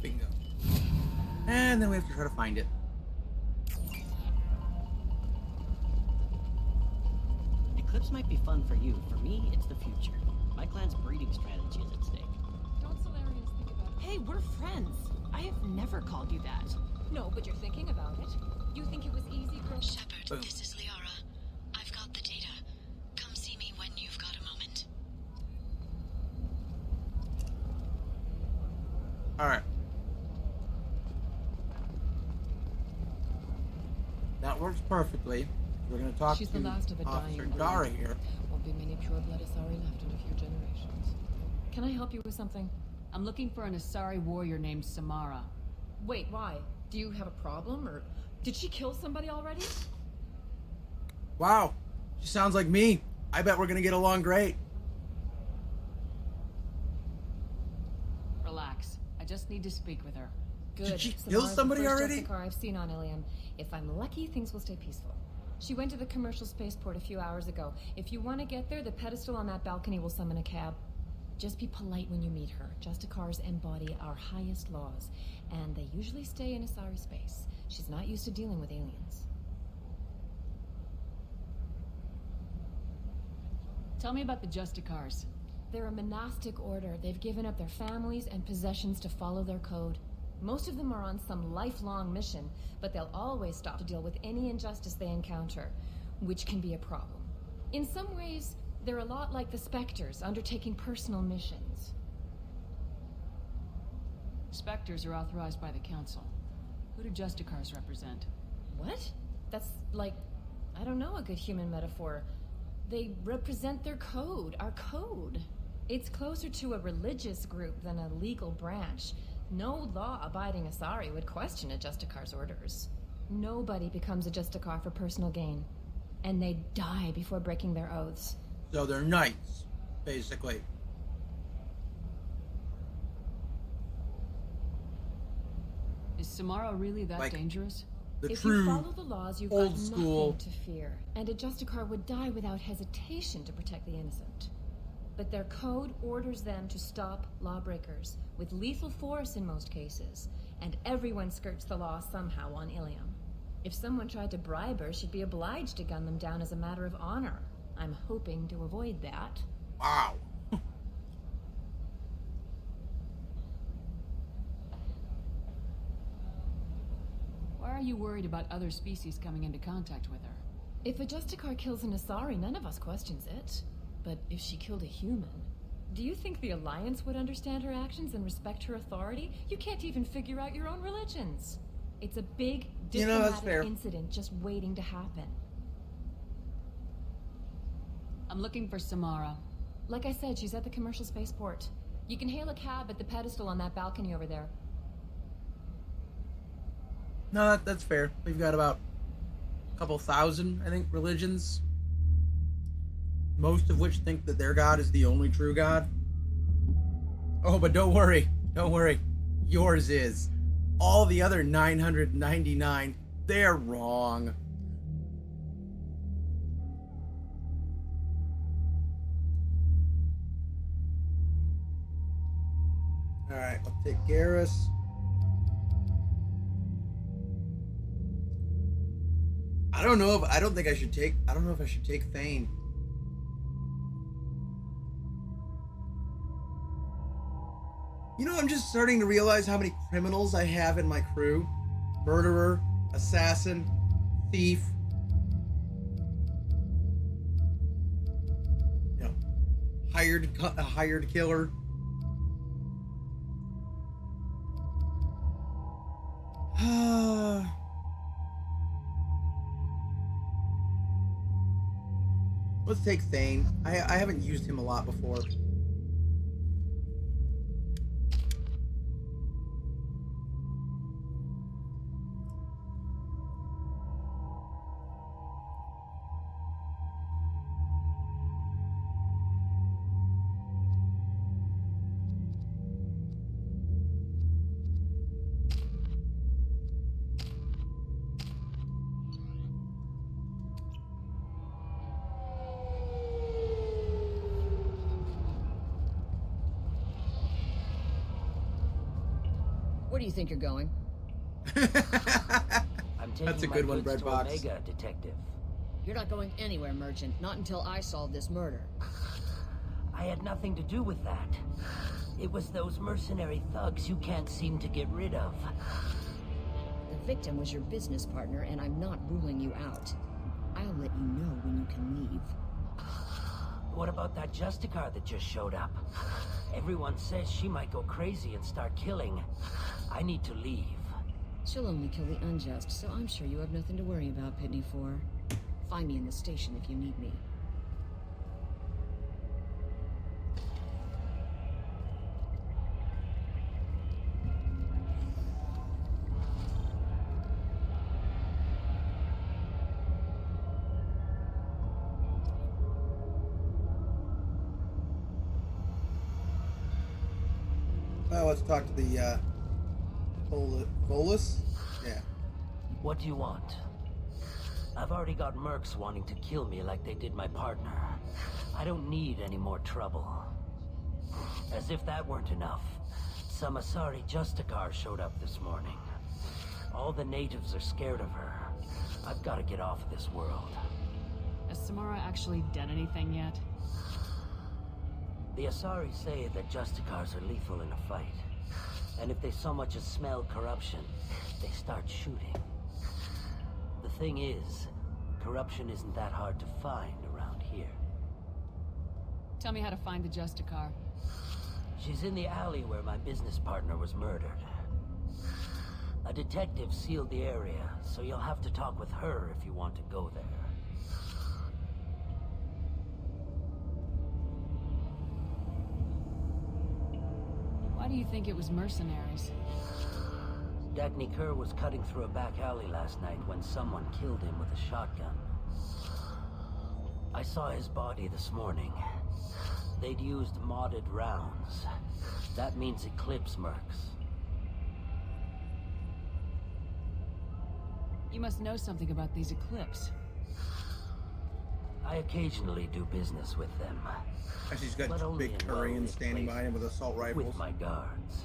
Bingo. And then we have to try to find it. Eclipse might be fun for you. For me, it's the future. My clan's breeding strategy is at stake. Don't Solarians think about it? Hey, we're friends. I have never called you that. No, but you're thinking about it. You think it was easy, girl? Shepard, this is Liara. I've got the data. Come see me when you've got a moment. Alright. That works perfectly. We're going to talk She's to the last of a Officer dying breed. Dara here. Won't be many pure blood Asari left in a few generations. Can I help you with something? I'm looking for an Asari warrior named Samara. Wait, why? Do you have a problem, or did she kill somebody already? Wow. She sounds like me. I bet we're going to get along great. Relax. I just need to speak with her. Good. Did she Samara's kill the somebody first already? Justicar I've seen on Illium. If I'm lucky, things will stay peaceful. She went to the commercial spaceport a few hours ago. If you want to get there, the pedestal on that balcony will summon a cab. Just be polite when you meet her. Justicars embody our highest laws, and they usually stay in Asari space. She's not used to dealing with aliens. Tell me about the Justicars. They're a monastic order. They've given up their families and possessions to follow their code. Most of them are on some lifelong mission, but they'll always stop to deal with any injustice they encounter, which can be a problem. In some ways, they're a lot like the Spectres, undertaking personal missions. Spectres are authorized by the Council. Who do Justicars represent? What? That's like, I don't know, a good human metaphor. They represent their code, our code. It's closer to a religious group than a legal branch. No law-abiding Asari would question a Justicar's orders. Nobody becomes a Justicar for personal gain. And they die before breaking their oaths. So they're knights, basically. Is Samara really that dangerous? The If true you follow the laws, you've old got school. nothing to fear. And a Justicar would die without hesitation to protect the innocent. But their code orders them to stop lawbreakers, with lethal force in most cases. And everyone skirts the law somehow on Illium. If someone tried to bribe her, she'd be obliged to gun them down as a matter of honor. I'm hoping to avoid that. Wow. Why are you worried about other species coming into contact with her? If a Justicar kills an Asari, none of us questions it. But if she killed a human, do you think the Alliance would understand her actions and respect her authority? You can't even figure out your own religions. It's a big diplomatic incident just waiting to happen. I'm looking for Samara. Like I said, she's at the commercial spaceport. You can hail a cab at the pedestal on that balcony over there. No, that's fair. We've got about a couple thousand, I think, religions. Most of which think that their God is the only true God. Oh, but don't worry. Don't worry. Yours is. All the other 999, they're wrong. Alright, I'll take Garrus. I don't know if I should take Thane. You know, I'm just starting to realize how many criminals I have in my crew. Murderer, assassin, thief. You know, hired killer. Let's take Thane. I haven't used him a lot before. Where do you think you're going? I'm taking That's a my good one, goods to Breadbox. Omega, Detective. You're not going anywhere, Merchant. Not until I solve this murder. I had nothing to do with that. It was those mercenary thugs you can't seem to get rid of. The victim was your business partner, and I'm not ruling you out. I'll let you know when you can leave. What about that Justicar that just showed up? Everyone says she might go crazy and start killing. I need to leave. She'll only kill the unjust, so I'm sure you have nothing to worry about, Pitney 4. Find me in the station if you need me. Well, let's talk to the Volus. Yeah. What do you want? I've already got mercs wanting to kill me like they did my partner. I don't need any more trouble. As if that weren't enough, some Asari Justicar showed up this morning. All the natives are scared of her. I've got to get off of this world. Has Samara actually done anything yet? The Asari say that Justicars are lethal in a fight. And if they so much as smell corruption, they start shooting. The thing is, corruption isn't that hard to find around here. Tell me how to find the Justicar. She's in the alley where my business partner was murdered. A detective sealed the area, so you'll have to talk with her if you want to go there. Why do you think it was mercenaries? Dagny Kerr was cutting through a back alley last night when someone killed him with a shotgun. I saw his body this morning. They'd used modded rounds. That means Eclipse mercs. You must know something about these Eclipse. I occasionally do business with them. And she's got but only big in Koreans well-lit standing behind him with assault rifles. With my guards.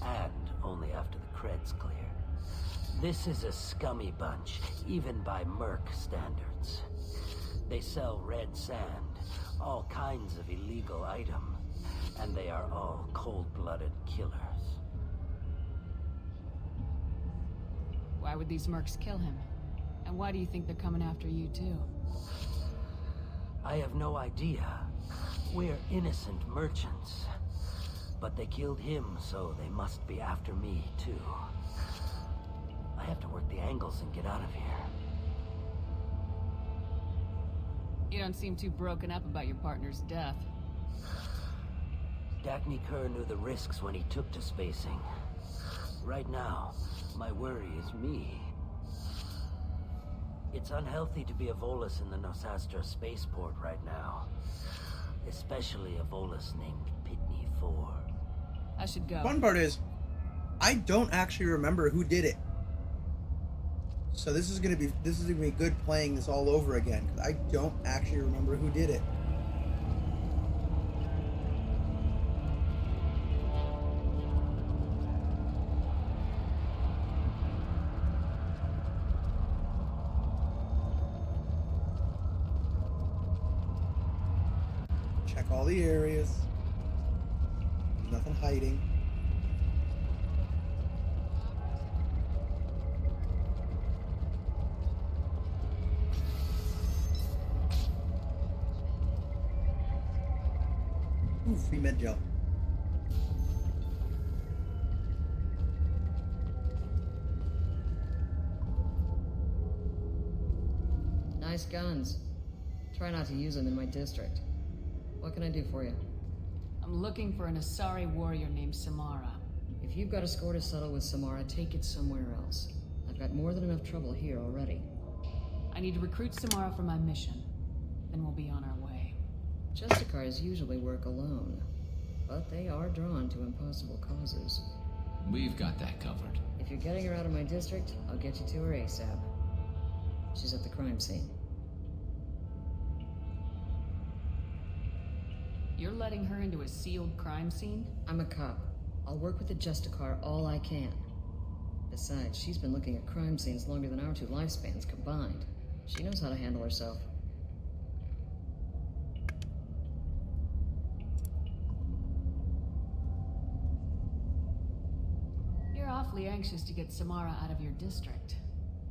And only after the cred's clear. This is a scummy bunch, even by merc standards. They sell red sand, all kinds of illegal items, and they are all cold-blooded killers. Why would these mercs kill him? And why do you think they're coming after you too? I have no idea. We're innocent merchants. But they killed him, so they must be after me too. I have to work the angles and get out of here. You don't seem too broken up about your partner's death. Dagny Kerr knew the risks when he took to spacing. Right now, my worry is me. It's unhealthy to be a Volus in the Nosastra spaceport right now. Especially a Volus named Pitney 4. I should go. Fun part is, I don't actually remember who did it. So this is gonna be good playing this all over again, because I don't actually remember who did it. Check all the areas. There's nothing hiding. Ooh, free med gel. Nice guns. Try not to use them in my district. What can I do for you? I'm looking for an Asari warrior named Samara. If you've got a score to settle with Samara, take it somewhere else. I've got more than enough trouble here already. I need to recruit Samara for my mission. Then we'll be on our way. Justicars usually work alone, but they are drawn to impossible causes. We've got that covered. If you're getting her out of my district, I'll get you to her ASAP. She's at the crime scene. You're letting her into a sealed crime scene? I'm a cop. I'll work with the Justicar all I can. Besides, she's been looking at crime scenes longer than our two lifespans combined. She knows how to handle herself. You're awfully anxious to get Samara out of your district.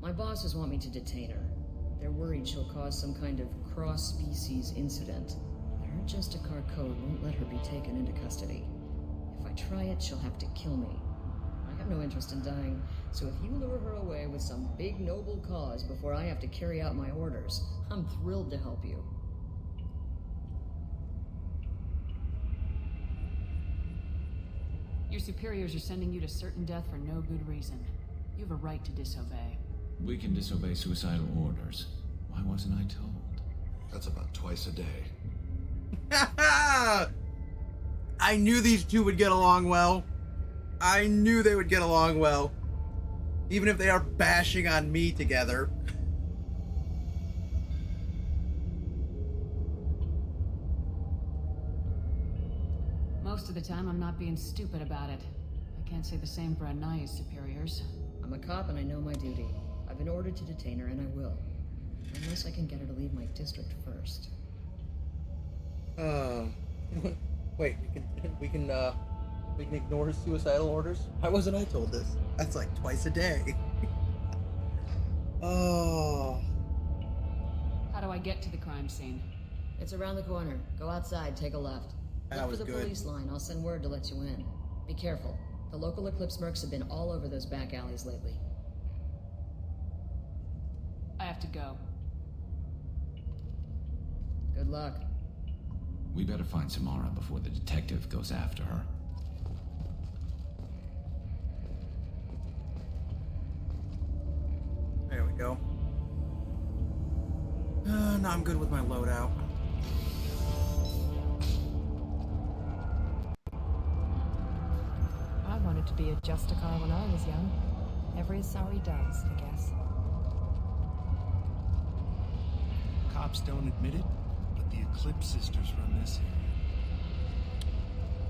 My bosses want me to detain her. They're worried she'll cause some kind of cross-species incident. Her Justicar code won't let her be taken into custody. If I try it, she'll have to kill me. I have no interest in dying, so if you lure her away with some big noble cause before I have to carry out my orders, I'm thrilled to help you. Your superiors are sending you to certain death for no good reason. You have a right to disobey. We can disobey suicidal orders. Why wasn't I told? That's about twice a day. I knew these two would get along well. I knew they would get along well. Even if they are bashing on me together. Most of the time, I'm not being stupid about it. I can't say the same for Anaya's superiors. I'm a cop and I know my duty. I've been ordered to detain her and I will. Unless I can get her to leave my district first. Wait, we can ignore suicidal orders? Why wasn't I told this? That's like twice a day. Oh. How do I get to the crime scene? It's around the corner. Go outside, take a left. Look for the police line. I'll send word to let you in. Be careful. The local Eclipse mercs have been all over those back alleys lately. I have to go. Good luck. We better find Samara before the detective goes after her. go. No, I'm good with my loadout. I wanted to be a Justicar when I was young. Every Asari does, I guess. Cops don't admit it, but the Eclipse sisters run this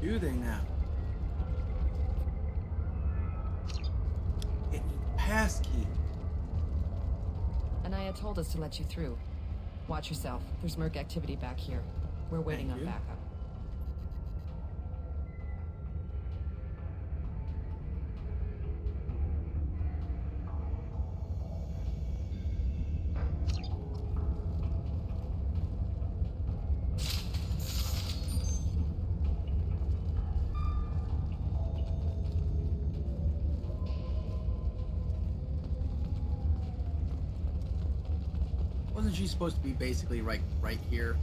area. Do they now? It needs a passkey. Anaya told us to let you through. Watch yourself. There's Merc activity back here. We're waiting on backup. Wasn't she supposed to be basically right here?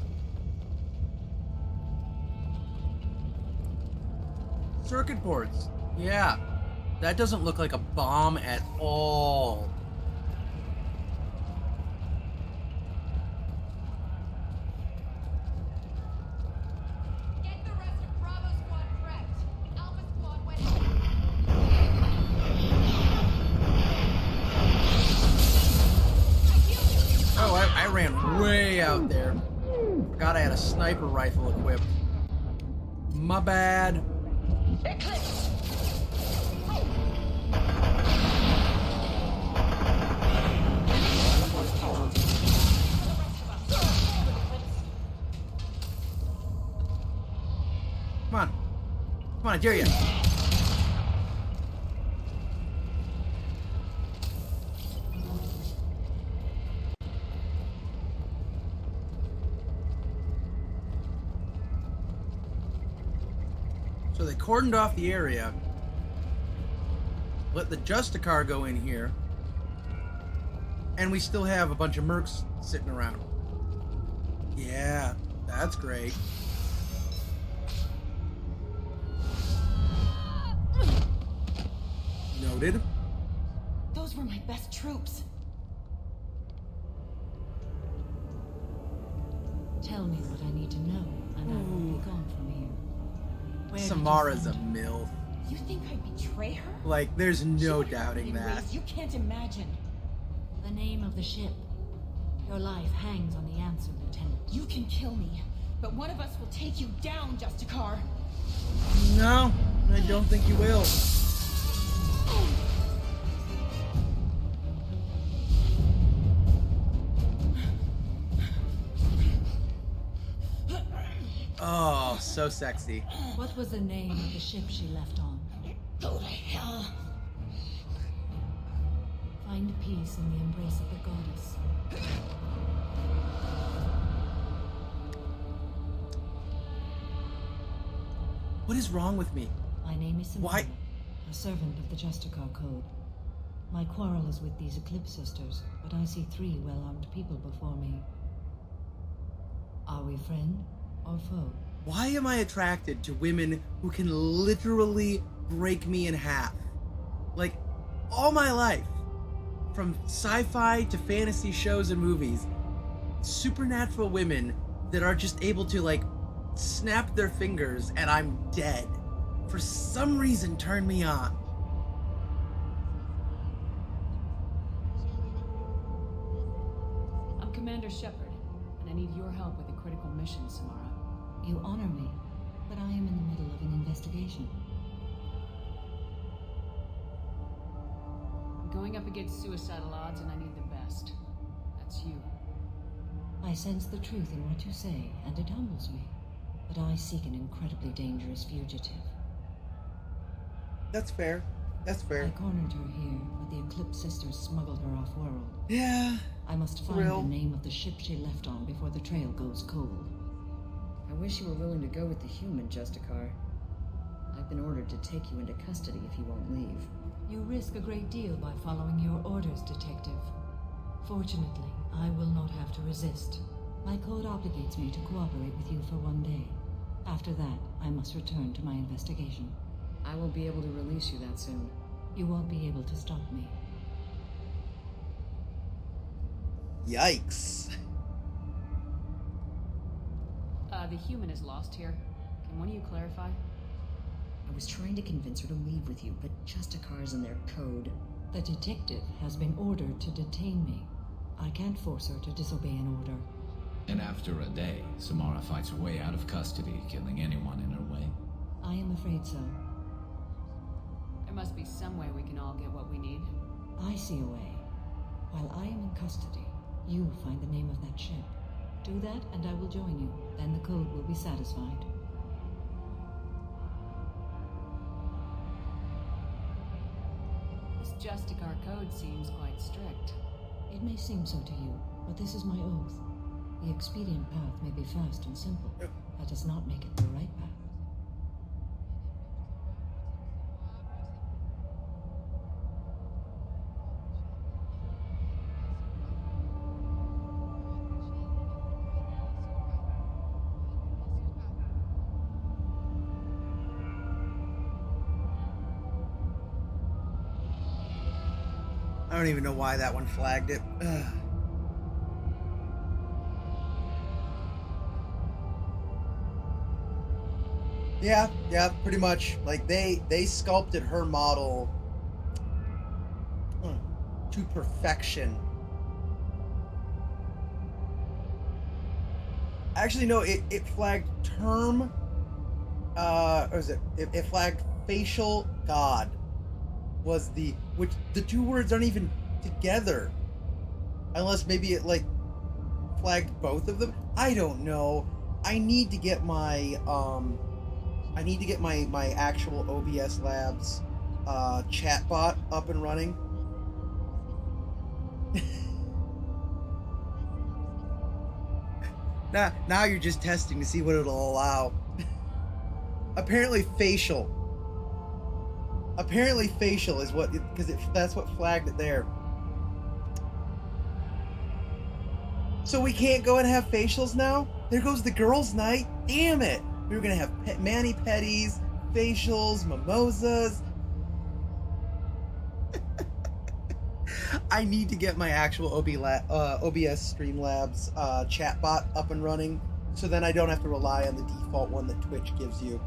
Circuit boards. Yeah. That doesn't look like a bomb at all. Get the rest of Bravo Squad prepped. Alpha Squad went Oh, I ran way out there. Forgot I had a sniper rifle equipped. My bad. Eclipse! Come on. Come on, I dare you. So they cordoned off the area, let the Justicar go in here, and we still have a bunch of mercs sitting around. Yeah, that's great. Noted. Those were my best troops. Tell me what I need to know, and I will be gone from here. Where did you Samara's a find her? MILF. You think I'd betray her? Like, there's no doubting In that. ways you can't imagine. The name of the ship. Your life hangs on the answer, Lieutenant. You can kill me, but one of us will take you down, Justicar. No, I don't think you will. Oh, so sexy. What was the name of the ship she left on? Go to hell. Find peace in the embrace of the goddess. What is wrong with me? My name is Samara, Why? a servant of the Justicar Code. My quarrel is with these Eclipse sisters, but I see 3 well-armed people before me. Are we friend or foe? Why am I attracted to women who can literally break me in half? Like, all my life, from sci-fi to fantasy shows and movies, supernatural women that are just able to, like, snap their fingers and I'm dead, for some reason turn me on. I'm Commander Shepard, and I need your help with a critical mission, Samara. You honor me, but I am in the middle of an investigation. I'm going up against suicidal odds, and I need the best. That's you. I sense the truth in what you say, and it humbles me. But I seek an incredibly dangerous fugitive. That's fair. That's fair. I cornered her here, but the Eclipse sisters smuggled her off-world. Yeah. I must find the name of the ship she left on before the trail goes cold. I wish you were willing to go with the human, Justicar. I've been ordered to take you into custody if you won't leave. You risk a great deal by following your orders, Detective. Fortunately, I will not have to resist. My code obligates me to cooperate with you for 1 day. After that, I must return to my investigation. I won't be able to release you that soon. You won't be able to stop me. Yikes. The human is lost here. Can one of you clarify? I was trying to convince her to leave with you, but Justicar's in their code. The detective has been ordered to detain me. I can't force her to disobey an order. And after a day, Samara fights her way out of custody, killing anyone in her way. I am afraid so. There must be some way we can all get what we need. I see a way. While I am in custody, you find the name of that ship. Do that and I will join you. Then the code will be satisfied. This Justicar code seems quite strict. It may seem so to you, but this is my oath. The expedient path may be fast and simple. That does not make it the right path. I don't even know why that one flagged it. Ugh. Yeah, pretty much. Like they sculpted her model to perfection. Actually, no, it flagged term. Or is it flagged facial god. Was which the two words aren't even together, unless maybe it like flagged both of them. I don't know. I need to get my my actual OBS Labs chatbot up and running. Now you're just testing to see what it'll allow. Apparently facial is what, because that's what flagged it there. So we can't go and have facials now? There goes the girls' night. Damn it! We were gonna have mani-pedis, facials, mimosas. I need to get my actual OBS Streamlabs chatbot up and running, so then I don't have to rely on the default one that Twitch gives you.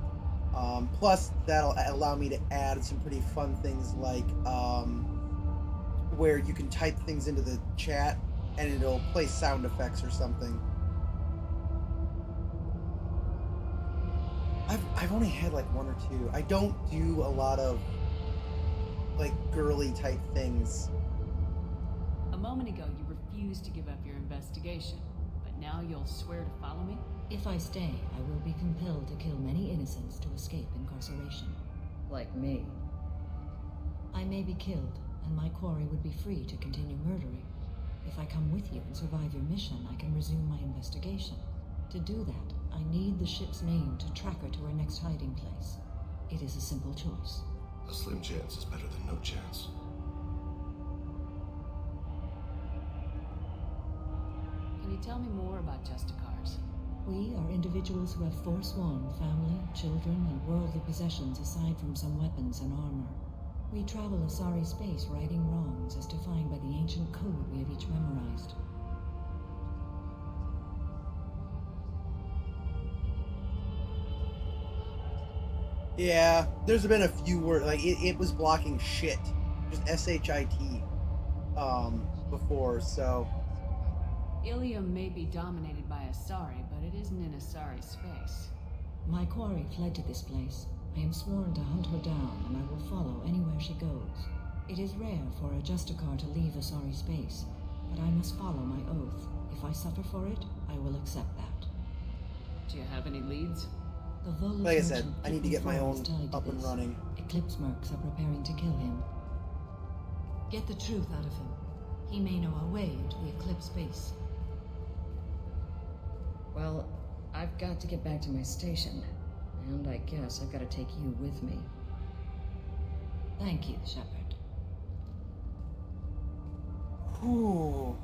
Plus, that'll allow me to add some pretty fun things like where you can type things into the chat and it'll play sound effects or something. I've only had like one or two. I don't do a lot of like girly type things. A moment ago, you refused to give up your investigation, but now you'll swear to follow me? If I stay, I will be compelled to kill many innocents to escape incarceration. Like me. I may be killed, and my quarry would be free to continue murdering. If I come with you and survive your mission, I can resume my investigation. To do that, I need the ship's name to track her to her next hiding place. It is a simple choice. A slim chance is better than no chance. Can you tell me more about Justicars? We are individuals who have forsworn family, children, and worldly possessions aside from some weapons and armor. We travel Asari space righting wrongs as defined by the ancient code we have each memorized. Yeah, there's been a few words, like it was blocking shit, just SHIT, before, so. Illium may be dominated by Asari, but it isn't in Asari space. My quarry fled to this place. I am sworn to hunt her down, and I will follow anywhere she goes. It is rare for a Justicar to leave Asari space, but I must follow my oath. If I suffer for it, I will accept that. Do you have any leads? The Volus like I said, merchant I need to get my own tied to up and this. running. Eclipse mercs are preparing to kill him. Get the truth out of him. He may know our way into the Eclipse base. Well, I've got to get back to my station, and I guess I've got to take you with me. Thank you, Shepard. Whew.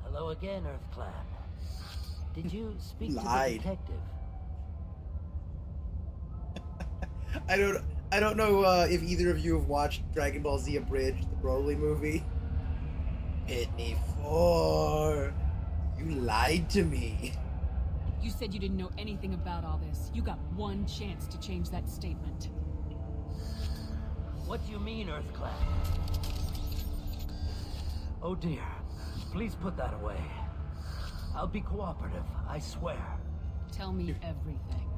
Hello again, Earth Clan. Did you speak to the Lied. detective? I don't know if either of you have watched Dragon Ball Z Abridged, the Broly movie. Hit me 4. You lied to me. You said you didn't know anything about all this. You got one chance to change that statement. What do you mean, Earthclad? Oh dear. Please put that away. I'll be cooperative, I swear. Tell me everything.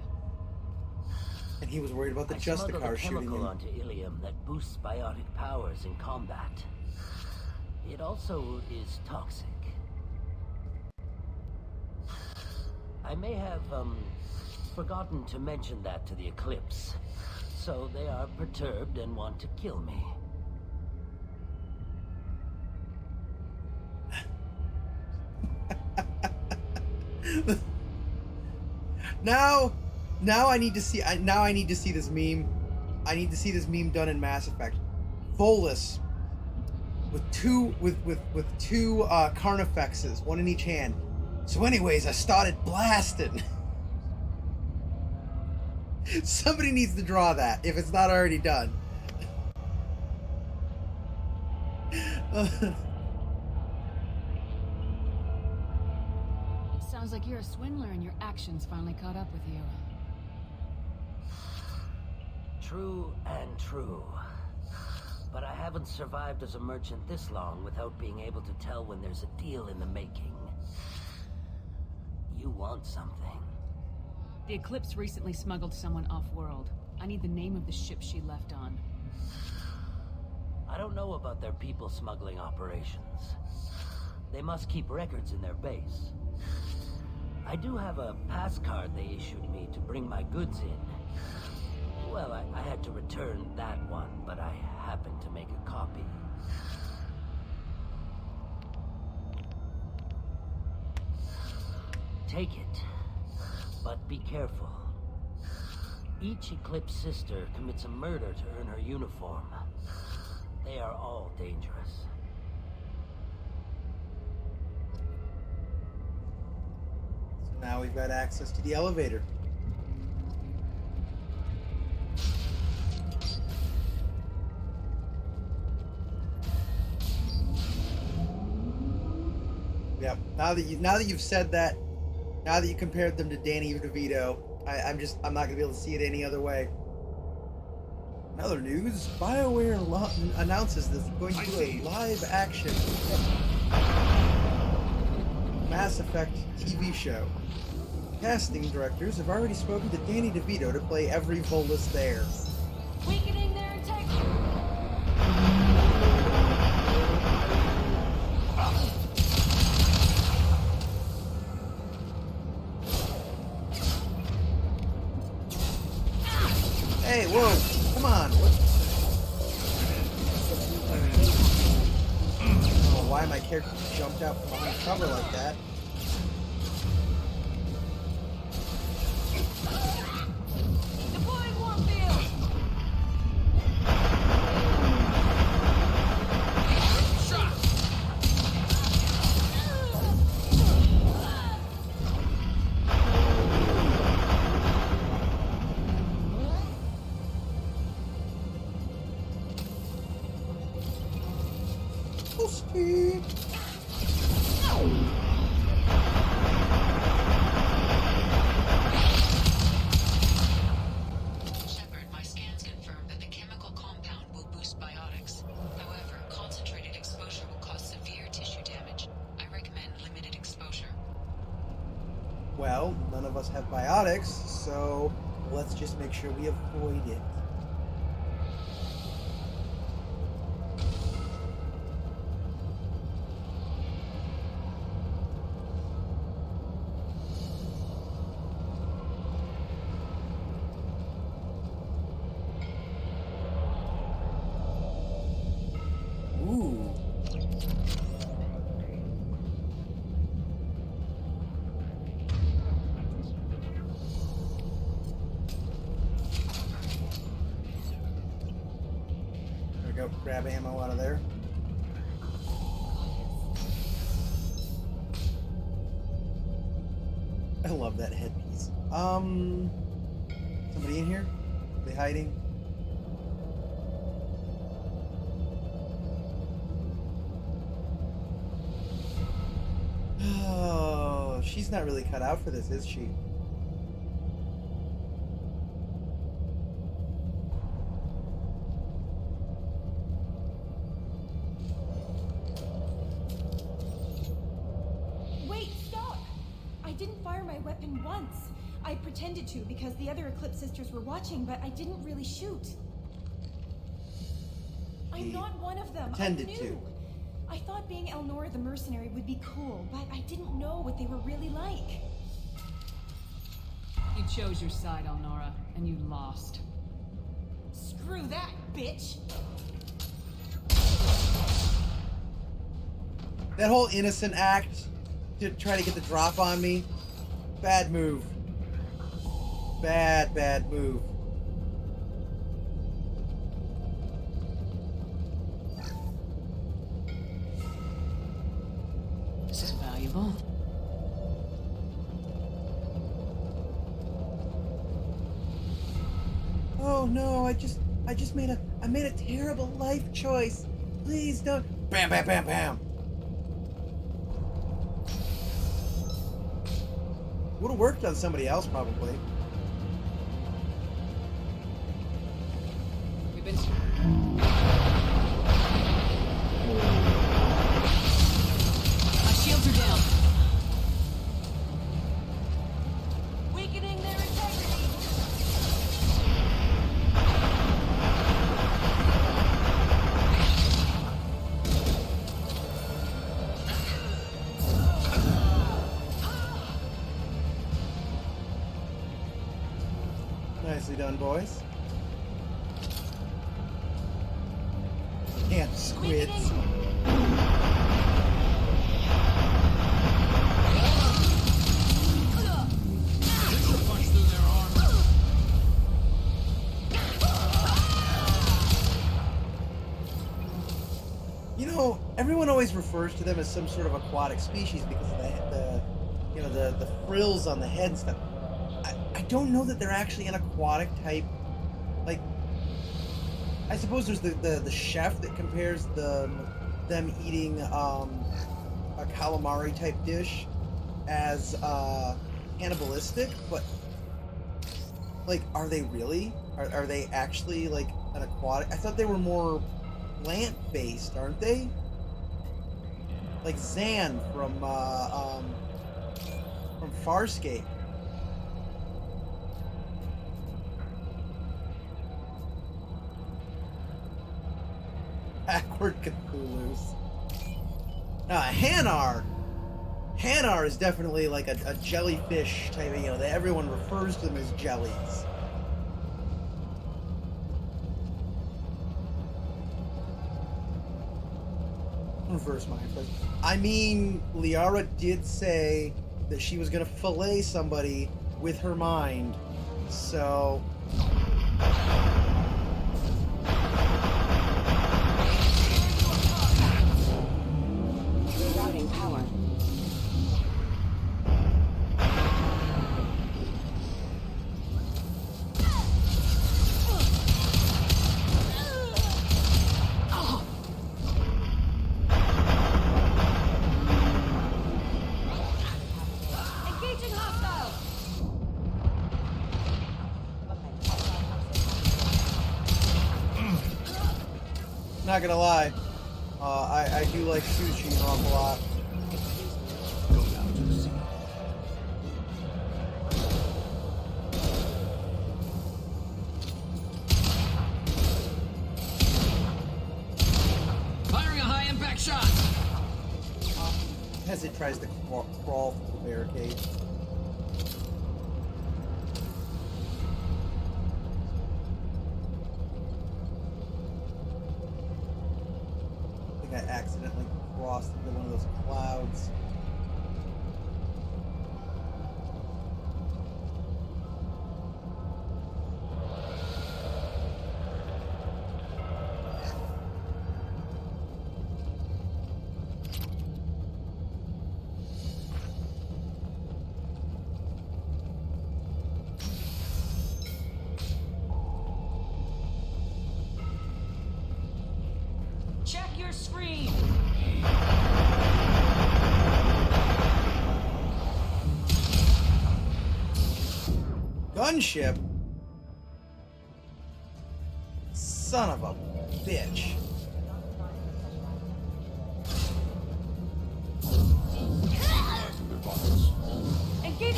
And he was worried about the I smuggled Justicar a shooting chemical him. onto Illium that boosts biotic powers in combat. It also is toxic. I may have, forgotten to mention that to the Eclipse. So they are perturbed and want to kill me. Now I need to see. Now I need to see this meme. I need to see this meme done in Mass Effect. Volus with two Carnifexes, one in each hand. So, anyways, I started blasting. Somebody needs to draw that if it's not already done. It sounds like you're a swindler and your actions finally caught up with you. True and true. But I haven't survived as a merchant this long without being able to tell when there's a deal in the making. You want something. The Eclipse recently smuggled someone off-world. I need the name of the ship she left on. I don't know about their people smuggling operations. They must keep records in their base. I do have a pass card they issued me to bring my goods in. Well, I had to return that one, but I happened to make a copy. Take it, but be careful. Each Eclipse sister commits a murder to earn her uniform. They are all dangerous. So now we've got access to the elevator. Yep. Now that you've said that, now that you compared them to Danny DeVito, I'm not gonna be able to see it any other way. In other news, BioWare announces this is going to do a live-action Mass Effect TV show. Casting directors have already spoken to Danny DeVito to play every Volus there. Weakening their integrity. Hey, whoa, come on. I don't know why my character jumped out from behind cover like that. Deploying warfield. Full speed. Shepard, my scans confirm that the chemical compound will boost biotics. However, concentrated exposure will cause severe tissue damage. I recommend limited exposure. Well, none of us have biotics, so let's just make sure we avoid it. Ooh. There we go. Grab ammo out of there. Somebody in here? Are they hiding? Oh, she's not really cut out for this, is she? Wait, stop! I didn't fire my weapon once. I pretended to because the other Eclipse sisters were watching, but I didn't really shoot. I'm not one of them. I knew. I thought being Elnora the mercenary would be cool, but I didn't know what they were really like. You chose your side, Elnora, and you lost. Screw that, bitch! That whole innocent act to try to get the drop on me, bad move. Bad move. This is valuable. Oh no, I just made a terrible life choice. Please don't. Bam, bam, bam, bam. Would have worked on somebody else probably. We've been. My shields are down. Weakening their integrity! Nicely done, boys. Damn squids. You know, everyone always refers to them as some sort of aquatic species because of the frills on the head and stuff. I don't know that they're actually an aquatic type. Like, I suppose there's the chef that compares them eating a calamari type dish as cannibalistic, but like, are they really? Are they actually like an aquatic? I thought they were more plant-based, aren't they? Like Zan from Farscape. Backward Cthulhu's. Hanar! Hanar is definitely like a jellyfish type of, that everyone refers to them as jellies. Reverse my first. I mean, Liara did say that she was gonna fillet somebody with her mind, so... Routing power. Engaging hostile! Not gonna lie, I do like sushi an awful lot. Go down to the sea. Firing a high impact shot! As it tries to crawl through the barricade. I think I accidentally crossed into one of those clouds. fire screen! Gunship? Son of a bitch. Engage!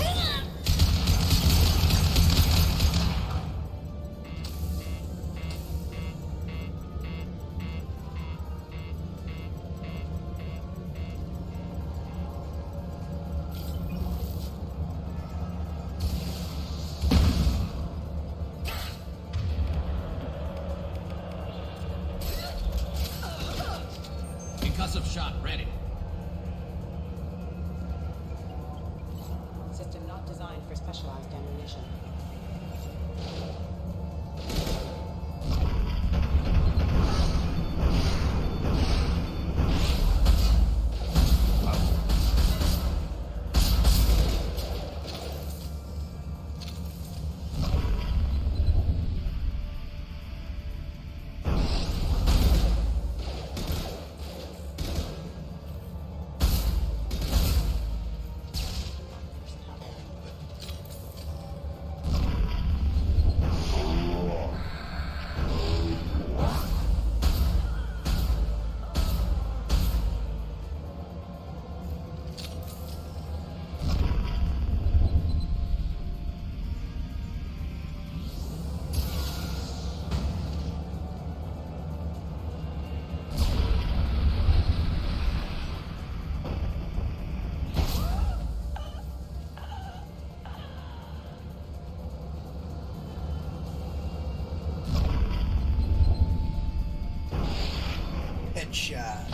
Concussive shot ready. System not designed for specialized ammunition. Headshot.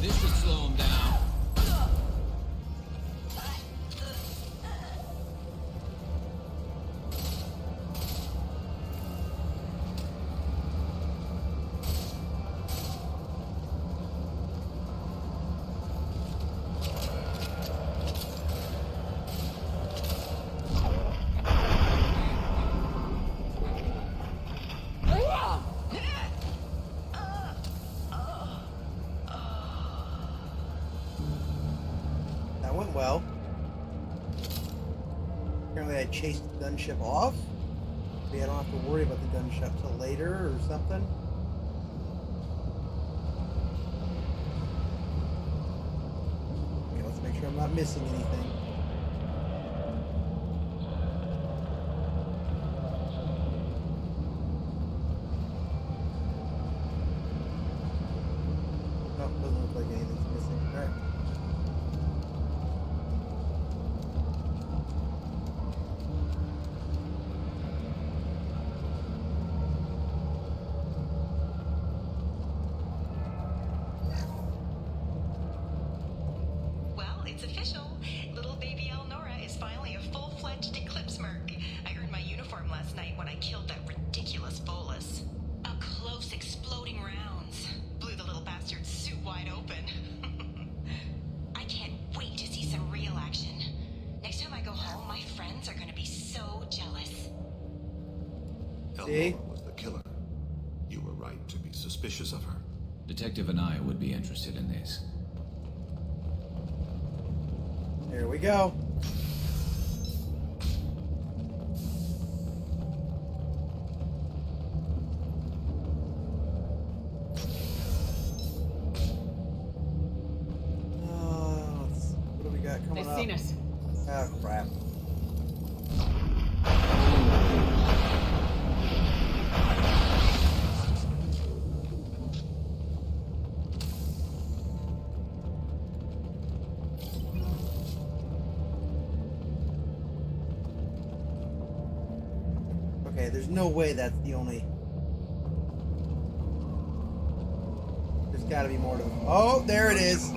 This should slow him down. That went well. Apparently I chased the gunship off. Maybe I don't have to worry about the gunship till later or something. Okay, let's make sure I'm not missing anything. Nope, doesn't look like anything's missing. Alright. Well, it's official. Little baby Elnora is finally a full-fledged Eclipse Merc. I earned my uniform last night when I killed that ridiculous bolus. Up close, exploding rounds. Blew the little bastard's suit wide open. I can't wait to see some real action. Next time I go home, my friends are gonna be so jealous. Elnora was the killer. You were right to be suspicious of her. Detective Anaya would be interested in this. Here we go. What do we got coming They've up? seen us. Oh, crap. Okay, there's no way that's the only... There's gotta be more to it. Oh, there it is!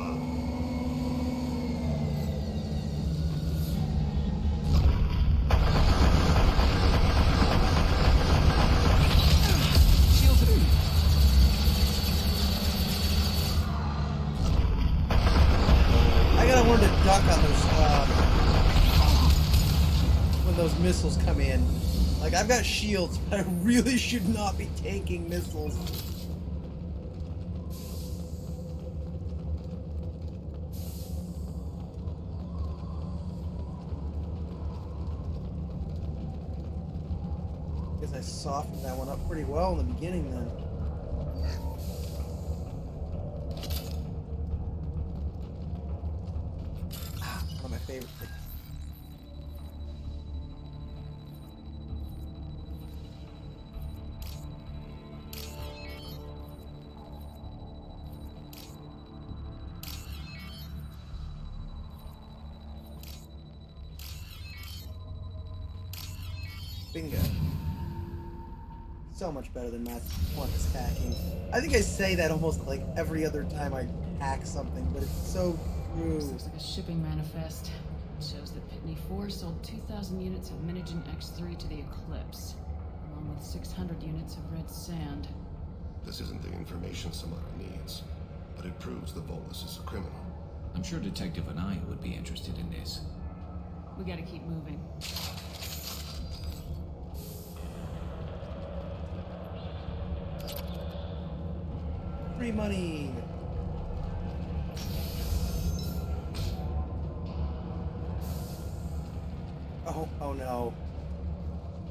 I gotta learn to duck on those, when those missiles come in. Like, I've got shields, but I really should not be taking missiles. Guess I softened that one up pretty well in the beginning then. One of my favorite things. Bingo. So much better than mass quantum hacking. I think I say that almost like every other time I hack something, but it's so true. This looks like a shipping manifest. It shows that Pitney 4 sold 2,000 units of Minigen X3 to the Eclipse, along with 600 units of red sand. This isn't the information Samara needs, but it proves the Volus is a criminal. I'm sure Detective Anaya would be interested in this. We gotta keep moving. Free money! Oh no.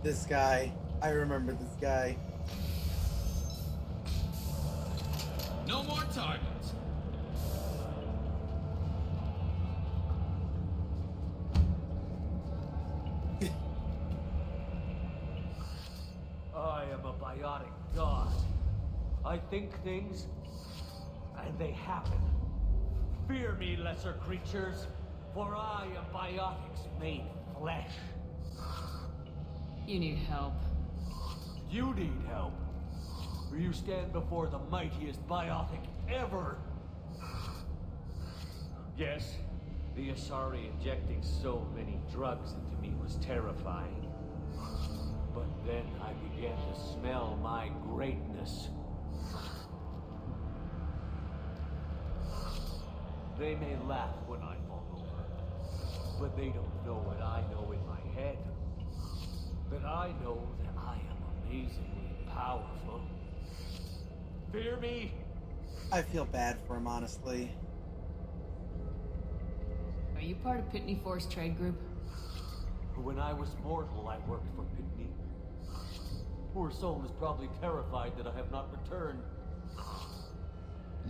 This guy. I remember this guy. No more targets. I am a biotic god. I think things, and they happen. Fear me, lesser creatures, for I am biotics made flesh. You need help. You need help. For you stand before the mightiest biotic ever. Yes, the Asari injecting so many drugs into me was terrifying. But then I began to smell my greatness. They may laugh when I fall over, but they don't know what I know in my head. That I know that I am amazingly powerful. Fear me? I feel bad for him, honestly. Are you part of Pitney 4's trade group? When I was mortal, I worked for Pitney. Poor soul is probably terrified that I have not returned.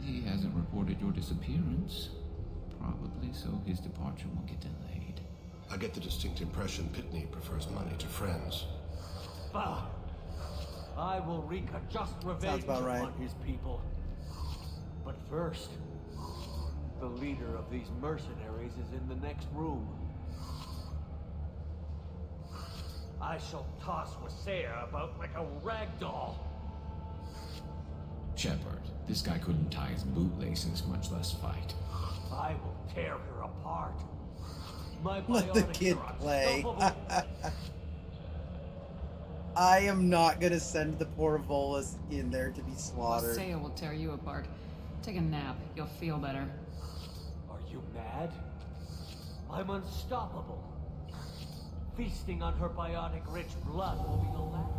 He hasn't reported your disappearance. Probably so his departure won't get delayed. I get the distinct impression Pitney prefers money to friends. Bah! I will wreak a just revenge upon his people. But first, the leader of these mercenaries is in the next room. I shall toss Wasea about like a rag doll. Shepard, this guy couldn't tie his bootlaces, much less fight. I will tear her apart. My Let the kid play. I am not gonna send the poor Volus in there to be slaughtered. Wasea will tear you apart. Take a nap. You'll feel better. Are you mad? I'm unstoppable. Feasting on her biotic-rich blood will be the last.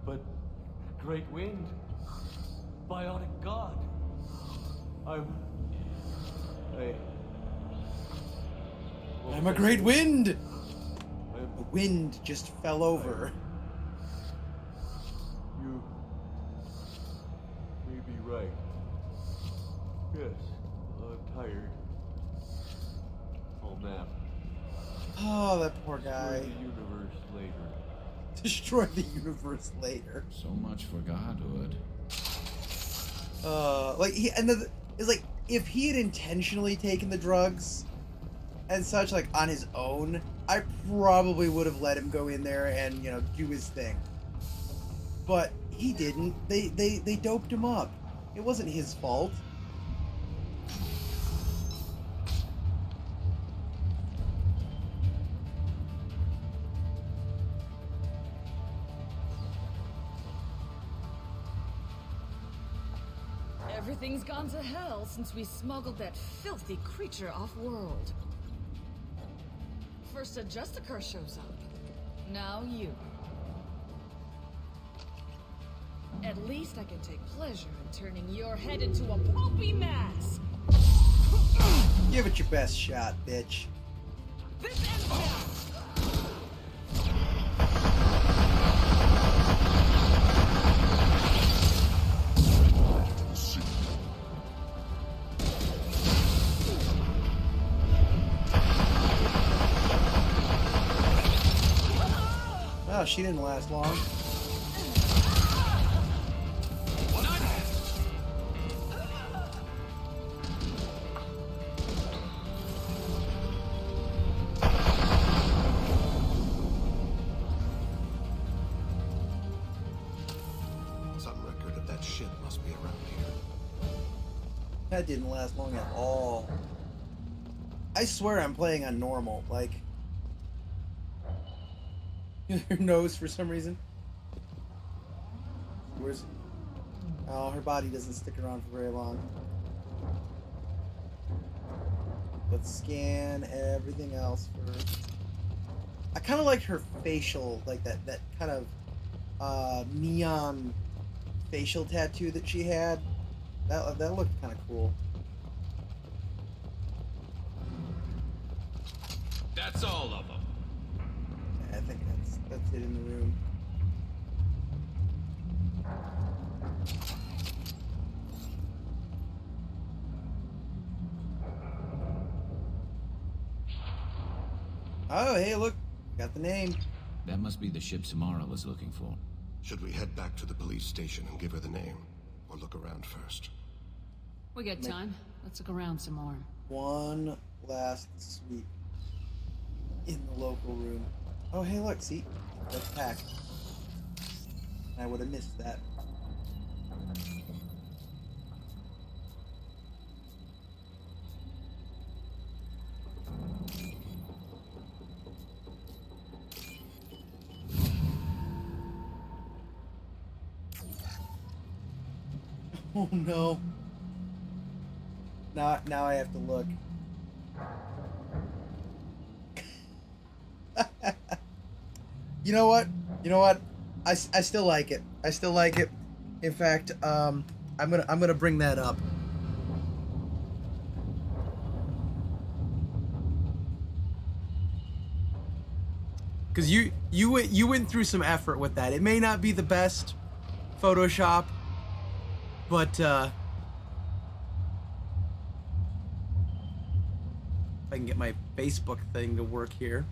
But Great Wind, biotic god. I'm a great wind! The wind just fell over. You may be right. Yes, I'm tired. I'll nap. Oh, that poor guy. Destroy the universe later. Destroy the universe later. So much for godhood. It's like, if he had intentionally taken the drugs, and such, like, on his own, I probably would have let him go in there and, you know, do his thing. But he didn't. They doped him up. It wasn't his fault. Everything's gone to hell since we smuggled that filthy creature off-world. First a Justicar shows up. Now you. At least I can take pleasure in turning your head into a pulpy mass. Give it your best shot, bitch. This ends now. Oh, she didn't last long. Some record of that shit must be around here. That didn't last long at all. I swear I'm playing on normal, like... her nose for some reason. Where's... Oh, her body doesn't stick around for very long. Let's scan everything else first. I kind of like her facial, like that kind of neon facial tattoo that she had. That looked kind of cool. That's all of them. I think that's it in the room. Oh, hey, look. Got the name. That must be the ship Samara was looking for. Should we head back to the police station and give her the name? Or look around first? We got time. Let's look around some more. One last sweep in the local room. Oh, hey, look, see? That's packed. I would have missed that. Oh no. Now I have to look. You know what? I still like it. I still like it. In fact, I'm gonna bring that up. Cause you went through some effort with that. It may not be the best Photoshop, but if I can get my Facebook thing to work here.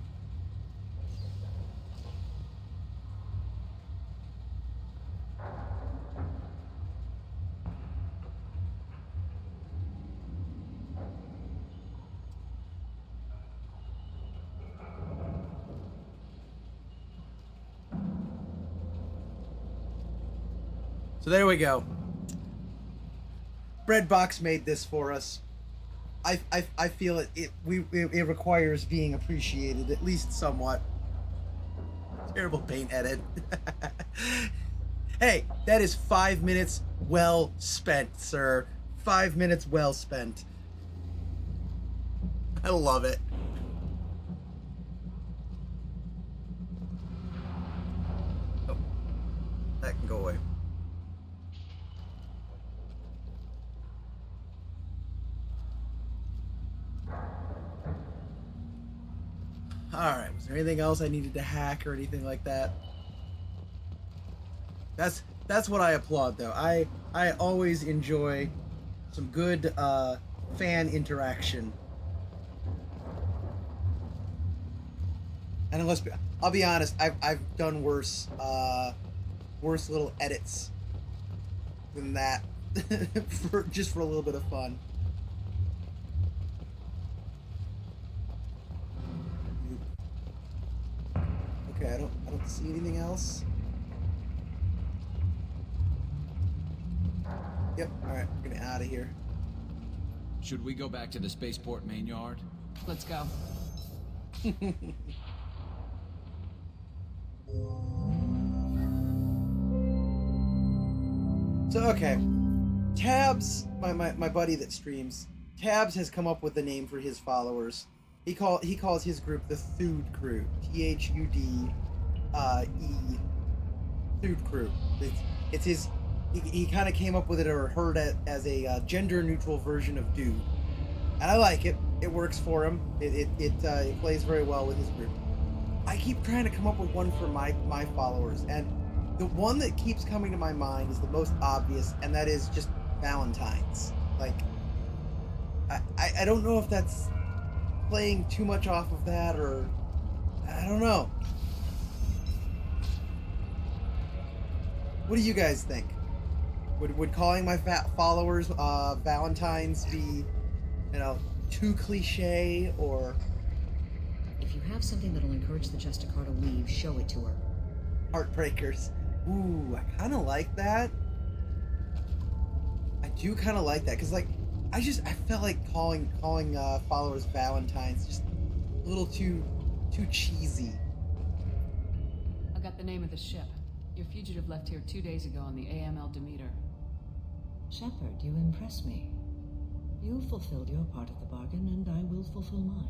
So there we go. Breadbox made this for us. I feel it requires being appreciated, at least somewhat. Terrible paint edit. Hey, that is 5 minutes well spent, sir. 5 minutes well spent. I love it. Oh, that can go away. Alright, was there anything else I needed to hack or anything like that? That's what I applaud, though. I always enjoy some good fan interaction. And I'll be honest, I've done worse little edits than that just for a little bit of fun. see anything else? Yep, alright, we're gonna out of here. Should we go back to the spaceport main yard? Let's go. So, okay. Tabs, my buddy that streams, Tabs has come up with a name for his followers. He calls his group the Thud Crew. Thud Thud Crew. It's his. He kind of came up with it or heard it as a gender-neutral version of dude, and I like it. It works for him. It plays very well with his group. I keep trying to come up with one for my followers, and the one that keeps coming to my mind is the most obvious, and that is just Valentine's. Like, I don't know if that's playing too much off of that, or I don't know. What do you guys think? Would calling my followers Valentines be, too cliche, or... If you have something that'll encourage the Justicar to leave, show it to her. Heartbreakers. Ooh, I kind of like that. I do kind of like that, because, like, I felt like calling followers Valentines just a little too cheesy. I got the name of the ship. Your fugitive left here 2 days ago on the AML Demeter. Shepard, you impress me. You fulfilled your part of the bargain, and I will fulfill mine.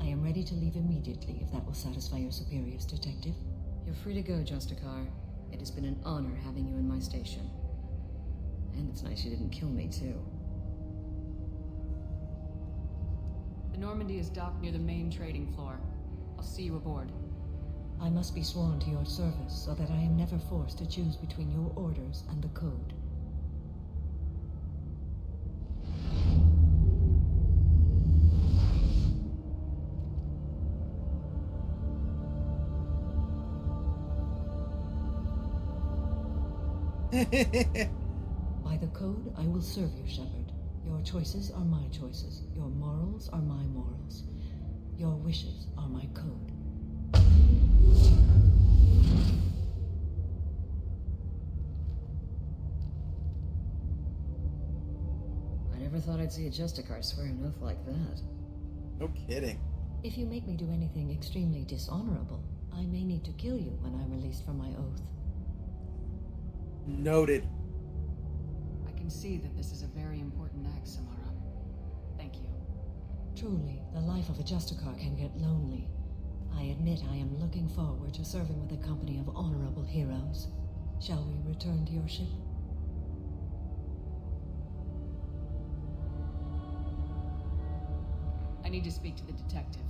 I am ready to leave immediately, if that will satisfy your superiors, Detective. You're free to go, Justicar. It has been an honor having you in my station. And it's nice you didn't kill me, too. The Normandy is docked near the main trading floor. I'll see you aboard. I must be sworn to your service, so that I am never forced to choose between your orders and the code. By the code, I will serve you, Shepard. Your choices are my choices. Your morals are my morals. Your wishes are my code. I never thought I'd see a Justicar swear an oath like that. No kidding. If you make me do anything extremely dishonorable, I may need to kill you when I'm released from my oath. Noted. I can see that this is a very important act, Samara. Thank you. Truly, the life of a Justicar can get lonely. I admit I am looking forward to serving with a company of honorable heroes. Shall we return to your ship? I need to speak to the detective.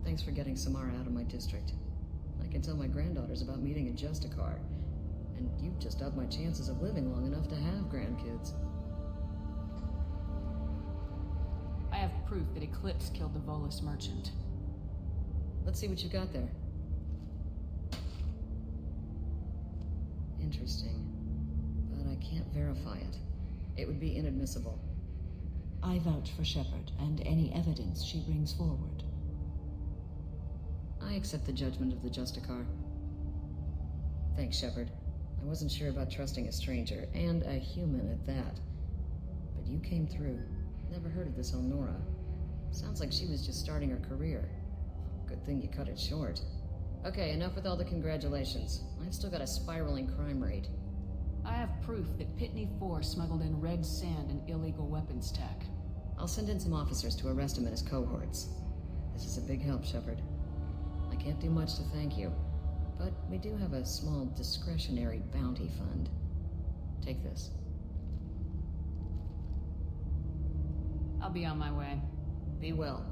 Thanks for getting Samara out of my district. I can tell my granddaughters about meeting a Justicar, and you've just upped my chances of living long enough to have grandkids. I have proof that Eclipse killed the Volus merchant. Let's see what you got there. Interesting. But I can't verify it. It would be inadmissible. I vouch for Shepard and any evidence she brings forward. I accept the judgment of the Justicar. Thanks, Shepard. I wasn't sure about trusting a stranger, and a human at that. But you came through. Never heard of this Elnora. Sounds like she was just starting her career. Good thing you cut it short. Okay, enough with all the congratulations. I've still got a spiraling crime rate. I have proof that Pitney 4 smuggled in red sand and illegal weapons tech. I'll send in some officers to arrest him and his cohorts. This is a big help, Shepard. I can't do much to thank you, but we do have a small discretionary bounty fund. Take this. I'll be on my way. Be well.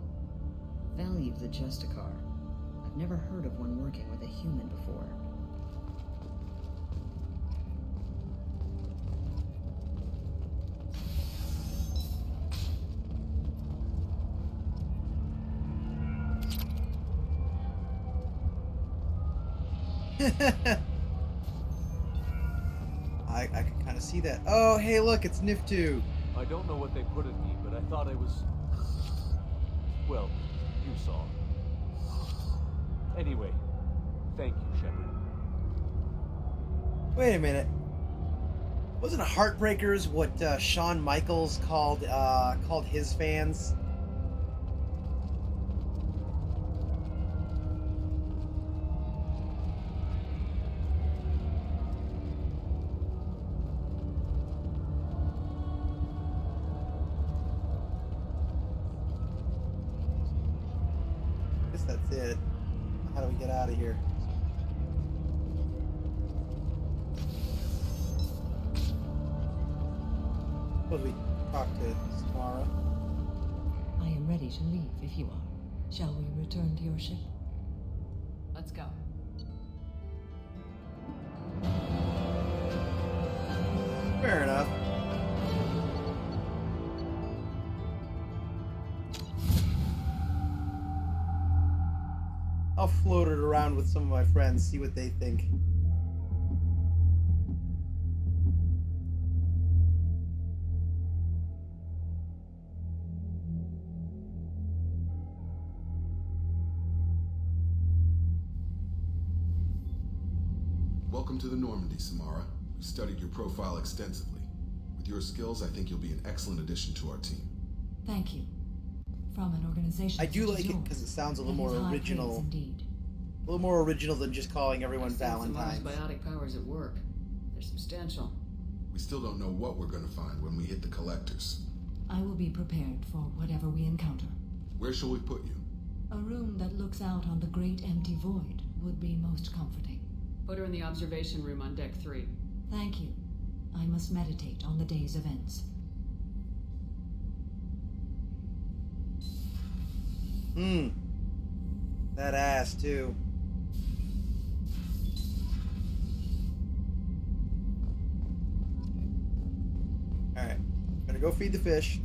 Value the Justicar. I've never heard of one working with a human before. I can kind of see that. Oh, hey, look, it's Niftu. I don't know what they put in me, but I thought I was... Well, you saw. Anyway, thank you, Shepard. Wait a minute. Wasn't Heartbreakers what Shawn Michaels called his fans? I guess that's it. How do we get out of here? Suppose we talk to Samara. I am ready to leave if you are. Shall we return to your ship? Let's go. Fair enough. I'll float it around with some of my friends, see what they think. Welcome to the Normandy, Samara. We studied your profile extensively. With your skills, I think you'll be an excellent addition to our team. Thank you. From an organization I do such as like it yours, because it sounds a little that more is high original. praise indeed. A little more original than just calling everyone Samara's Valentine's. biotic powers at work. They're substantial. We still don't know what we're going to find when we hit the collectors. I will be prepared for whatever we encounter. Where shall we put you? A room that looks out on the great empty void would be most comforting. Put her in the observation room on deck 3. Thank you. I must meditate on the day's events. That ass, too. Alright. Gonna go feed the fish.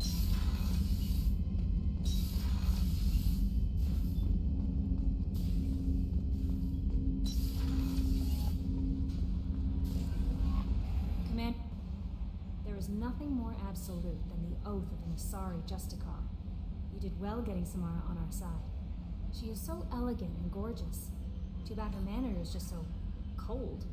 Command, there is nothing more absolute than the oath of an Asari Justicar. You did well getting Samara on our side. She is so elegant and gorgeous. Too bad her manner is just so cold.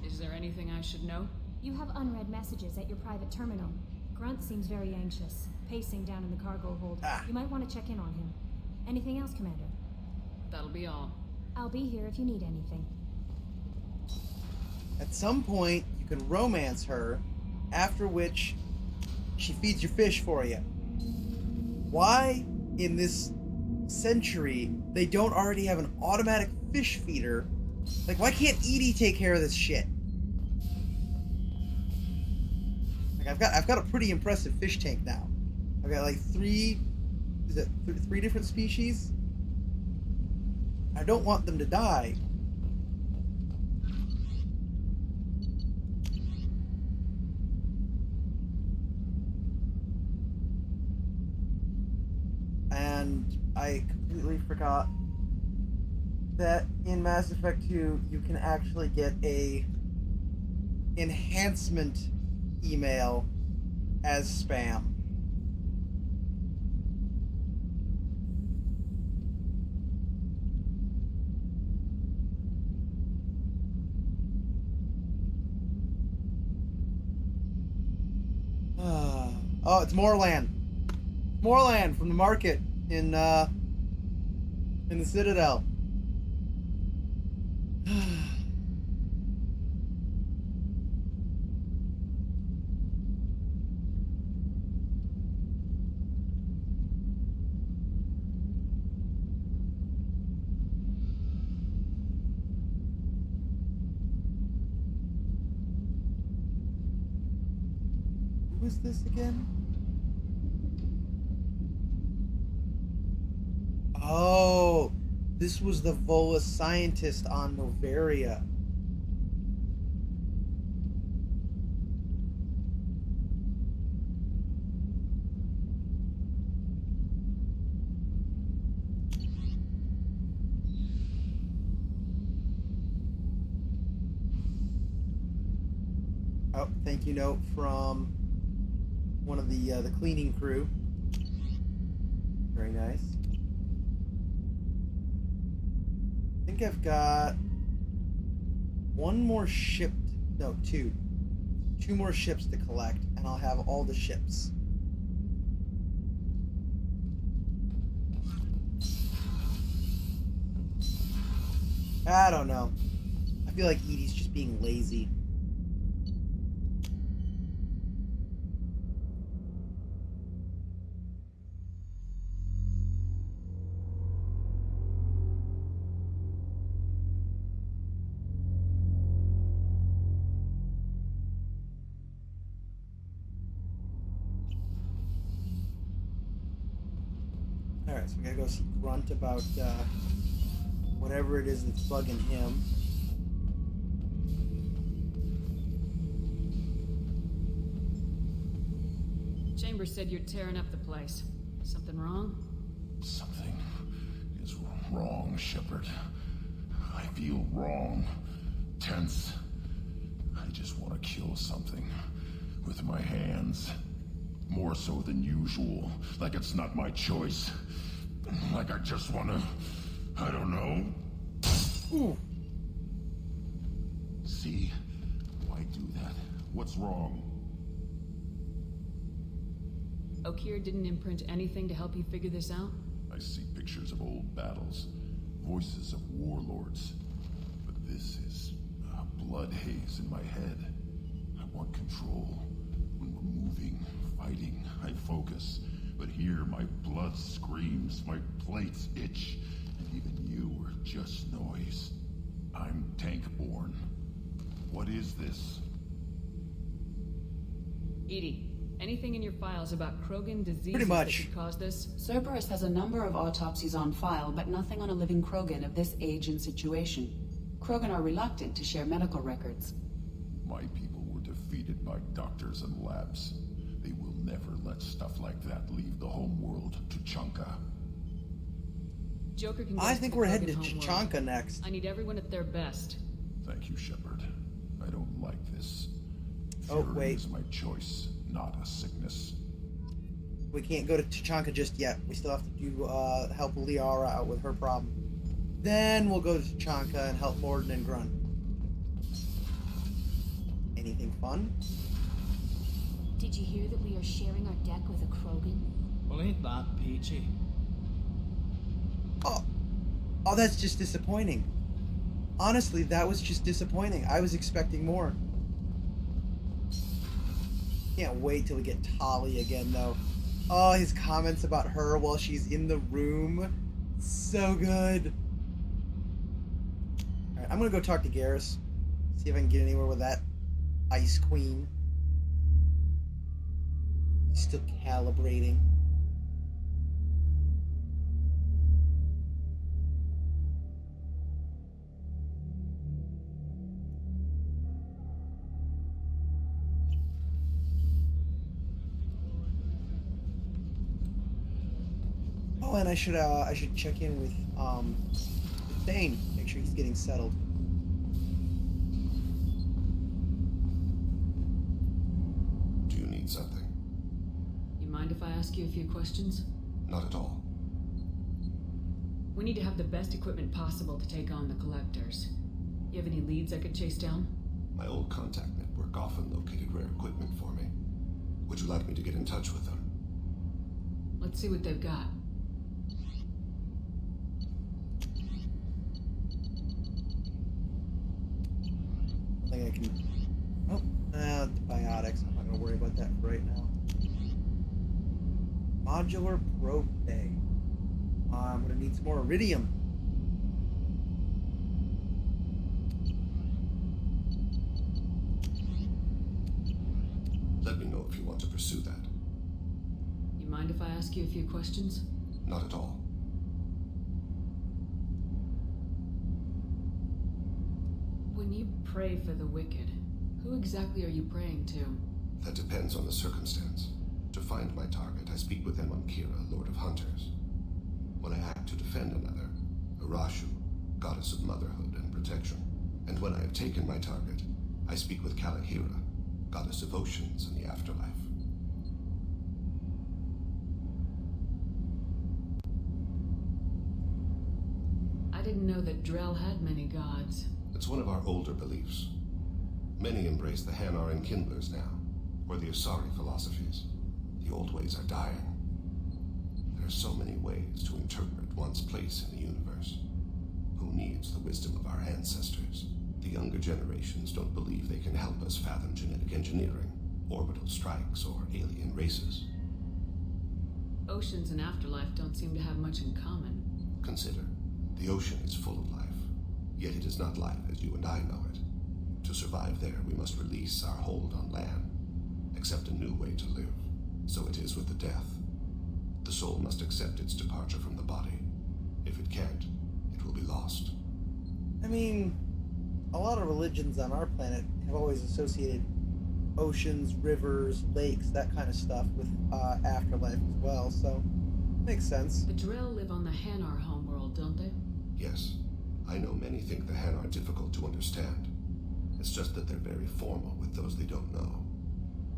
Is there anything I should know? You have unread messages at your private terminal. Grunt seems very anxious, pacing down in the cargo hold. You might want to check in on him. Anything else, Commander? That'll be all. I'll be here if you need anything. At some point, you can romance her, after which she feeds your fish for you. Why, in this century, they don't already have an automatic fish feeder? Like, why can't Edie take care of this shit? Like, I've got a pretty impressive fish tank now. I've got like three different species? I don't want them to die. And I completely forgot that in Mass Effect 2 you can actually get a enhancement email as spam. Oh, it's Moorland. Moorland from the market in the Citadel. Who is this again? Oh, this was the Volus scientist on Novaria. Oh, thank you note from one of the cleaning crew. Very nice. I think I've got one more ship. No, two. Two more ships to collect, and I'll have all the ships. I don't know. I feel like Edie's just being lazy. Alright, so we gotta go see Grunt about whatever it is that's bugging him. Chambers said you're tearing up the place. Something wrong? Something is wrong, Shepard. I feel wrong. Tense. I just want to kill something. With my hands. More so than usual. Like it's not my choice. Like I just want to... I don't know. Ooh. See? Why do that? What's wrong? Okeer didn't imprint anything to help you figure this out? I see pictures of old battles. Voices of warlords. But this is a blood haze in my head. I want control. When we're moving, fighting, I focus. But here my blood screams, my plates itch. And even you are just noise. I'm tank-born. What is this? Edie, anything in your files about Krogan diseases Pretty much. that could cause this? Cerberus has a number of autopsies on file, but nothing on a living Krogan of this age and situation. Krogan are reluctant to share medical records. My people were defeated by doctors and labs. They will never let stuff like that leave the homeworld to Chunka. Joker can I go think to we're the heading to Krogan Chichanka homeworld. next. I need everyone at their best. Thank you, Shepard. I don't like this. Oh, Fury wait. is my choice, not a sickness. We can't go to Chichanka just yet. We still have to do help Liara out with her problem. Then we'll go to Chichanka and help Morden and Grunt. Anything fun? Did you hear that we are sharing our deck with a Krogan? Well, ain't that peachy? Oh, that's just disappointing. Honestly, that was just disappointing. I was expecting more. Can't wait till we get Tali again, though. Oh, his comments about her while she's in the room. So good. Alright, I'm gonna go talk to Garrus. See if I can get anywhere with that Ice Queen. Still calibrating. Oh, and I should check in with Thane. Make sure he's getting settled. Do you need something? You mind if I ask you a few questions? Not at all. We need to have the best equipment possible to take on the Collectors. You have any leads I could chase down? My old contact network often located rare equipment for me. Would you like me to get in touch with them? Let's see what they've got. I think I can... Oh, antibiotics. I'm not going to worry about that for right now. Modular probe bay. I'm going to need some more iridium. Let me know if you want to pursue that. You mind if I ask you a few questions? Not at all. When you pray for the wicked, who exactly are you praying to? That depends on the circumstance. To find my target, I speak with Kira, Lord of Hunters. When I act to defend another, Arashu, Goddess of Motherhood and Protection. And when I have taken my target, I speak with Kalahira, goddess of oceans and the afterlife. I didn't know that Drell had many gods. It's one of our older beliefs. Many embrace the Hanar and Kindlers now, or the Asari philosophies. The old ways are dying. There are so many ways to interpret one's place in the universe. Who needs the wisdom of our ancestors? The younger generations don't believe they can help us fathom genetic engineering, orbital strikes, or alien races. Oceans and afterlife don't seem to have much in common. Consider, the ocean is full of life, yet it is not life as you and I know it. To survive there, we must release our hold on land, accept a new way to live. So it is with the death. The soul must accept its departure from the body. If it can't, it will be lost. I mean, a lot of religions on our planet have always associated oceans, rivers, lakes, that kind of stuff with afterlife as well, so makes sense. The Drell live on the Hanar homeworld, don't they? Yes. I know many think the Hanar are difficult to understand. It's just that they're very formal with those they don't know.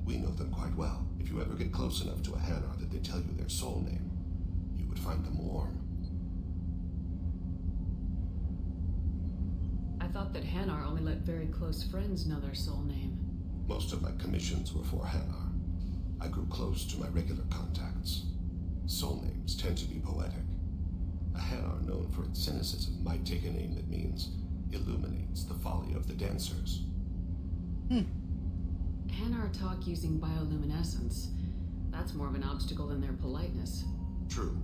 We know them quite well. If you ever get close enough to a Hanar that they tell you their soul name, you would find them warm. I thought that Hanar only let very close friends know their soul name. Most of my commissions were for Hanar. I grew close to my regular contacts. Soul names tend to be poetic. A Hanar known for its cynicism might take a name that means illuminates the folly of the dancers. Hanar talk using bioluminescence. That's more of an obstacle than their politeness. True.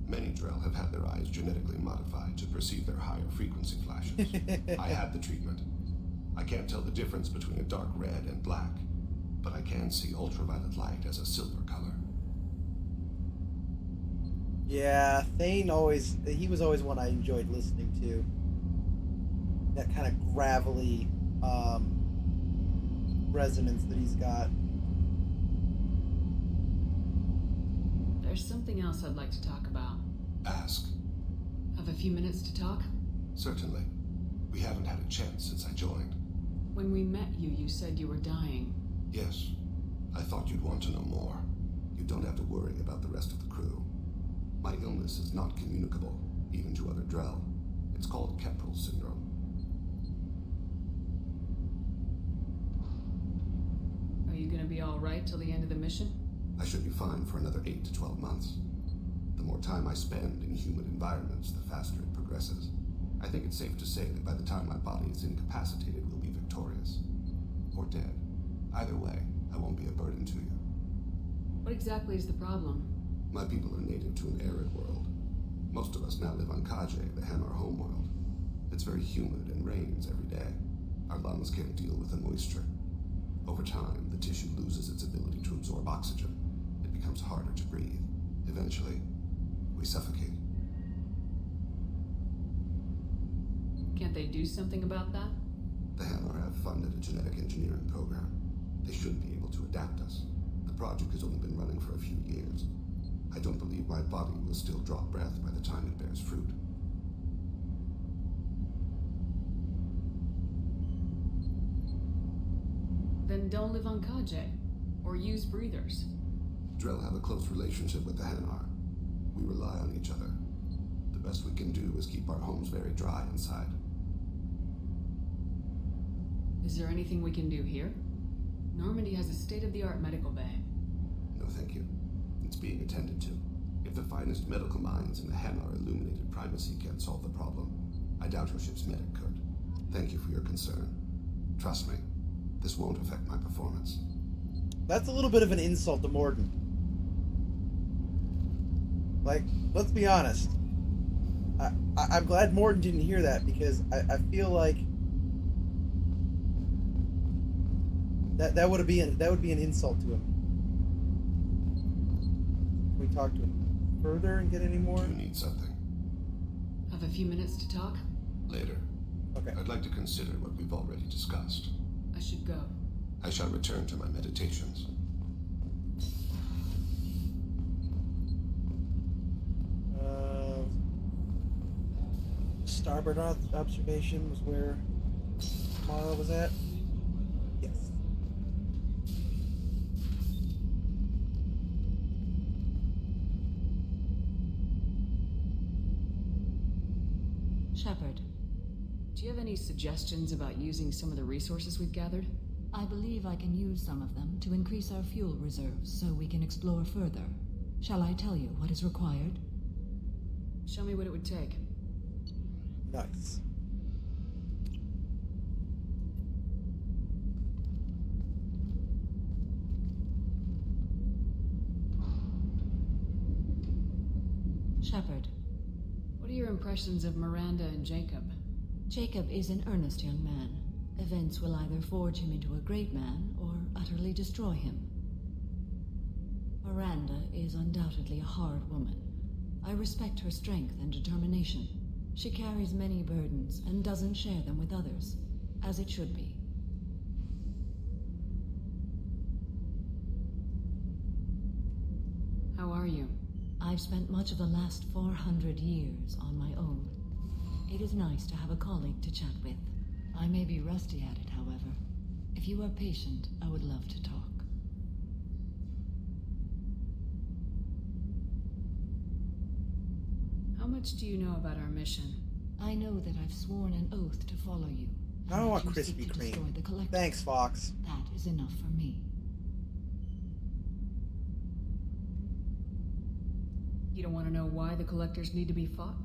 Many Drell have had their eyes genetically modified to perceive their higher frequency flashes. I had the treatment. I can't tell the difference between a dark red and black, but I can see ultraviolet light as a silver color. Yeah, Thane he was always one I enjoyed listening to. That kind of gravelly resonance that he's got. There's something else I'd like to talk about. Ask. Have a few minutes to talk? Certainly. We haven't had a chance since I joined. When we met you, you said you were dying. Yes. I thought you'd want to know more. You don't have to worry about the rest of the crew. My illness is not communicable, even to other Drell. It's called Keprel syndrome. Are you gonna be alright till the end of the mission? I should be fine for another 8 to 12 months. The more time I spend in humid environments, the faster it progresses. I think it's safe to say that by the time my body is incapacitated, we'll be victorious. Or dead. Either way, I won't be a burden to you. What exactly is the problem? My people are native to an arid world. Most of us now live on Kaje, the Hanar homeworld. It's very humid and rains every day. Our lungs can't deal with the moisture. Over time, the tissue loses its ability to absorb oxygen. It becomes harder to breathe. Eventually, we suffocate. Can't they do something about that? The Hanar have funded a genetic engineering program. They should be able to adapt us. The project has only been running for a few years. I don't believe my body will still draw breath by the time it bears fruit. Then don't live on Kaje, or use breathers. Drell have a close relationship with the Hanar. We rely on each other. The best we can do is keep our homes very dry inside. Is there anything we can do here? Normandy has a state-of-the-art medical bay. No, thank you. It's being attended to. If the finest medical minds in the Hanar illuminated primacy can't solve the problem, I doubt your ship's medic could. Thank you for your concern. Trust me, this won't affect my performance. That's a little bit of an insult to Morden. Like, let's be honest. I'm glad Morden didn't hear that, because I feel like that would be an insult to him. Can we talk to him further and get any more? Do you need something? Have a few minutes to talk? Later. Okay. I'd like to consider what we've already discussed. I should go. I shall return to my meditations. Starboard observation was where Mara was at. Yes. Shepard. Do you have any suggestions about using some of the resources we've gathered? I believe I can use some of them to increase our fuel reserves so we can explore further. Shall I tell you what is required? Show me what it would take. Nice. Shepard. What are your impressions of Miranda and Jacob? Jacob is an earnest young man. Events will either forge him into a great man or utterly destroy him. Miranda is undoubtedly a hard woman. I respect her strength and determination. She carries many burdens and doesn't share them with others, as it should be. How are you? I've spent much of the last 400 years on my own. It is nice to have a colleague to chat with. I may be rusty at it, however. If you are patient, I would love to talk. How much do you know about our mission? I know that I've sworn an oath to follow you. I don't want Krispy Kreme. Thanks, Fox. That is enough for me. You don't want to know why the Collectors need to be fought?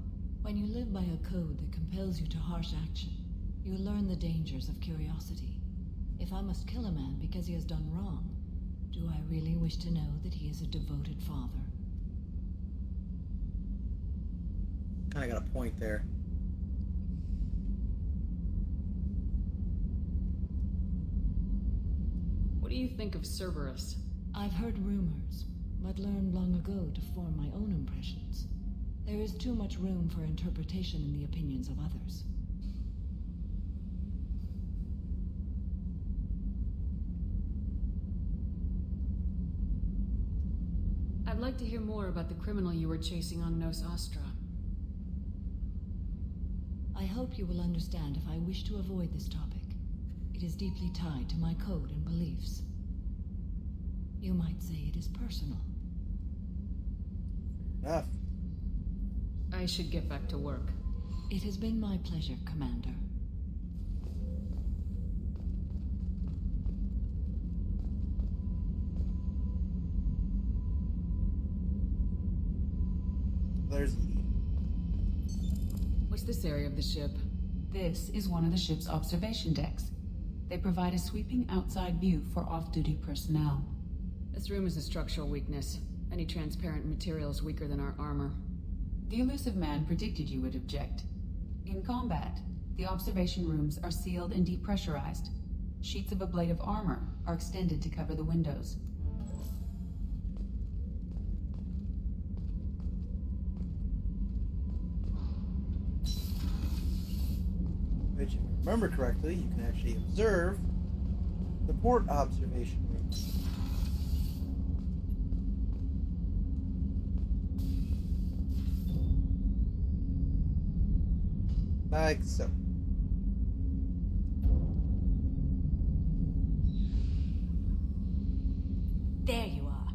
When you live by a code that compels you to harsh action, you learn the dangers of curiosity. If I must kill a man because he has done wrong, do I really wish to know that he is a devoted father? Kinda got a point there. What do you think of Cerberus? I've heard rumors, but learned long ago to form my own impressions. There is too much room for interpretation in the opinions of others. I'd like to hear more about the criminal you were chasing on Nos Astra. I hope you will understand if I wish to avoid this topic. It is deeply tied to my code and beliefs. You might say it is personal. Enough. I should get back to work. It has been my pleasure, Commander. There's What's this area of the ship? This is one of the ship's observation decks. They provide a sweeping outside view for off-duty personnel. This room is a structural weakness. Any transparent material is weaker than our armor. The elusive man predicted you would object. In combat, the observation rooms are sealed and depressurized. Sheets of ablative armor are extended to cover the windows. Which, if I remember correctly, you can actually observe the port observation room. Like so. There you are.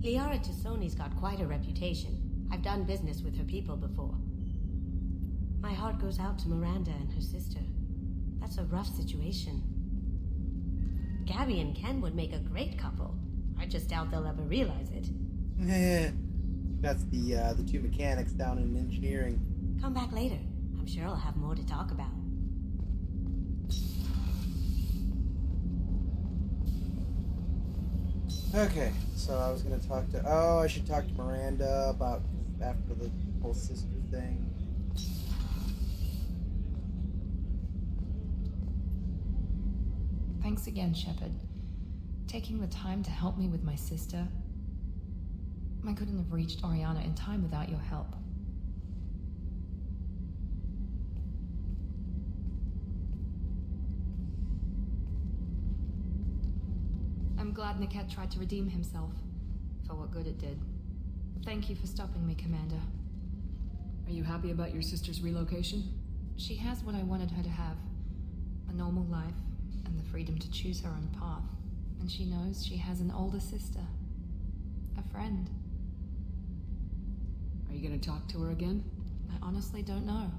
Liara Tassoni's got quite a reputation. I've done business with her people before. My heart goes out to Miranda and her sister. That's a rough situation. Gabby and Ken would make a great couple. I just doubt they'll ever realize it. That's the two mechanics down in engineering. Come back later. I'm sure I'll have more to talk about. Okay, so I was gonna talk to... Oh, I should talk to Miranda about after the whole sister thing. Thanks again, Shepard. Taking the time to help me with my sister. I couldn't have reached Oriana in time without your help. I'm glad Niket tried to redeem himself, for what good it did. Thank you for stopping me, Commander. Are you happy about your sister's relocation? She has what I wanted her to have. A normal life, and the freedom to choose her own path. And she knows she has an older sister. A friend. Are you gonna talk to her again? I honestly don't know.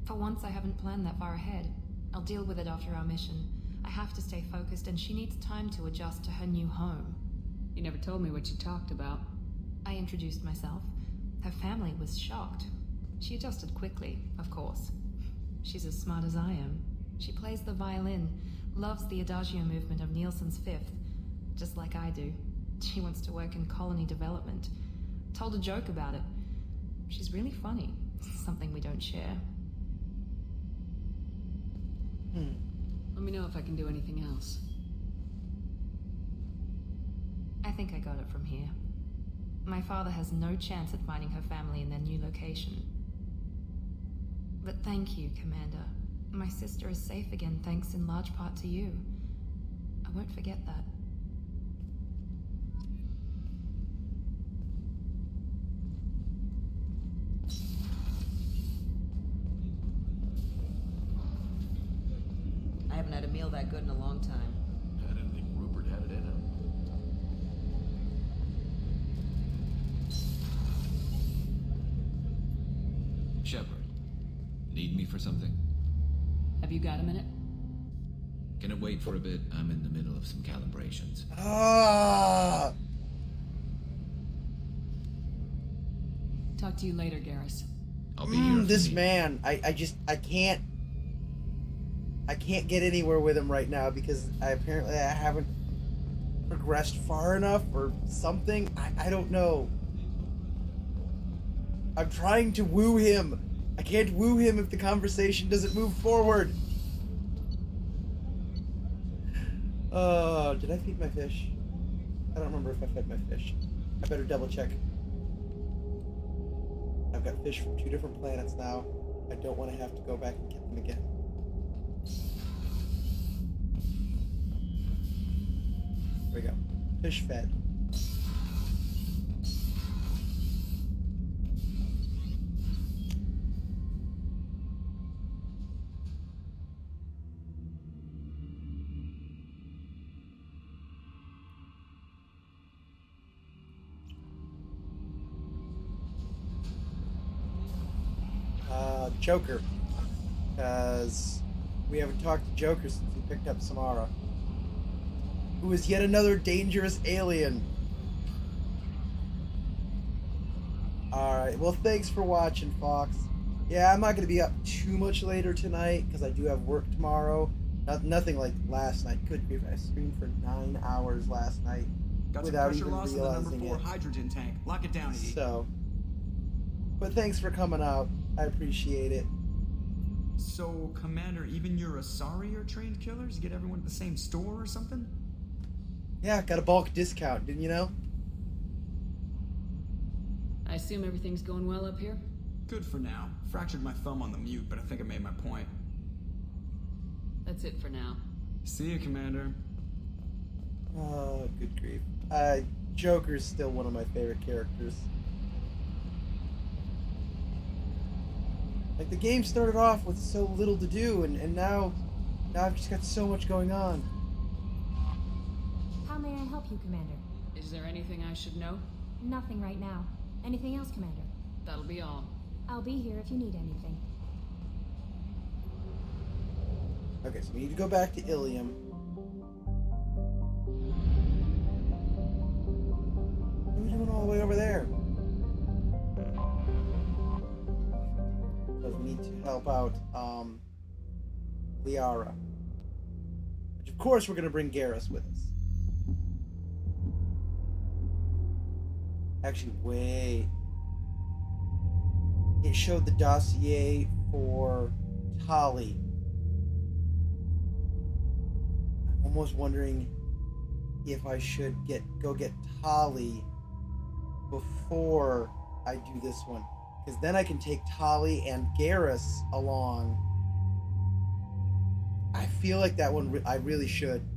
For once, I haven't planned that far ahead. I'll deal with it after our mission. I have to stay focused, and she needs time to adjust to her new home. You never told me what you talked about. I introduced myself. Her family was shocked. She adjusted quickly, of course. She's as smart as I am. She plays the violin, loves the adagio movement of Nielsen's Fifth, just like I do. She wants to work in colony development. Told a joke about it. She's really funny. Something we don't share. Let me know if I can do anything else. I think I got it from here. My father has no chance at finding her family in their new location. But thank you, Commander. My sister is safe again thanks in large part to you. I won't forget that. I haven't had a meal that good in a long time. I didn't think Rupert had it in him. Shepard, need me for something? Have you got a minute? Can it wait for a bit? I'm in the middle of some calibrations. Ah! Talk to you later, Garrus. I'll be here. This man, I can't get anywhere with him right now because I haven't progressed far enough or something. I don't know. I'm trying to woo him. I can't woo him if the conversation doesn't move forward. Did I feed my fish? I don't remember if I fed my fish. I better double check. I've got fish from 2 different planets now. I don't want to have to go back and get them again. There we go. Fish fed. Joker, because we haven't talked to Joker since he picked up Samara, who is yet another dangerous alien. Alright, well thanks for watching, Fox. Yeah, I'm not going to be up too much later tonight, because I do have work tomorrow. Nothing like last night. Could be if I streamed for 9 hours last night Got some without pressure even loss in the realizing number 4 it. hydrogen tank. Lock it down, Edie. So, but thanks for coming out. I appreciate it. So, Commander, even your Asari are trained killers? Get everyone at the same store or something? Yeah, got a bulk discount, didn't you know? I assume everything's going well up here? Good for now. Fractured my thumb on the mute, but I think I made my point. That's it for now. See you, Commander. Oh, good grief. Joker's still one of my favorite characters. Like, the game started off with so little to do, and now I've just got so much going on. How may I help you, Commander? Is there anything I should know? Nothing right now. Anything else, Commander? That'll be all. I'll be here if you need anything. Okay, so we need to go back to Illium. What are we doing all the way over there? Because we need to help out, Liara. Which, of course, we're going to bring Garrus with us. Actually, wait. It showed the dossier for Tali. I'm almost wondering if I should go get Tali before I do this one. Because then I can take Tali and Garrus along. I feel like that one, I really should.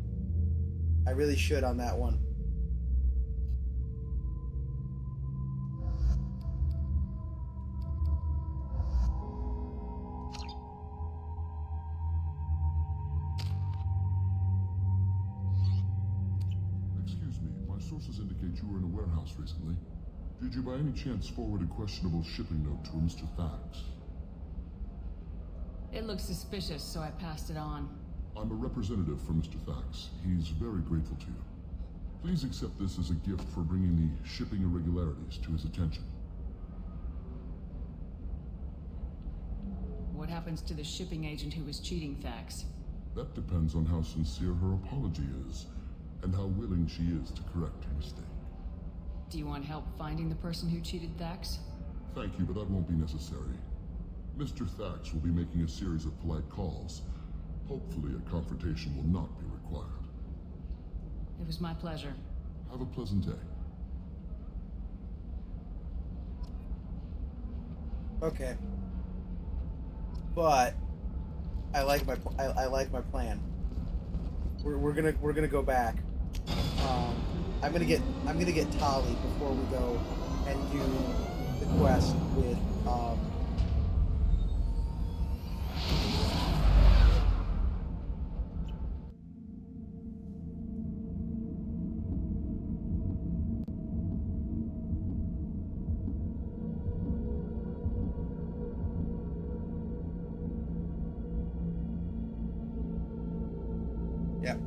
I really should on that one. Excuse me, my sources indicate you were in a warehouse recently. Did you by any chance forward a questionable shipping note to a Mr. Thax? It looked suspicious, so I passed it on. I'm a representative for Mr. Thax. He's very grateful to you. Please accept this as a gift for bringing the shipping irregularities to his attention. What happens to the shipping agent who was cheating Thax? That depends on how sincere her apology is, and how willing she is to correct her mistake. Do you want help finding the person who cheated Thax? Thank you, but that won't be necessary. Mr. Thax will be making a series of polite calls. Hopefully a confrontation will not be required. It was my pleasure. Have a pleasant day. Okay. But I like my plan. We're gonna go back. I'm gonna get Tali before we go and do the quest with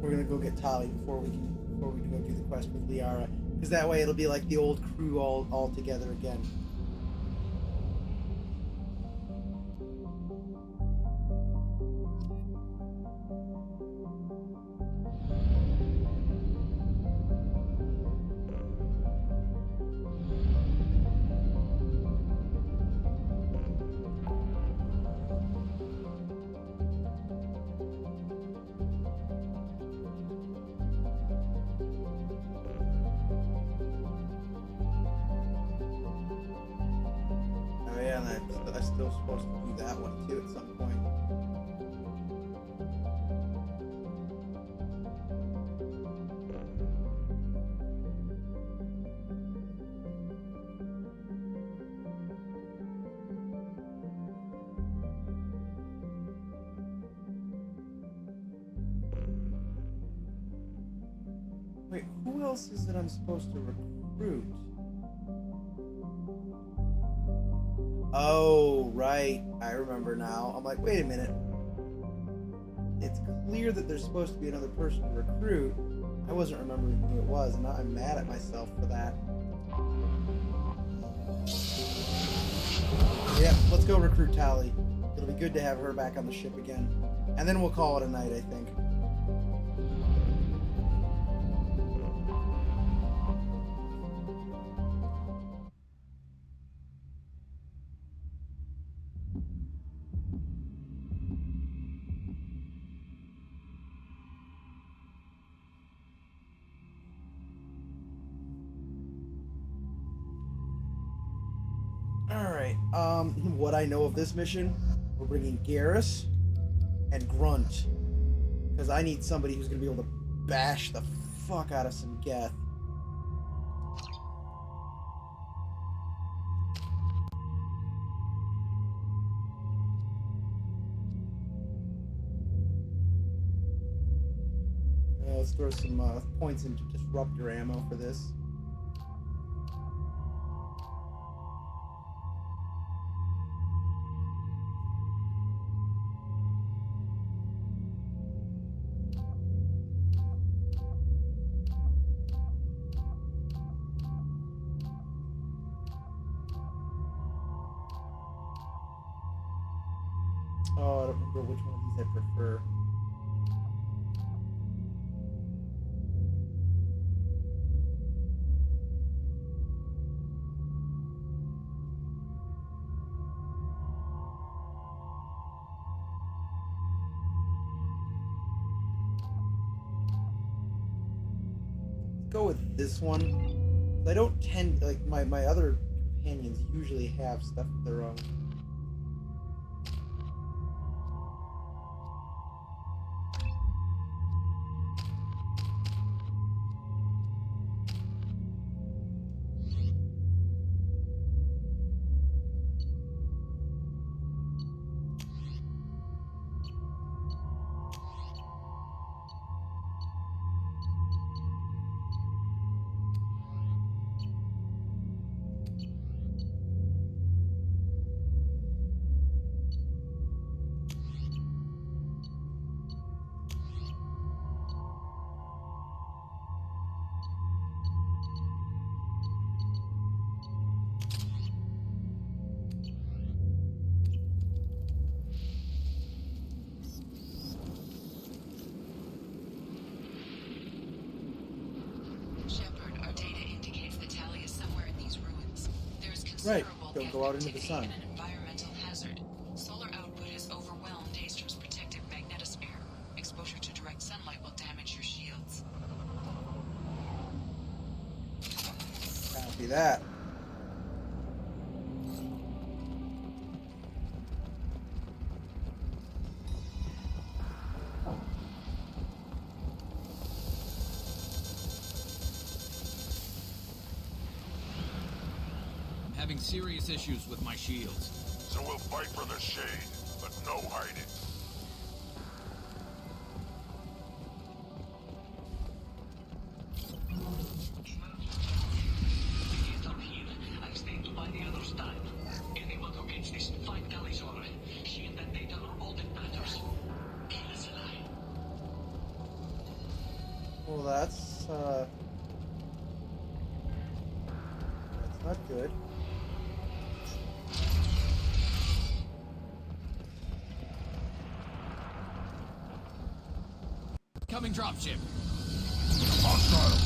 we're gonna go get Tali before we can go do the quest with Liara, because that way it'll be like the old crew all together again. I'm still supposed to do that one too at some point. Wait, who else is it I'm supposed to recruit? Oh, right. I remember now. I'm like, wait a minute. It's clear that there's supposed to be another person to recruit. I wasn't remembering who it was, and now I'm mad at myself for that. Yeah, let's go recruit Tali. It'll be good to have her back on the ship again. And then we'll call it a night, I think. Alright, what I know of this mission, we're bringing Garrus and Grunt. Because I need somebody who's going to be able to bash the fuck out of some Geth. Let's throw some points into disruptor ammo for this. Oh, I don't remember which one of these I prefer. Let's go with this one. I don't tend, like, my other companions usually have stuff of their own. Right. considerable Don't go out into the activity sun. and an environmental hazard. Solar output has overwhelmed Haster's protective magnetosphere. Exposure to direct sunlight will damage your shields. Copy that. I'm having serious issues with my shields. So we'll fight for the shade, but no hiding. I stand by the other side. Anyone who gets this fight Talizor. She and that data are all that matters. Kill us alive. Well, that's not good. Coming dropship. Hostile.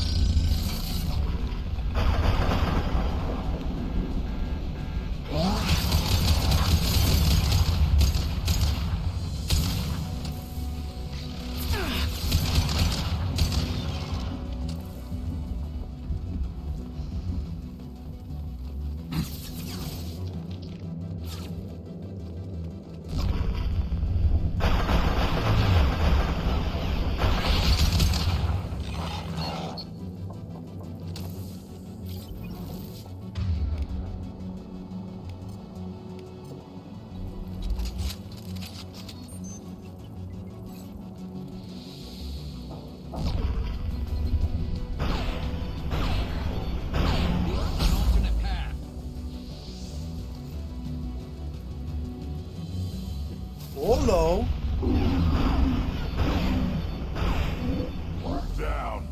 Alternate path. Hello. Down.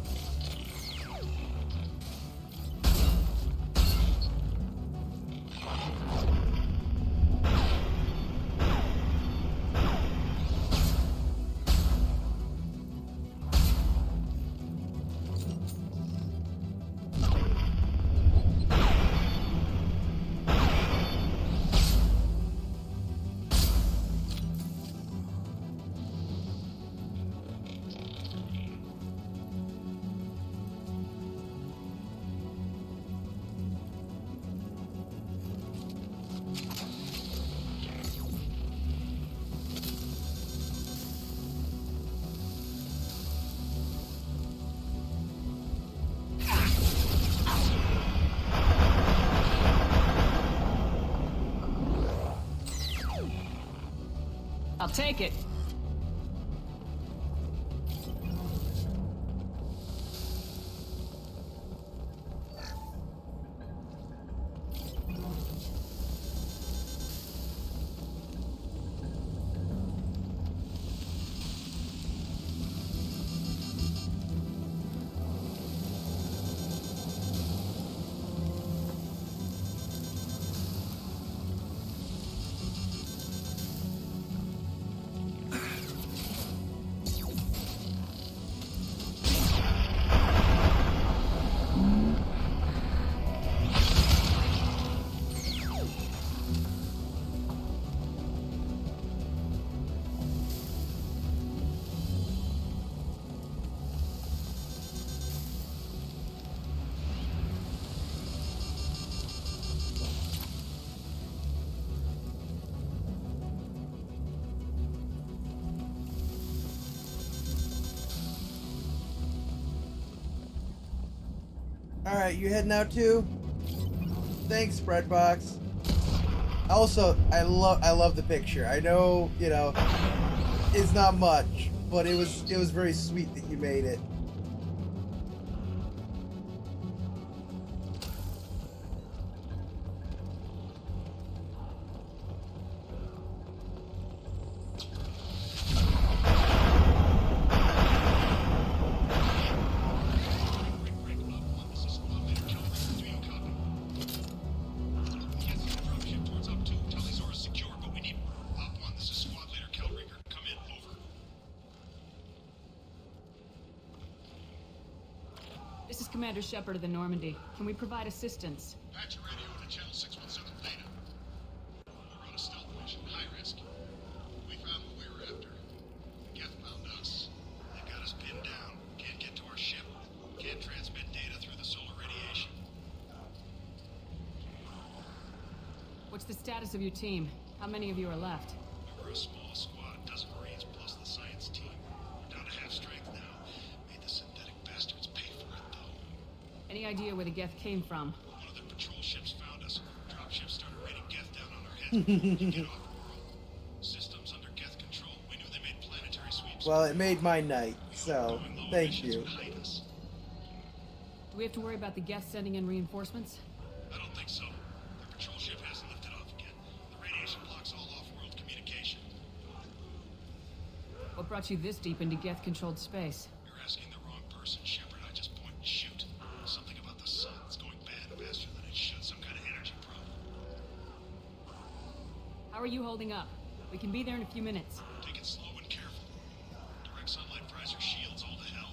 I'll take it. All right, you heading out too? Thanks, Breadbox. Also, I love the picture. I know, you know, it's not much, but it was very sweet that you made it. This is Commander Shepard of the Normandy. Can we provide assistance? Patch your radio to channel 617 status of your team? How many of you are left? We were a small squad, dozen Marines plus the science team. We're down to half strength now. Made the synthetic bastards pay for it, though. Any idea where the Geth came from? One of their patrol ships found us. Dropships started raining Geth down on our heads. To get off world. Systems under Geth control. We knew they made planetary sweeps. Well, it made my night, so thank you. Do we have to worry about the Geth sending in reinforcements? I don't think so. Their patrol ship hasn't lifted off again. The radiation blocks all off-world communication. What brought you this deep into Geth-controlled space? You're asking the wrong person, Shepard. I just point and shoot. Something about the sun. It's going bad faster than it should. Some kind of energy problem. How are you holding up? We can be there in a few minutes. Take it slow and careful. Direct sunlight fries our shields all to hell.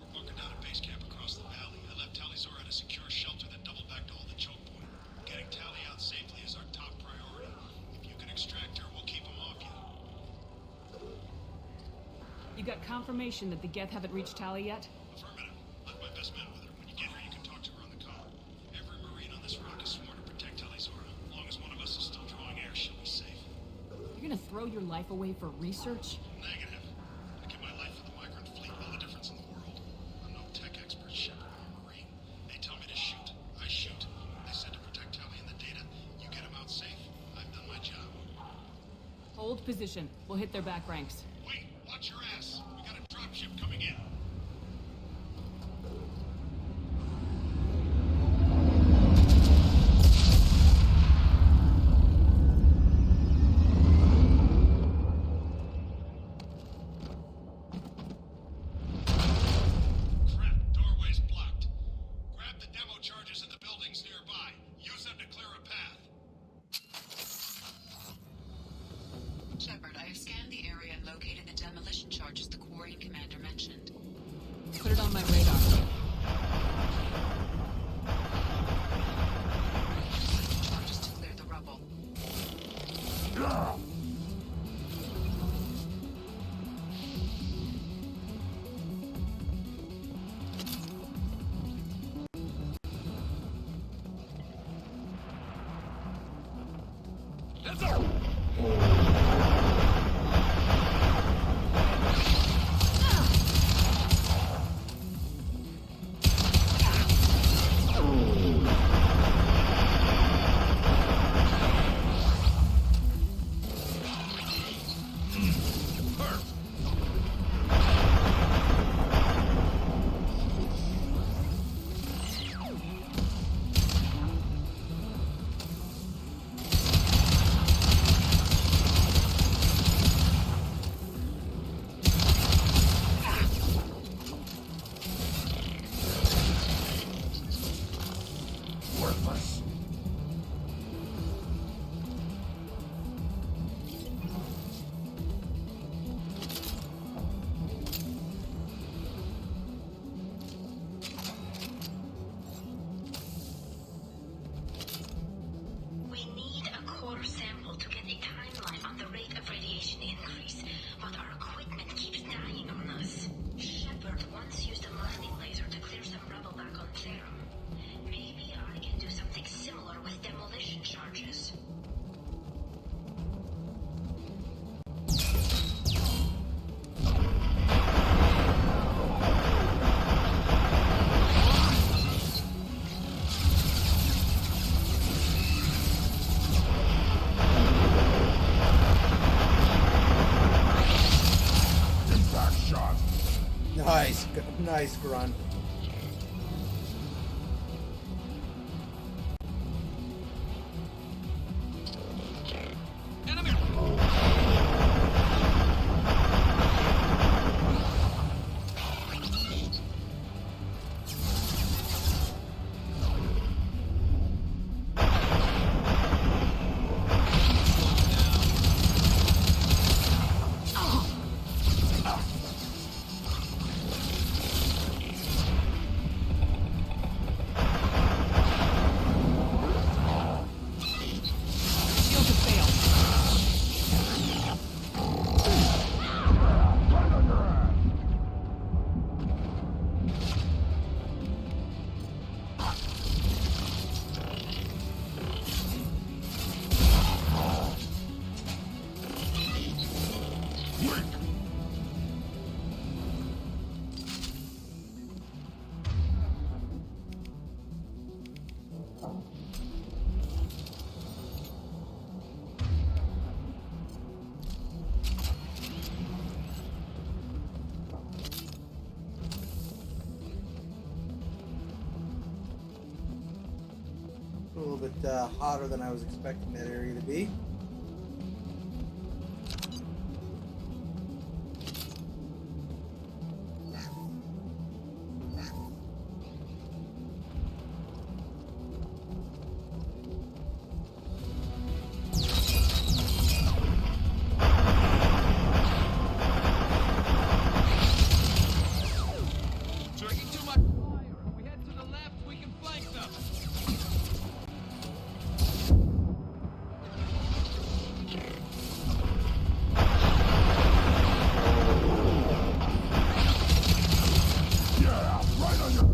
We're bunkered down at base camp across the valley. I left Talizor at a secure shelter, then doubled back to hold the choke point. Getting Tally out safely is our top priority. If you can extract her, we'll keep them off you. You got confirmation that the Geth haven't reached Tally yet? Affirmative. Left my best men with her. When you get her, you can talk to her on the comm. Every Marine on this rock is sworn to protect Talizor. As long as one of us is still drawing air, she'll be safe. You're gonna throw your life away for research? Negative. I give my life for the migrant fleet. All the difference in the world. I'm no tech expert, Shepard. I'm a Marine. They tell me to shoot. I shoot. They said to protect Tally and the data. You get them out safe. I've done my job. Hold position. We'll hit their back ranks. Wait, watch your ass. We got a dropship coming in. Crap, doorway's blocked. Grab the demo charges in the buildings nearby. Use them to clear a path. Shepard, I have scanned the area and located the demolition charges the Quarian commander mentioned. Put it on my radar. Charges to clear the rubble. Worthless. We need a core sample to get a timeline on the rate of radiation increase, but our equipment keeps dying on us. Shepard once used a mining laser to clear some rubble back on Therum. Maybe I can do something similar with demolition charges. Impact shot. Nice grunt. A little bit hotter than I was expecting that area to be. Drinking too much fire. If we head to the left, we can flank them. Yeah, right on your...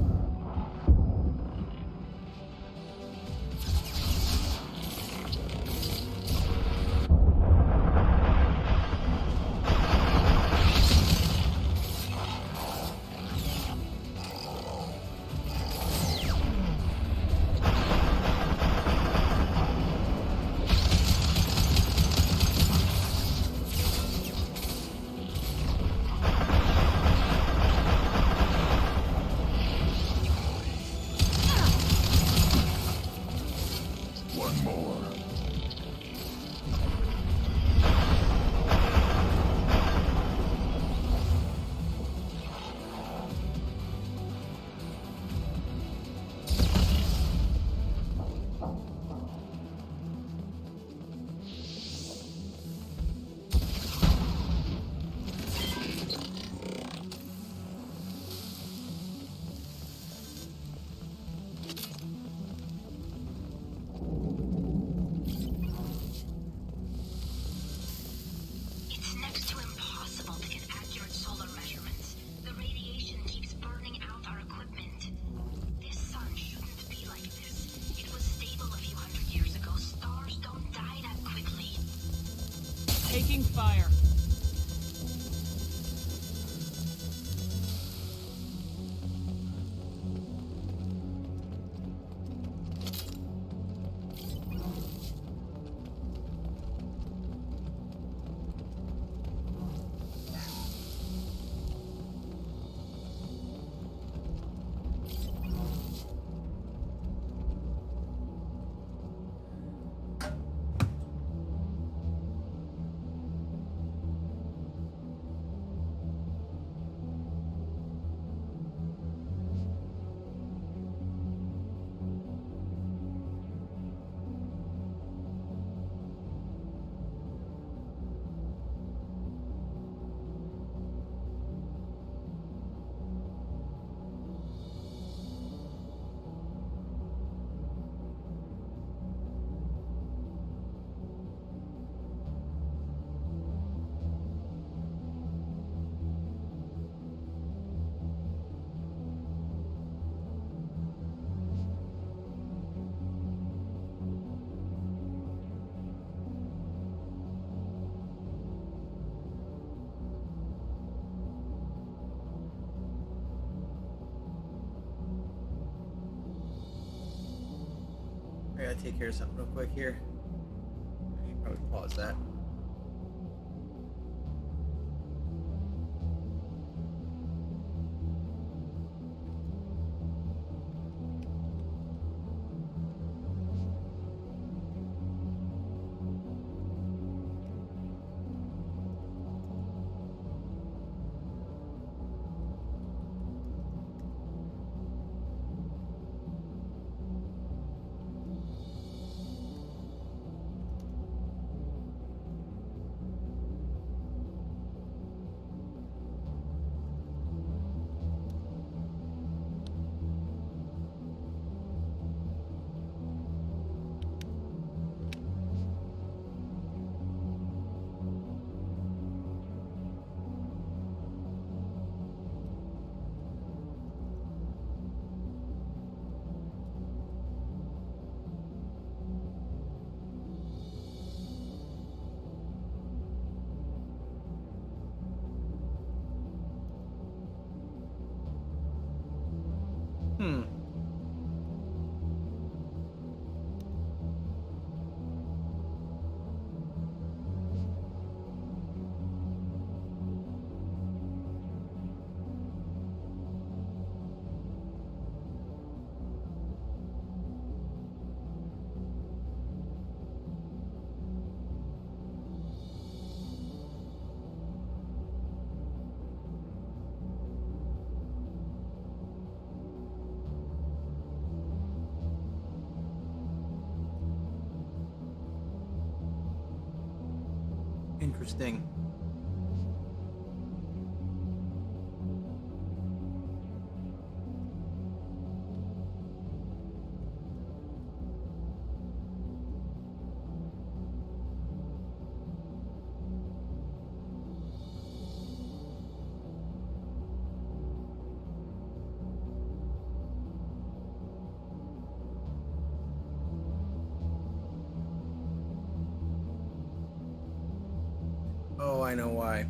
One more. It's next to impossible to get accurate solar measurements. The radiation keeps burning out our equipment. This sun shouldn't be like this. It was stable a few hundred years ago. Stars don't die that quickly. Taking fire. I gotta take care of something real quick here. You can probably pause that. Interesting. Oh, I know why.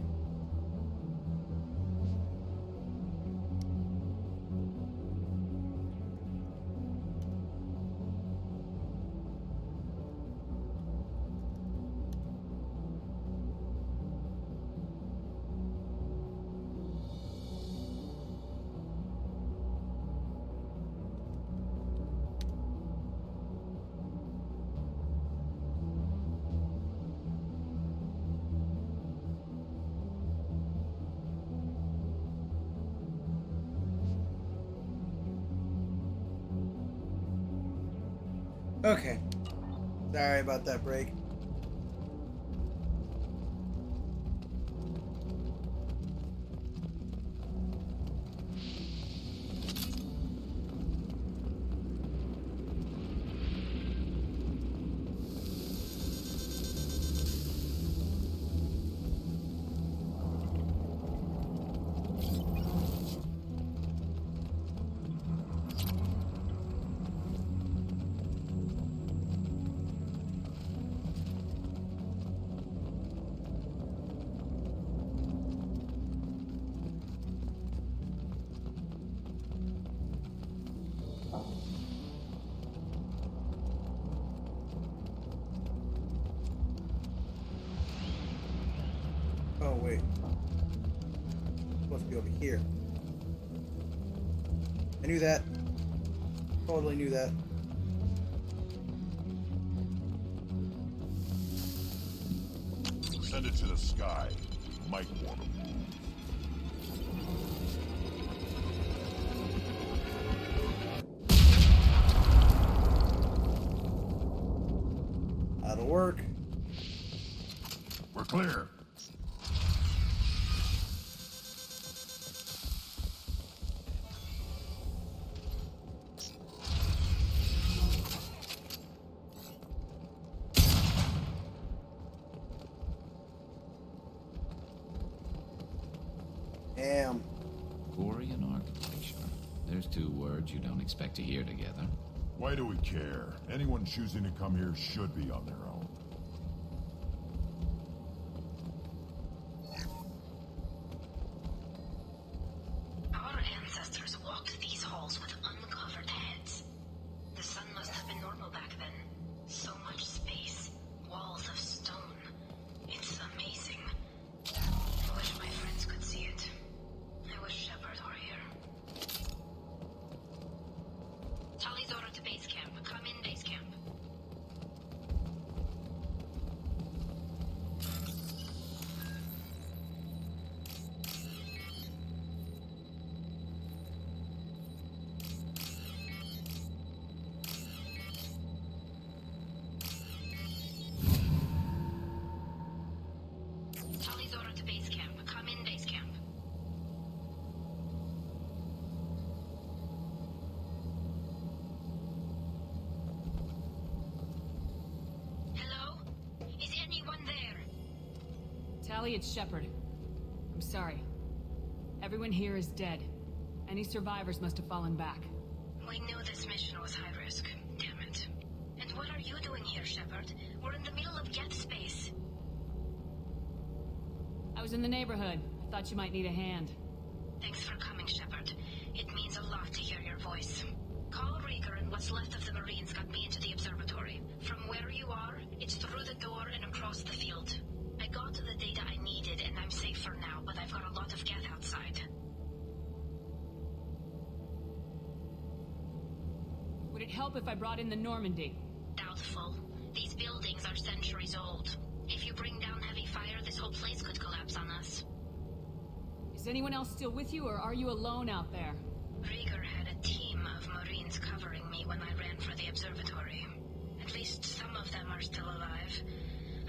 Okay. Sorry about that break. Oh, wait. It's supposed to be over here. I knew that. Totally knew that. Send it to the sky. Might want to move. That'll work. We're clear. Damn. Quarian architecture. There's two words you don't expect to hear together. Why do we care? Anyone choosing to come here should be on their own. Our ancestors walked these halls with uncovered heads. The sun must have been normal back then. So much space, walls of stone. It's amazing. I wish my friends could see it. I wish Shepard were here. Tali's order to base camp. Come in, base camp. Tali's order to base camp. Come in, base camp. Hello? Is anyone there? Tally, it's Shepard. I'm sorry. Everyone here is dead. Any survivors must have fallen back. We knew this mission was high risk. Damn it. And what are you doing here, Shepard? We're in the middle of Geth space. I was in the neighborhood. I thought you might need a hand. Thanks for coming, Shepard. It means a lot to hear your voice. Call Rieger and what's left of the Marines got me into the observatory. From where you are, it's through the door and across the field. I got the data I needed and I'm safe for now, but I've got a lot of Geth outside. Would it help if I brought in the Normandy? Doubtful. These buildings are centuries old. If you bring down heavy fire, this whole place could collapse on us. Is anyone else still with you, or are you alone out there? Rieger had a team of Marines covering me when I ran for the observatory. At least some of them are still alive.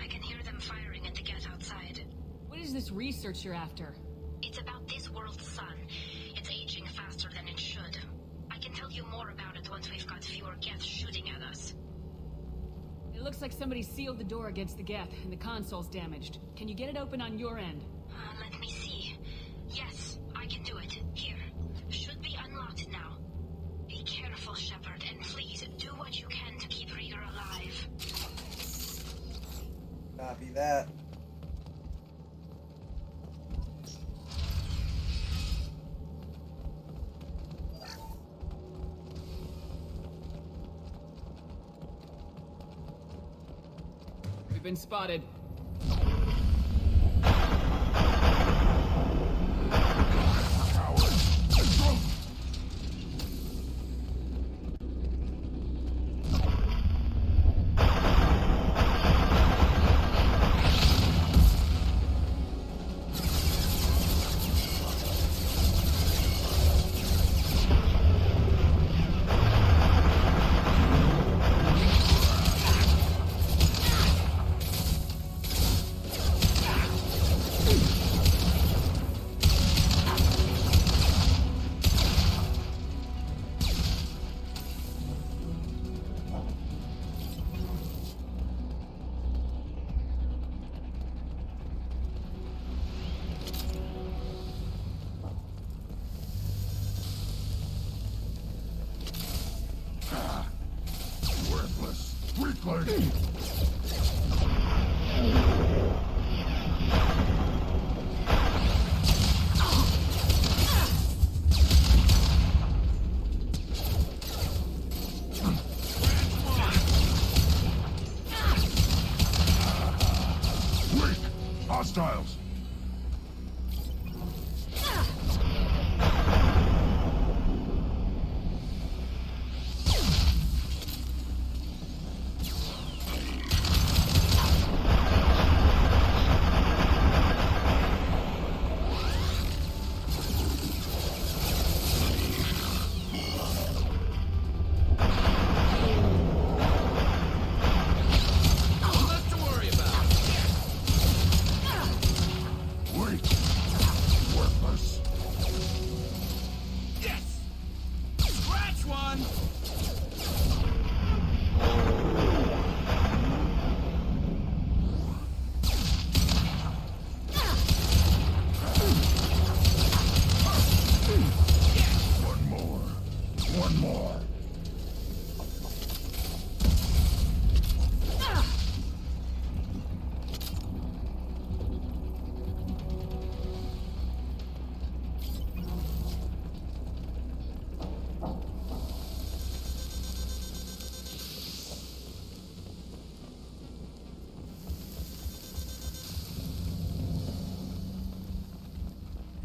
I can hear them firing at the Geth outside. is this research you're after? It's about this world's sun. It's aging faster than it should. I can tell you more about it once we've got fewer Geth shooting at us. It looks like somebody sealed the door against the Geth, and the console's damaged. Can you get it open on your end? Let me see. Yes, I can do it. Here. Should be unlocked now. Be careful, Shepard, and please do what you can to keep Rieger alive. Copy that. We've been spotted. Hostiles!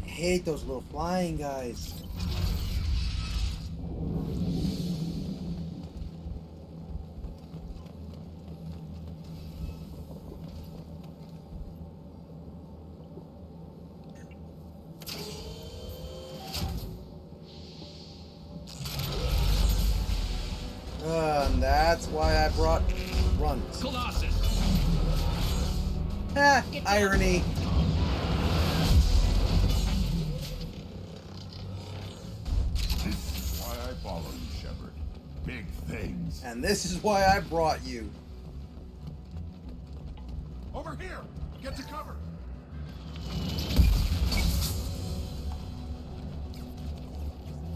I hate those little flying guys. And that's why I brought runs. Colossus! Ha! Irony. Big things. And this is why I brought you. Over here! Get to cover!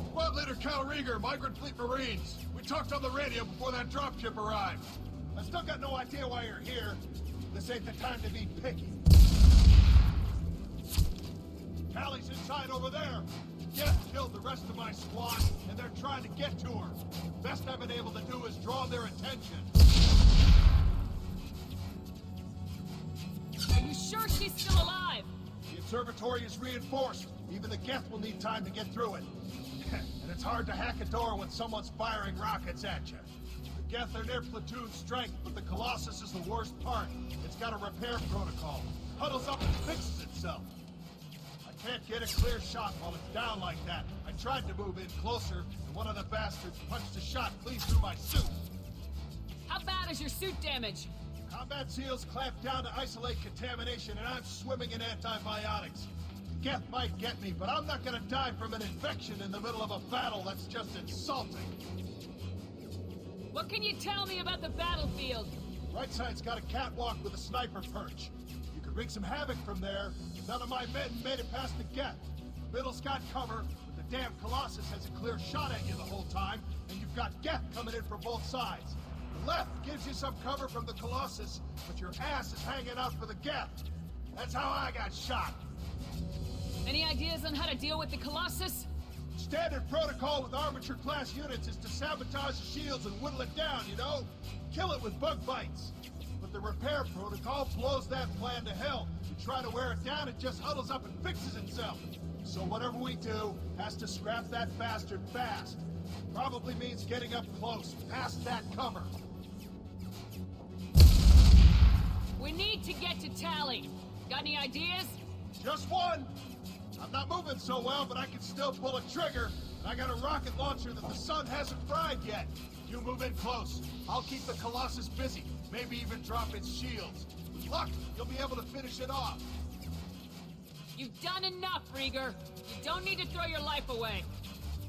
Squad Leader Cal Rieger, Migrant Fleet Marines. We talked on the radio before that dropship arrived. I still got no idea why you're here. This ain't the time to be picky. Callie's inside over there. Geth killed the rest of my squad, and they're trying to get to her. Best I've been able to do is draw their attention. Are you sure she's still alive? The observatory is reinforced. Even the Geth will need time to get through it. And it's hard to hack a door when someone's firing rockets at you. The Geth are near platoon strength, but the Colossus is the worst part. It's got a repair protocol. Huddles up and fixes itself. Can't get a clear shot while it's down like that. I tried to move in closer, and one of the bastards punched a shot clean through my suit. How bad is your suit damage? Combat SEALs clamped down to isolate contamination, and I'm swimming in antibiotics. Geth might get me, but I'm not gonna die from an infection in the middle of a battle. That's just insulting. What can you tell me about the battlefield? Right side's got a catwalk with a sniper perch. You could wreak some havoc from there. None of my men made it past the Geth. Middle's got cover, but the damn Colossus has a clear shot at you the whole time, and you've got Geth coming in from both sides. The left gives you some cover from the Colossus, but your ass is hanging out for the Geth. That's how I got shot. Any ideas on how to deal with the Colossus? Standard protocol with armature-class units is to sabotage the shields and whittle it down, you know? Kill it with bug bites. But the repair protocol blows that plan to hell. You try to wear it down, it just huddles up and fixes itself. So whatever we do has to scrap that bastard fast. Probably means getting up close, past that cover. We need to get to Tally. Got any ideas? Just one. I'm not moving so well, but I can still pull a trigger. And I got a rocket launcher that the sun hasn't fried yet. You move in close. I'll keep the Colossus busy. Maybe even drop its shields. With luck, you'll be able to finish it off. You've done enough, Rieger. You don't need to throw your life away.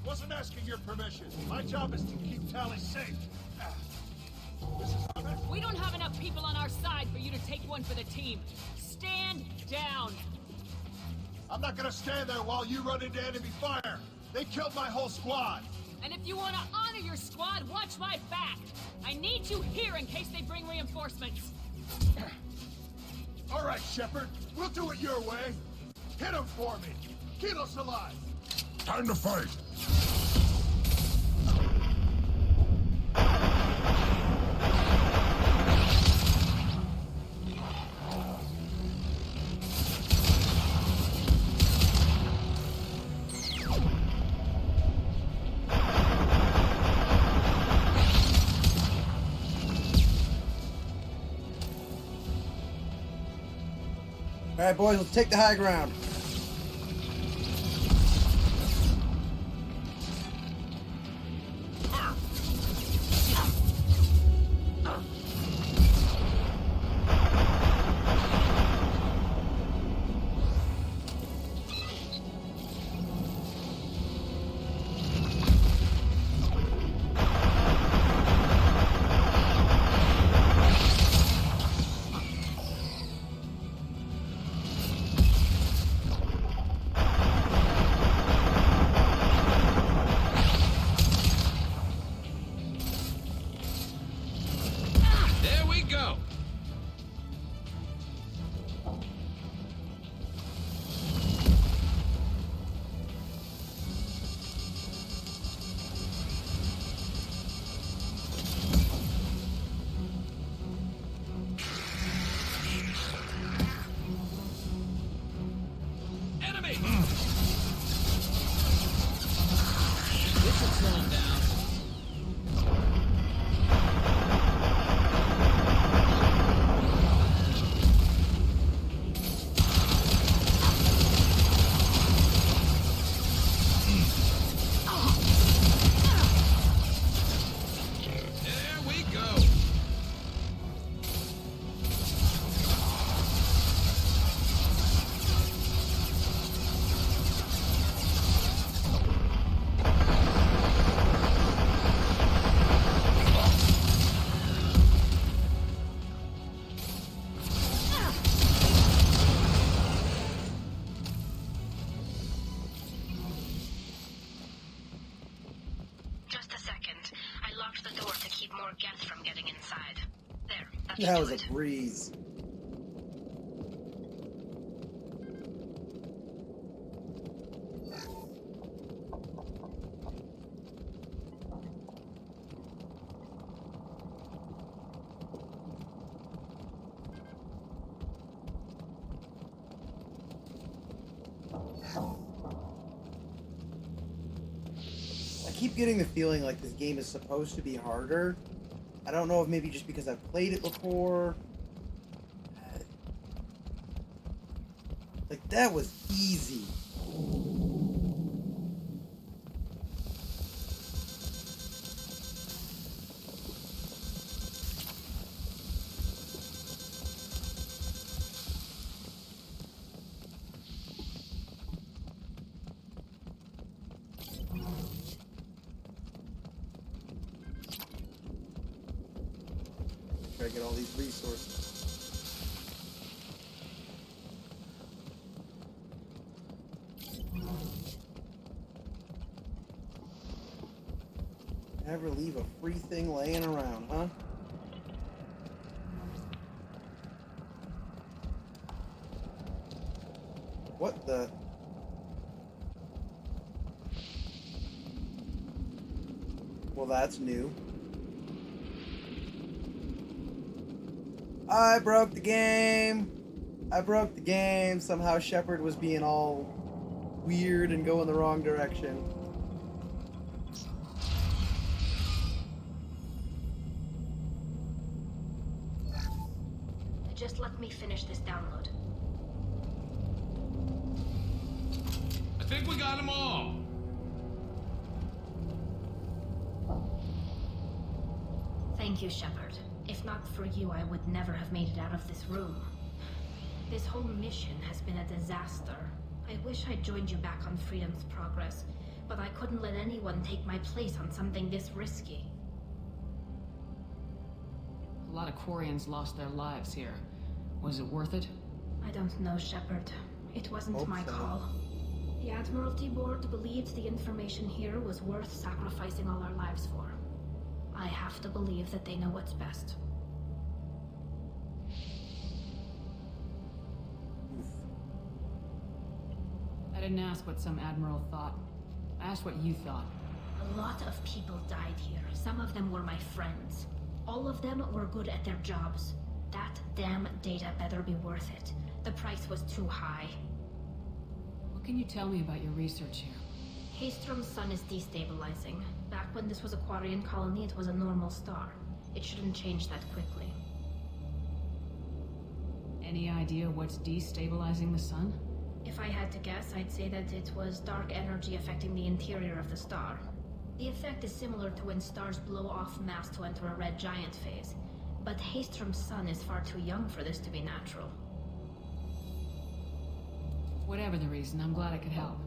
Wasn't asking your permission. My job is to keep Tally safe. We don't have enough people on our side for you to take one for the team. Stand down. I'm not gonna stand there while you run into enemy fire. They killed my whole squad. And if you want to honor your squad, watch my back. I need you here in case they bring reinforcements. All right, Shepard. We'll do it your way. Hit him for me. Keep us alive. Time to fight. All right, boys, let's take the high ground. That was a breeze. I keep getting the feeling like this game is supposed to be harder. I don't know if maybe just because I've played it before. Like, that was easy. Try to get all these resources. Never leave a free thing laying around, huh? What the? Well, that's new. I broke the game! I broke the game! Somehow Shepard was being all weird and going the wrong direction. Just let me finish this download. I think we got them all. Thank you, Shepard. If not for you, I would never have made it out of this room. This whole mission has been a disaster. I wish I'd joined you back on Freedom's Progress, but I couldn't let anyone take my place on something this risky. A lot of Quarians lost their lives here. Was it worth it? I don't know, Shepard. It wasn't my call. The Admiralty Board believed the information here was worth sacrificing all our lives for. I have to believe that they know what's best. I didn't ask what some admiral thought. I asked what you thought. A lot of people died here. Some of them were my friends. All of them were good at their jobs. That damn data better be worth it. The price was too high. What can you tell me about your research here? Haystrom's sun is destabilizing. Back when this was a Quarian colony, it was a normal star. It shouldn't change that quickly. Any idea what's destabilizing the sun? If I had to guess, I'd say that it was dark energy affecting the interior of the star. The effect is similar to when stars blow off mass to enter a red giant phase. But Haystrom's sun is far too young for this to be natural. Whatever the reason, I'm glad I could help.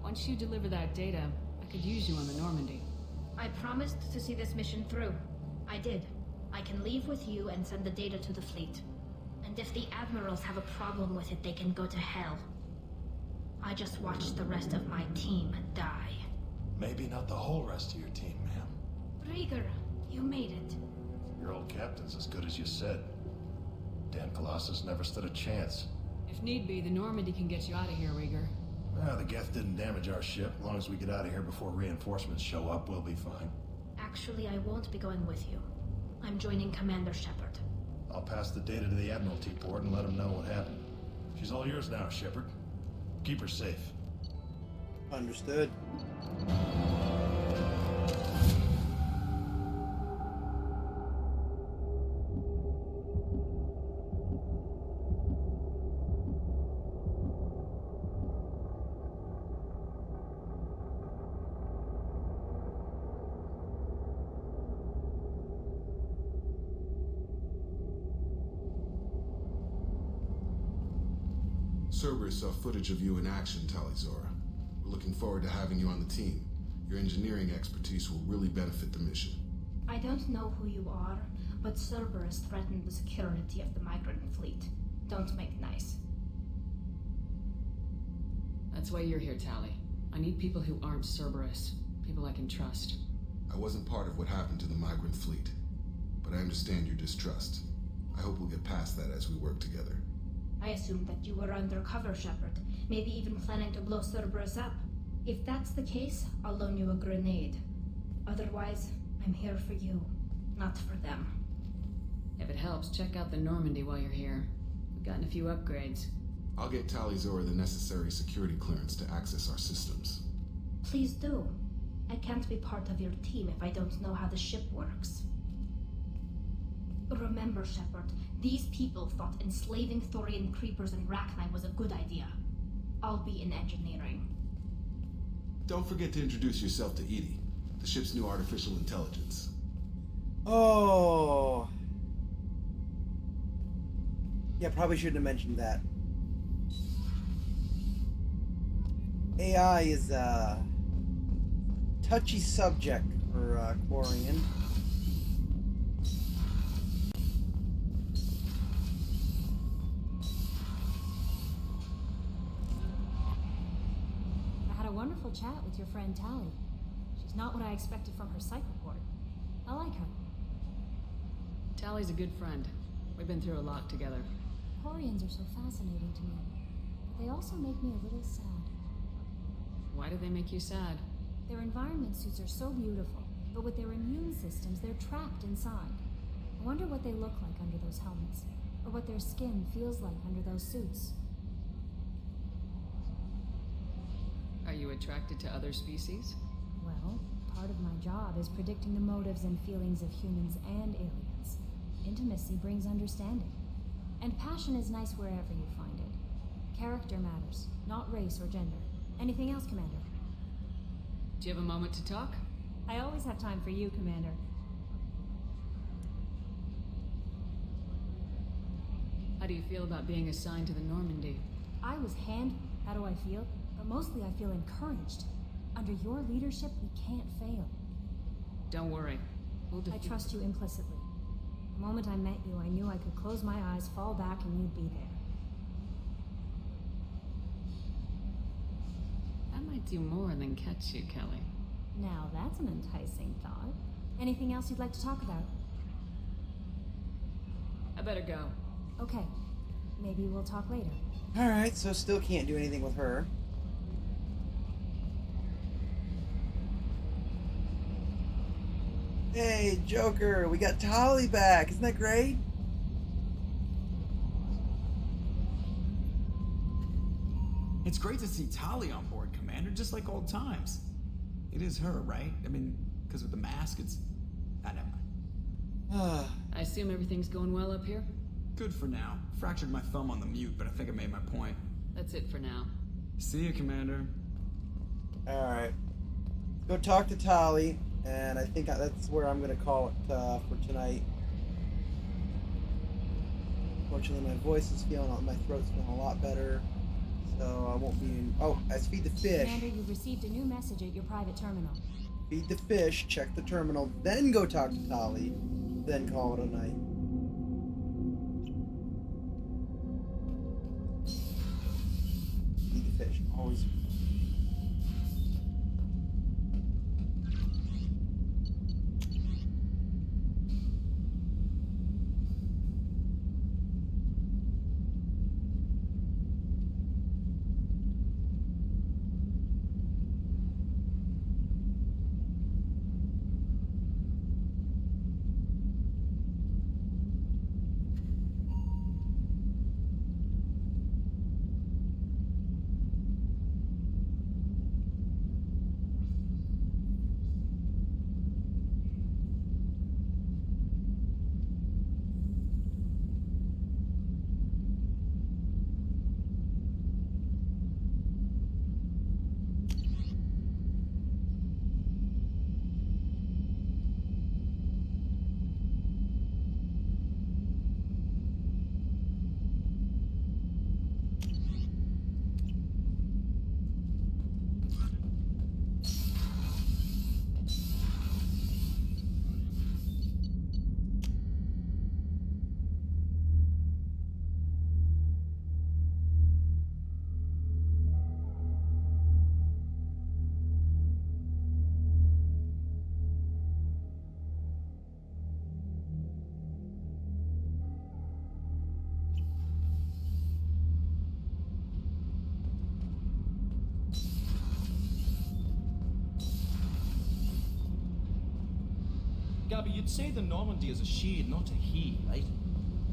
Once you deliver that data, I could use you on the Normandy. I promised to see this mission through. I did. I can leave with you and send the data to the fleet. And if the admirals have a problem with it, they can go to hell. I just watched the rest of my team die. Maybe not the whole rest of your team, ma'am. Rieger, you made it. Your old captain's as good as you said. Damn Colossus never stood a chance. If need be, the Normandy can get you out of here, Rieger. The Geth didn't damage our ship. As long as we get out of here before reinforcements show up, we'll be fine. Actually, I won't be going with you. I'm joining Commander Shepard. I'll pass the data to the Admiralty Board and let them know what happened. She's all yours now, Shepard. Keep her safe. Understood. Cerberus saw footage of you in action, Talizora. We're looking forward to having you on the team. Your engineering expertise will really benefit the mission. I don't know who you are, but Cerberus threatened the security of the migrant fleet. Don't make nice. That's why you're here, Tali. I need people who aren't Cerberus. People I can trust. I wasn't part of what happened to the migrant fleet, but I understand your distrust. I hope we'll get past that as we work together. I assumed that you were undercover, Shepard. Maybe even planning to blow Cerberus up. If that's the case, I'll loan you a grenade. Otherwise, I'm here for you, not for them. If it helps, check out the Normandy while you're here. We've gotten a few upgrades. I'll get Talizora the necessary security clearance to access our systems. Please do. I can't be part of your team if I don't know how the ship works. Remember, Shepard, these people thought enslaving Thorian creepers in Rachni was a good idea. I'll be in engineering. Don't forget to introduce yourself to Edie, the ship's new artificial intelligence. Oh. Yeah, probably shouldn't have mentioned that. AI is, touchy subject for Quarian. I had a wonderful chat with your friend Tally. She's not what I expected from her psych report. I like her. Tally's a good friend. We've been through a lot together. Quarians are so fascinating to me, but they also make me a little sad. Why do they make you sad? Their environment suits are so beautiful, but with their immune systems, they're trapped inside. I wonder what they look like under those helmets, or what their skin feels like under those suits. Are you attracted to other species? Well, part of my job is predicting the motives and feelings of humans and aliens. Intimacy brings understanding. And passion is nice wherever you find it. Character matters, not race or gender. Anything else, Commander? Do you have a moment to talk? I always have time for you, Commander. How do you feel about being assigned to the Normandy? I was how do I feel? But mostly I feel encouraged. Under your leadership, we can't fail. Don't worry. I trust you implicitly. The moment I met you, I knew I could close my eyes, fall back, and you'd be there. That might do more than catch you, Kelly. Now that's an enticing thought. Anything else you'd like to talk about? I better go. Okay. Maybe we'll talk later. Alright, so still can't do anything with her. Hey, Joker, we got Tali back. Isn't that great? It's great to see Tali on board, Commander, just like old times. It is her, right? I mean, because with the mask, it's... never mind. I assume everything's going well up here? Good for now. Fractured my thumb on the mute, but I think I made my point. That's it for now. See you, Commander. Alright. Let's go talk to Tali, and I think that's where I'm going to call it for tonight. Fortunately, my voice is my throat's feeling a lot better, so I won't be in... Oh, let's feed the fish. Commander, you've received a new message at your private terminal. Feed the fish, check the terminal, then go talk to Tali, then call it a night. Feed the fish, always. Gabby, you'd say the Normandy is a she, not a he, right?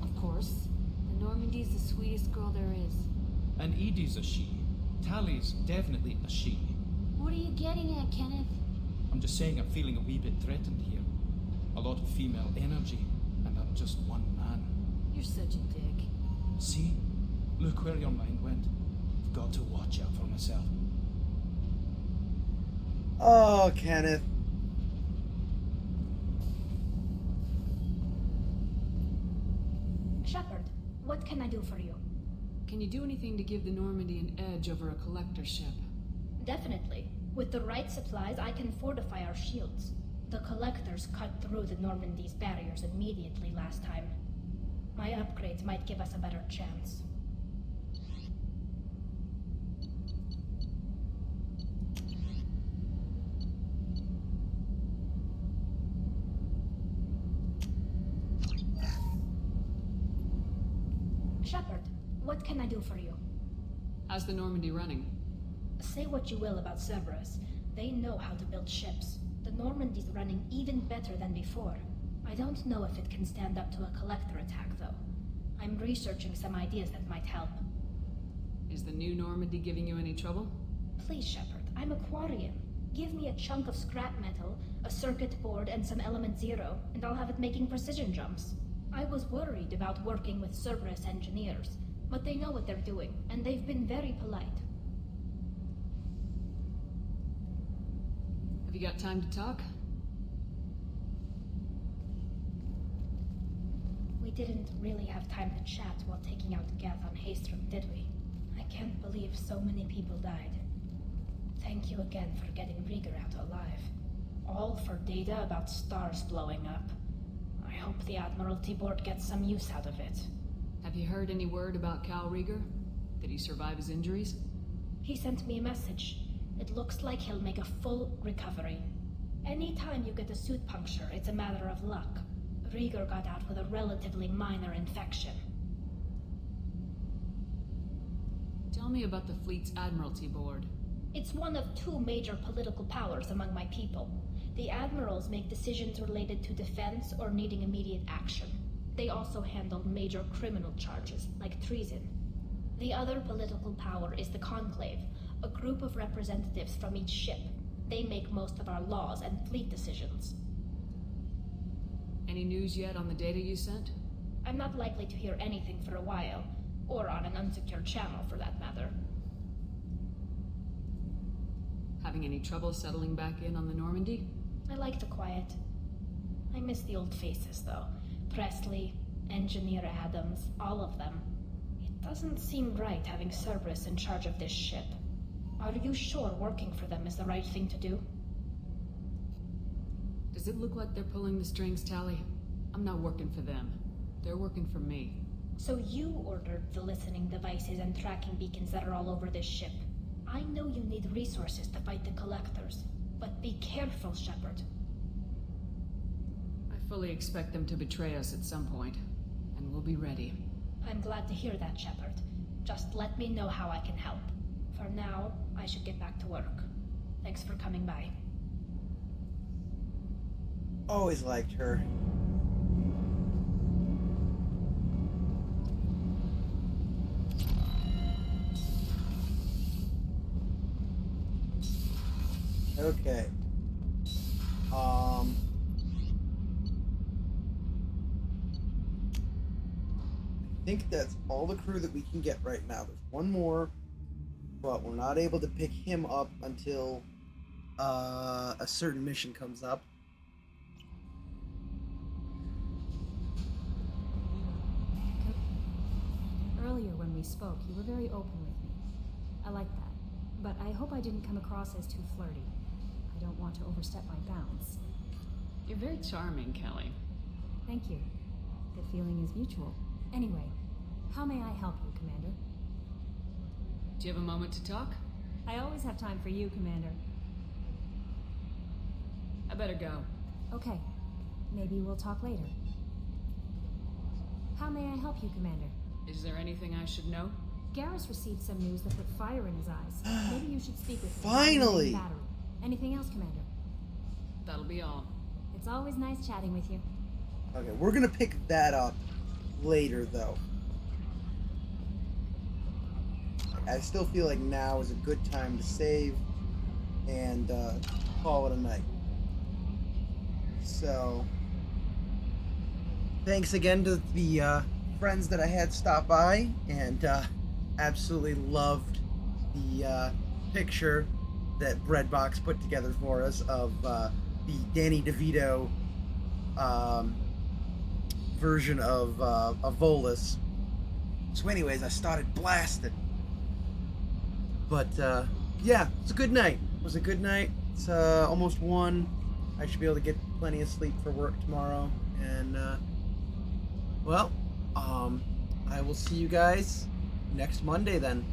Of course. The Normandy's the sweetest girl there is. And Edie's a she. Tally's definitely a she. What are you getting at, Kenneth? I'm just saying I'm feeling a wee bit threatened here. A lot of female energy, and I'm just one man. You're such a dick. See? Look where your mind went. I've got to watch out for myself. Oh, Kenneth. Shepard, what can I do for you? Can you do anything to give the Normandy an edge over a collector ship? Definitely. With the right supplies, I can fortify our shields. The collectors cut through the Normandy's barriers immediately last time. My upgrades might give us a better chance. Shepard, what can I do for you? How's the Normandy running? Say what you will about Cerberus. They know how to build ships. The Normandy's running even better than before. I don't know if it can stand up to a collector attack, though. I'm researching some ideas that might help. Is the new Normandy giving you any trouble? Please, Shepard, I'm a Quarian. Give me a chunk of scrap metal, a circuit board, and some element zero, and I'll have it making precision jumps. I was worried about working with Cerberus engineers, but they know what they're doing, and they've been very polite. Have you got time to talk? We didn't really have time to chat while taking out Gath on Haestrom, did we? I can't believe so many people died. Thank you again for getting Rieger out alive. All for data about stars blowing up. I hope the Admiralty Board gets some use out of it. Have you heard any word about Cal Rieger? Did he survive his injuries? He sent me a message. It looks like he'll make a full recovery. Anytime you get a suit puncture, it's a matter of luck. Rieger got out with a relatively minor infection. Tell me about the fleet's Admiralty Board. It's one of two major political powers among my people. The admirals make decisions related to defense or needing immediate action. They also handle major criminal charges, like treason. The other political power is the Conclave, a group of representatives from each ship. They make most of our laws and fleet decisions. Any news yet on the data you sent? I'm not likely to hear anything for a while, or on an unsecured channel for that matter. Having any trouble settling back in on the Normandy? I like the quiet. I miss the old faces, though. Presley, Engineer Adams, all of them. It doesn't seem right having Cerberus in charge of this ship. Are you sure working for them is the right thing to do? Does it look like they're pulling the strings, Tally? I'm not working for them. They're working for me. So you ordered the listening devices and tracking beacons that are all over this ship. I know you need resources to fight the Collectors, but be careful, Shepard. I fully expect them to betray us at some point, and we'll be ready. I'm glad to hear that, Shepard. Just let me know how I can help. For now, I should get back to work. Thanks for coming by. Always liked her. Okay. I think that's all the crew that we can get right now. There's one more, but we're not able to pick him up until a certain mission comes up. Earlier when we spoke, you were very open with me. I like that. But I hope I didn't come across as too flirty. I don't want to overstep my bounds. You're very charming, Kelly. Thank you. The feeling is mutual. Anyway, how may I help you, Commander? Do you have a moment to talk? I always have time for you, Commander. I better go. Okay. Maybe we'll talk later. How may I help you, Commander? Is there anything I should know? Garrus received some news that put fire in his eyes. Maybe you should speak with him. Finally! Battery. Anything else, Commander? That'll be all. It's always nice chatting with you. Okay, we're gonna pick that up later, though. I still feel like now is a good time to save and call it a night. So, thanks again to the friends that I had stop by, and absolutely loved the picture that Breadbox put together for us of the Danny DeVito version of Volus. So anyways, I started blasting. But yeah, it's a good night. was a good night. It's almost 1. I should be able to get plenty of sleep for work tomorrow. And, well, I will see you guys next Monday then.